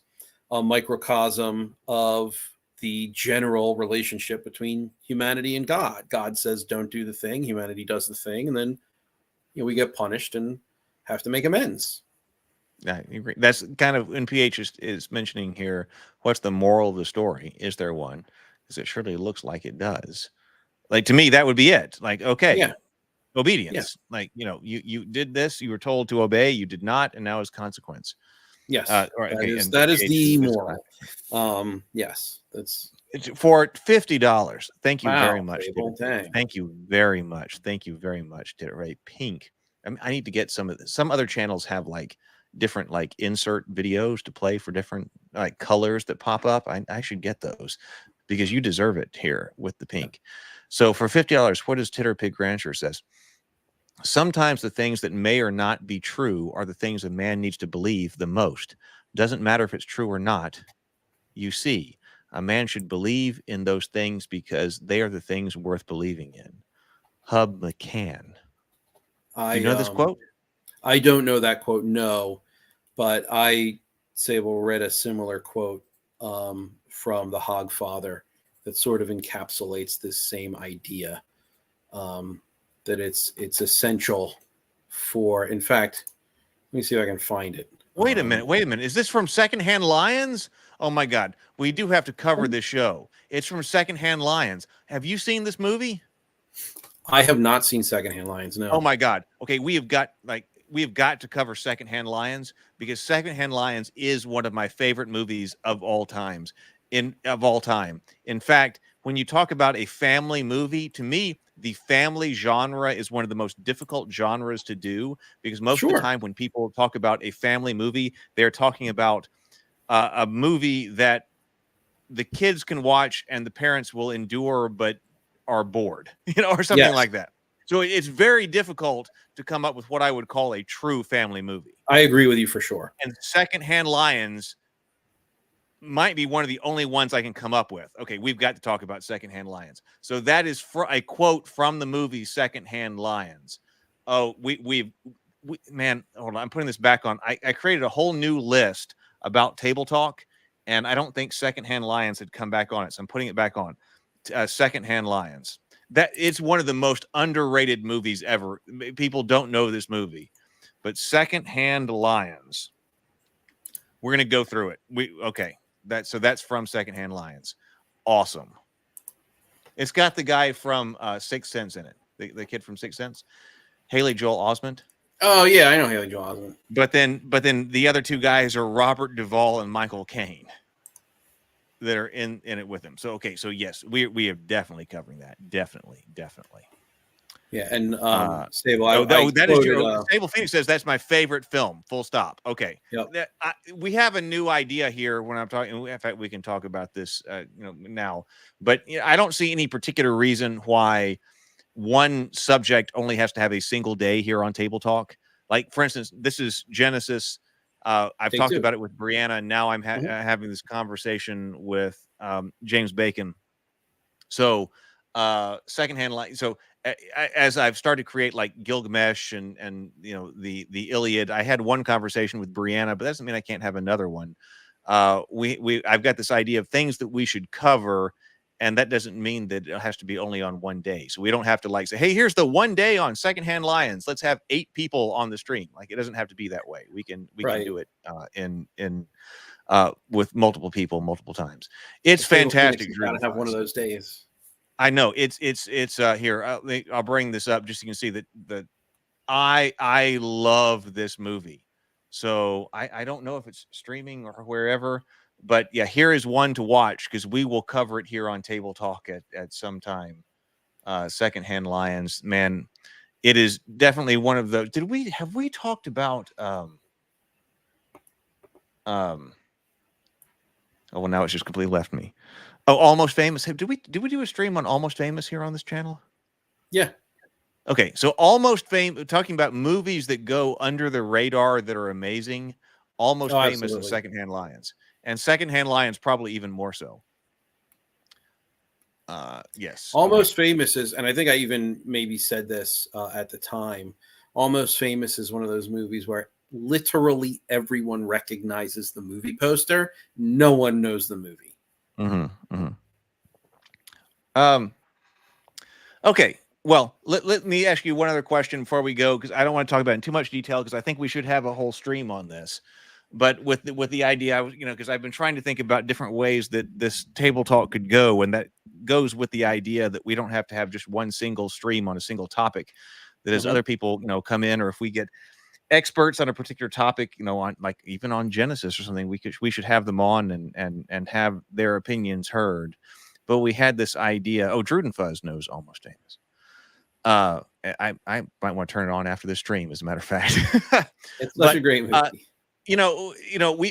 a microcosm of the general relationship between humanity and God. God says, don't do the thing. Humanity does the thing. And then, we get punished and have to make amends. I agree. That's kind of when PH is mentioning here. What's the moral of the story? Is there one? Because it surely looks like it does. Like, to me, that would be it. Like, okay, obedience. Yeah. Like, you did this. You were told to obey. You did not. And now it's consequence. Yes. That is the moral. Yes. That's for $50. Thank you very much. Thank you very much. Thank you very much. Did it right. Pink. I need to get some other channels have like different like insert videos to play for different like colors that pop up. I should get those because you deserve it here with the pink. So for $50, what does Titter Pig Rancher says? Sometimes the things that may or not be true are the things a man needs to believe the most. Doesn't matter if it's true or not. You see, a man should believe in those things because they are the things worth believing in. Hub McCann. You know this quote? I don't know that quote, no. But I read a similar quote from the Hogfather that sort of encapsulates this same idea. That it's essential for, in fact, let me see if I can find it. Wait a minute. Is this from Secondhand Lions? Oh my God. We do have to cover this show. It's from Secondhand Lions. Have you seen this movie? I have not seen Secondhand Lions, no. Oh my God. Okay, we have got to cover Secondhand Lions because Secondhand Lions is one of my favorite movies of all time. In fact, when you talk about a family movie, to me, the family genre is one of the most difficult genres to do because most of the time when people talk about a family movie, they're talking about a movie that the kids can watch and the parents will endure but are bored, or something like that. So it's very difficult to come up with what I would call a true family movie. I agree with you for sure. And Secondhand Lions might be one of the only ones I can come up with. Okay, we've got to talk about Secondhand Lions. So that is a quote from the movie Secondhand Lions. Oh, man, hold on. I'm putting this back on. I created a whole new list about Table Talk, and I don't think Secondhand Lions had come back on it, so I'm putting it back on. Secondhand Lions. That it's one of the most underrated movies ever. People don't know this movie, but Secondhand Lions. We're gonna go through it. That's from Secondhand Lions. Awesome. It's got the guy from Sixth Sense in it. The kid from Sixth Sense, Haley Joel Osment. Oh yeah, I know Haley Joel Osment. But then the other two guys are Robert Duvall and Michael Caine that are in it with him. So yes, we are definitely covering that. Definitely. Yeah, and Sable. Sable Phoenix says that's my favorite film. Full stop. Okay. Yep. We have a new idea here when I'm talking. In fact, we can talk about this, now. But I don't see any particular reason why one subject only has to have a single day here on Table Talk. Like, for instance, this is Genesis. I've talked about it with Brianna, and now I'm having this conversation with James Bacon. So, Secondhand Light. So, as I've started to create like Gilgamesh and the Iliad, I had one conversation with Brianna, but that doesn't mean I can't have another one. I've got this idea of things that we should cover. And that doesn't mean that it has to be only on one day. So we don't have to say, hey, here's the one day on Secondhand Lions. Let's have 8 people on the stream. Like, it doesn't have to be that way. We can do it with multiple people multiple times. It's fantastic. You gotta have one of those days. I know it's here. I'll bring this up just so you can see that I love this movie. So I don't know if it's streaming or wherever. But yeah, here is one to watch because we will cover it here on Table Talk at some time. Secondhand Lions, man, it is definitely one of the. Have we talked about? Oh well, now it's just completely left me. Oh, Almost Famous. Did we do a stream on Almost Famous here on this channel? Yeah. Okay, so Almost Famous, talking about movies that go under the radar that are amazing. Almost Famous absolutely. and Secondhand Lions. And Secondhand Lions probably even more so. Yes. Almost Famous is, and I think I even maybe said this at the time, Almost Famous is one of those movies where literally everyone recognizes the movie poster. No one knows the movie. Okay. Well, let me ask you one other question before we go, because I don't want to talk about it in too much detail, because I think we should have a whole stream on this. But with the idea, I was, because I've been trying to think about different ways that this Table Talk could go, and that goes with the idea that we don't have to have just one single stream on a single topic. That as other people, come in, or if we get experts on a particular topic, on like even on Genesis or something, we should have them on and have their opinions heard. But we had this idea. Oh, Druden Fuzz knows Almost Famous. I might want to turn it on after this stream, as a matter of fact. It's such a great movie.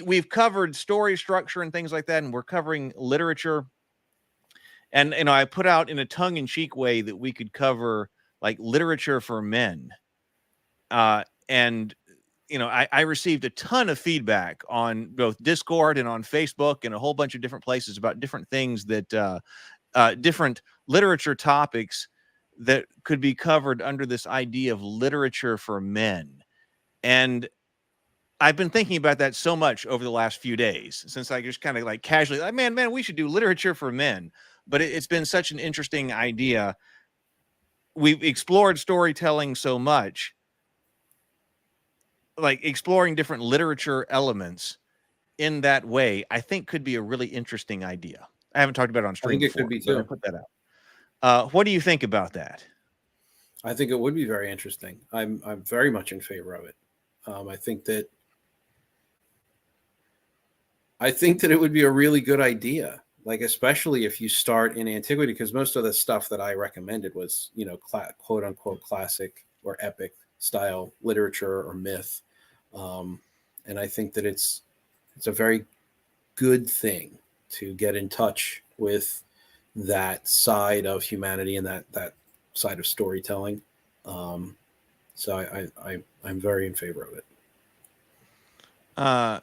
We've covered story structure and things like that, and we're covering literature. And I put out in a tongue-in-cheek way that we could cover like literature for men. And I received a ton of feedback on both Discord and on Facebook and a whole bunch of different places about different things that different literature topics that could be covered under this idea of literature for men. And I've been thinking about that so much over the last few days, since I just kind of like casually, like, man, we should do literature for men. But it's been such an interesting idea. We've explored storytelling so much, like exploring different literature elements in that way, I think could be a really interesting idea. I haven't talked about it on stream before. I think it could be too. I'll put that out. What do you think about that? I think it would be very interesting. I'm very much in favor of it. I think that it would be a really good idea, like especially if you start in antiquity, because most of the stuff that I recommended was, quote unquote classic or epic style literature or myth. And I think that it's a very good thing to get in touch with that side of humanity and that side of storytelling. So I'm very in favor of it. I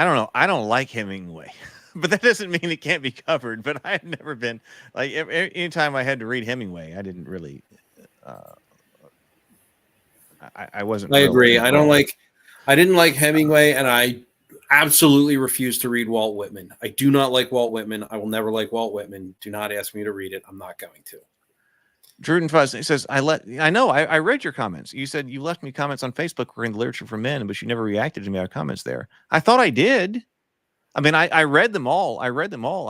don't know. I don't like Hemingway, but that doesn't mean it can't be covered. But I had never been like anytime I had to read Hemingway, I didn't really. I wasn't. I agree. I don't like I didn't like Hemingway, and I absolutely refuse to read Walt Whitman. I do not like Walt Whitman. I will never like Walt Whitman. Do not ask me to read it. I'm not going to. Druden Fuzz says, I read your comments. You said you left me comments on Facebook regarding the literature for men, but you never reacted to my comments there. I thought I did. I mean, I read them all. I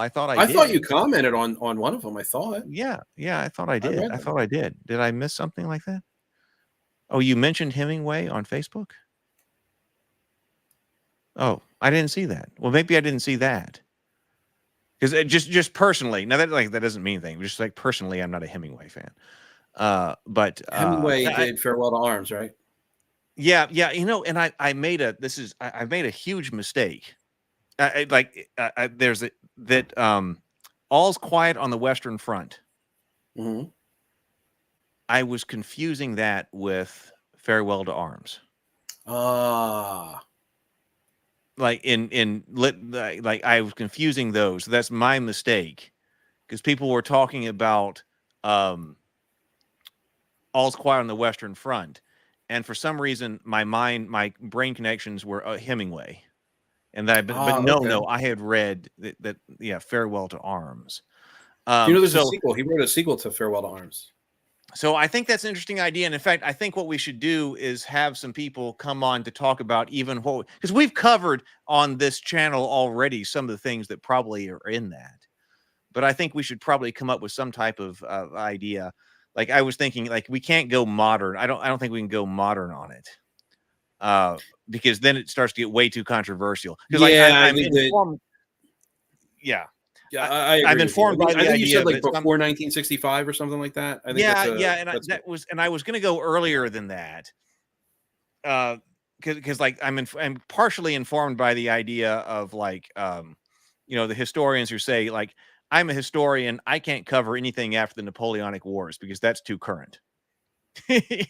thought I did. thought you commented on one of them. I thought. Yeah, I thought I did. I thought I did. Did I miss something like that? Oh, you mentioned Hemingway on Facebook? Oh, I didn't see that. Well, maybe I didn't see that. Because just personally, now that doesn't mean anything. Just like personally, I'm not a Hemingway fan. But Hemingway did Farewell to Arms, right? Yeah. You know, and I made a huge mistake. There's All's Quiet on the Western Front. Mm-hmm. I was confusing that with Farewell to Arms. Like I was confusing those. That's my mistake, because people were talking about All's Quiet on the Western Front, and for some reason my brain connections were Hemingway, and that. No, I had read that. Yeah, Farewell to Arms. There's a sequel. He wrote a sequel to Farewell to Arms. So I think that's an interesting idea. And in fact, I think what we should do is have some people come on to talk about even what, because we've covered on this channel already some of the things that probably are in that. But I think we should probably come up with some type of idea. Like I was thinking, like we can't go modern. I don't think we can go modern on it. Because then it starts to get way too controversial. Because I'm informed. Yeah. Yeah, I I'm informed by the idea. You said like before 1965 or something like that. I think I was going to go earlier than that, because like I'm partially informed by the idea of like the historians who say like I'm a historian, I can't cover anything after the Napoleonic Wars because that's too current. That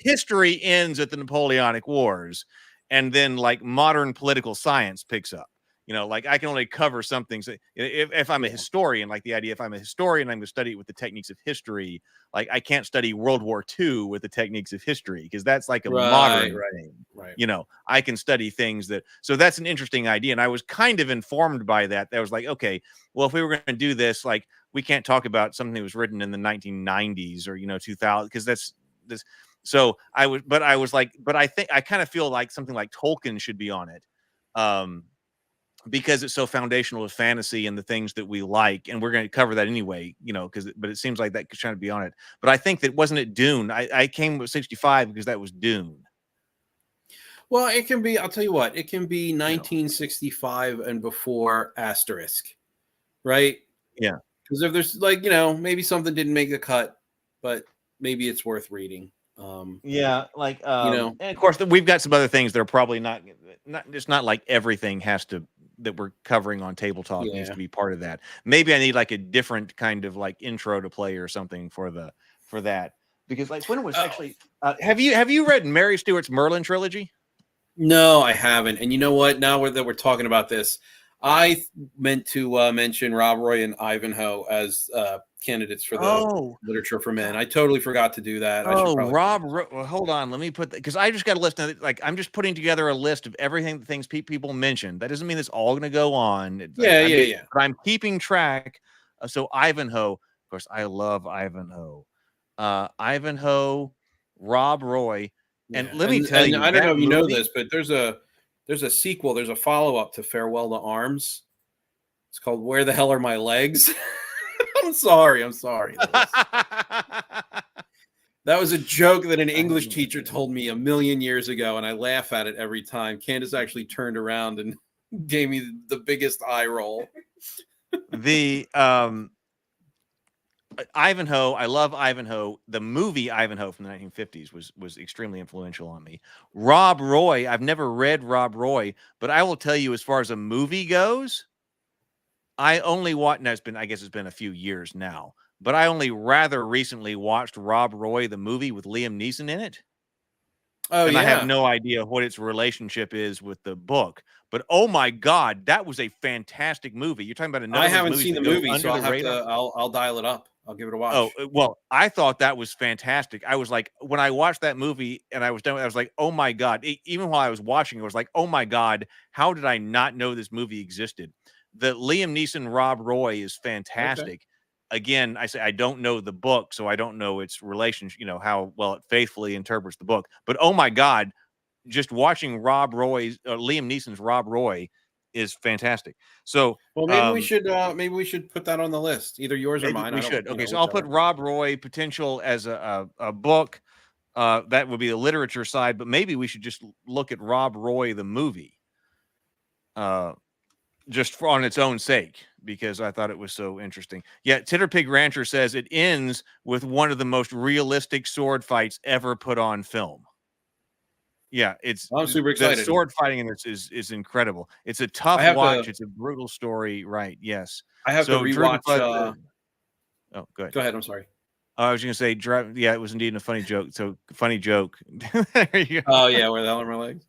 history ends at the Napoleonic Wars, and then like modern political science picks up. Like I can only cover something. So if I'm a historian, like the idea, if I'm a historian, I'm going to study it with the techniques of history. Like I can't study World War II with the techniques of history because that's like a modern thing. Right. I can study things so that's an interesting idea. And I was kind of informed by that. That was like, okay, well, if we were going to do this, like we can't talk about something that was written in the 1990s or, 2000, because that's this. So I think I kind of feel like something like Tolkien should be on it. Because it's so foundational to fantasy and the things that we like, and we're going to cover that anyway, but it seems like that could try to be on it. But I think that wasn't it Dune. I came with 65 because that was Dune. Well, it can be, I'll tell you what, it can be 1965 and before asterisk, right? Yeah. Because if there's maybe something didn't make the cut, but maybe it's worth reading. And of course we've got some other things that are probably not just not like everything has to that we're covering on Table Talk needs to be part of that. Maybe I need like a different kind of like intro to play or something for that, because like when it was actually have you read Mary Stewart's Merlin trilogy? No, I haven't. And you know what? Now that we're talking about this, I meant to mention Rob Roy and Ivanhoe as candidates for the literature for men. I totally forgot to do that. Well, hold on. Let me put that, because I just got a list of, like, I'm just putting together a list of everything, the things people mentioned. That doesn't mean it's all going to go on. Yeah. But I'm keeping track. So Ivanhoe, of course, I love Ivanhoe. Ivanhoe, Rob Roy, and let me tell you, I don't know if you know this, but there's a sequel. There's a follow-up to Farewell to Arms. It's called Where the Hell Are My Legs? I'm sorry. That was a joke that an English teacher told me a million years ago, and I laugh at it every time. Candace actually turned around and gave me the biggest eye roll. Ivanhoe, I love Ivanhoe. The movie Ivanhoe from the 1950s was extremely influential on me. Rob Roy, I've never read Rob Roy, but I will tell you, as far as a movie goes, I only watched. Now it's been a few years now, but I only rather recently watched Rob Roy, the movie with Liam Neeson in it. Oh, and I have no idea what its relationship is with the book. But oh my God, that was a fantastic movie. You're talking about another. I haven't seen the movie, so I'll dial it up. I'll give it a watch. Oh, well, I thought that was fantastic. I was like, when I watched that movie and I was done, I was like, oh my God. Even while I was watching, I was like, oh my God, how did I not know this movie existed? The Liam Neeson, Rob Roy is fantastic. Okay. Again, I say I don't know the book, so I don't know its relationship, how well it faithfully interprets the book. But oh my God, just watching Liam Neeson's Rob Roy is fantastic. So, well, maybe we should put that on the list, either yours or mine. We should. Okay, so I'll put Rob Roy potential as a book. That would be the literature side, but maybe we should just look at Rob Roy the movie, just on its own sake, because I thought it was so interesting. Yeah, Titterpig Rancher says it ends with one of the most realistic sword fights ever put on film. Yeah, I'm super excited. The sword fighting in this is incredible. It's a tough watch. It's a brutal story, right? Yes. I have to rewatch. Oh, good. Go ahead. I'm sorry. I was going to say, yeah, it was indeed a funny joke. So funny joke. There you go. Oh yeah, where the hell are my legs?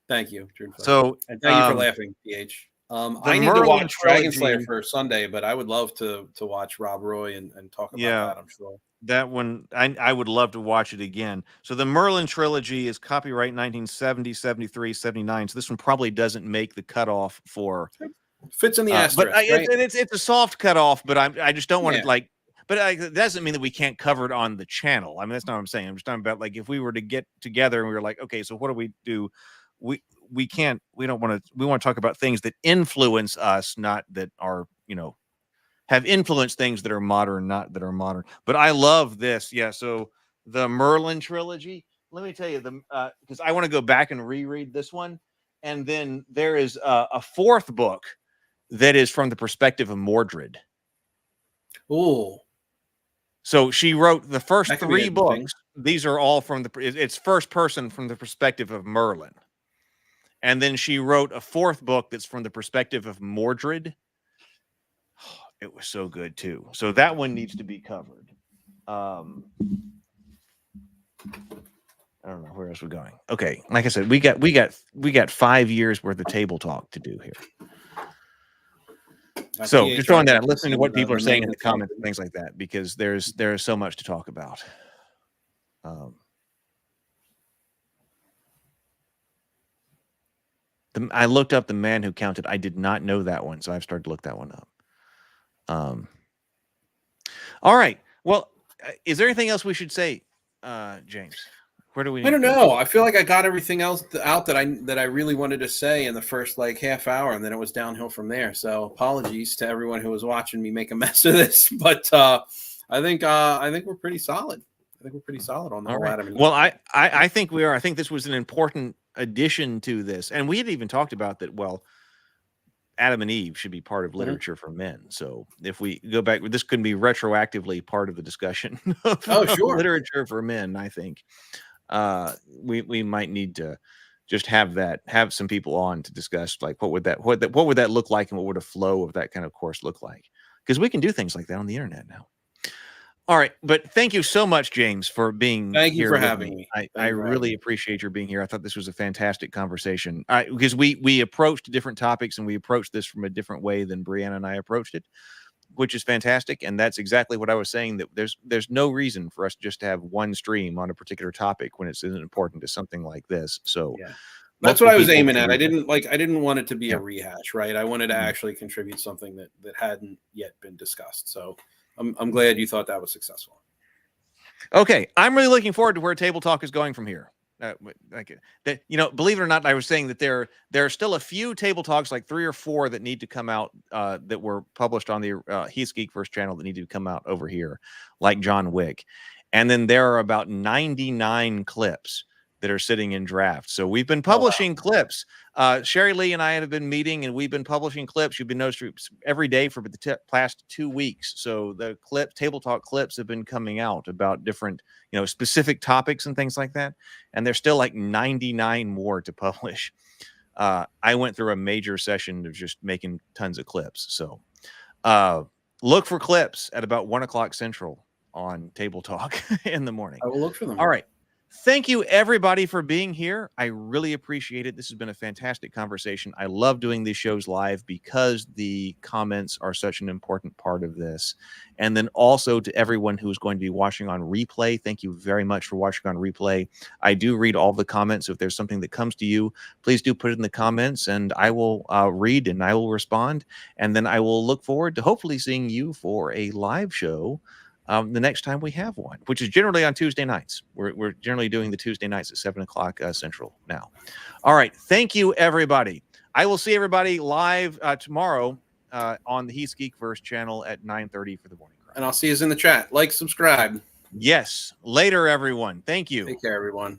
Thank you. So and thank you for laughing, PH. I need to watch Dragon Slayer for Sunday, but I would love to watch Rob Roy and talk about that. I'm sure. That one, I would love to watch it again. So the Merlin trilogy is copyright 1970, 73, 79. So this one probably doesn't make the cutoff for... Fits in the asterisk, but right? it's a soft cutoff, but I just don't want to But it doesn't mean that we can't cover it on the channel. I mean, that's not what I'm saying. I'm just talking about if we were to get together and we were like, okay, so what do we do? We want to talk about things that influence us, not that are, have influenced things that are modern, not that are modern. But I love this. Yeah. So the Merlin trilogy, let me tell you because I want to go back and reread this one. And then there is a fourth book that is from the perspective of Mordred. Oh, so she wrote the first three books. These are all it's first person from the perspective of Merlin. And then she wrote a fourth book that's from the perspective of Mordred. It was so good too. So that one needs to be covered. I don't know where else we're going. Okay, like I said, we got 5 years worth of table talk to do here. So just throwing that, listening to what people are saying in the comments and things like that, because there's so much to talk about. I looked up The Man Who Counted. I did not know that one, so I've started to look that one up. All right. Well, is there anything else we should say, James? Where do we? I don't know. I feel like I got everything else out that I really wanted to say in the first half hour, and then it was downhill from there. So apologies to everyone who was watching me make a mess of this, but I think we're pretty solid. I think we're pretty solid on the whole Adam and Eve. Well, I think we are. I think this was an important addition to this, and we had even talked about that. Well, Adam and Eve should be part of literature for men. So if we go back, this could be retroactively part of the discussion of literature for men. I think we might need to just have some people on to discuss what would that look like, and what would a flow of that kind of course look like? Because we can do things like that on the internet now. All right, but thank you so much, James, for being here. Thank you for having me. I really appreciate your being here. I thought this was a fantastic conversation because we approached different topics, and we approached this from a different way than Brianna and I approached it, which is fantastic. And that's exactly what I was saying, that there's no reason for us just to have one stream on a particular topic when it's important to something like this. So yeah. That's what I was aiming at. I didn't want it to be a rehash, right? I wanted to actually contribute something that hadn't yet been discussed. So I'm glad you thought that was successful. Okay, I'm really looking forward to where Table Talk is going from here. Believe it or not, I was saying that there are still a few Table Talks, like 3 or 4 that need to come out that were published on the Heath Geekverse channel that need to come out over here, like John Wick. And then there are about 99 clips that are sitting in draft. So we've been publishing clips. Sherry Lee and I have been meeting, and we've been publishing clips. You've been noticing every day for the past 2 weeks. So the Table Talk clips have been coming out about different, specific topics and things like that. And there's still like 99 more to publish. I went through a major session of just making tons of clips. So look for clips at about 1 o'clock Central on Table Talk in the morning. I will look for them. All right. Thank you, everybody, for being here. I really appreciate it. This has been a fantastic conversation. I love doing these shows live because the comments are such an important part of this. And then also to everyone who's going to be watching on replay, thank you very much for watching on replay. I do read all the comments. If there's something that comes to you, please do put it in the comments, and I will read and I will respond. And then I will look forward to hopefully seeing you for a live show the next time we have one, which is generally on Tuesday nights. We're generally doing the Tuesday nights at 7 o'clock Central now. All right. Thank you, everybody. I will see everybody live tomorrow on the Heath Geekverse channel at 9:30 for the morning grind. And I'll see you in the chat. Like, subscribe. Yes. Later, everyone. Thank you. Take care, everyone.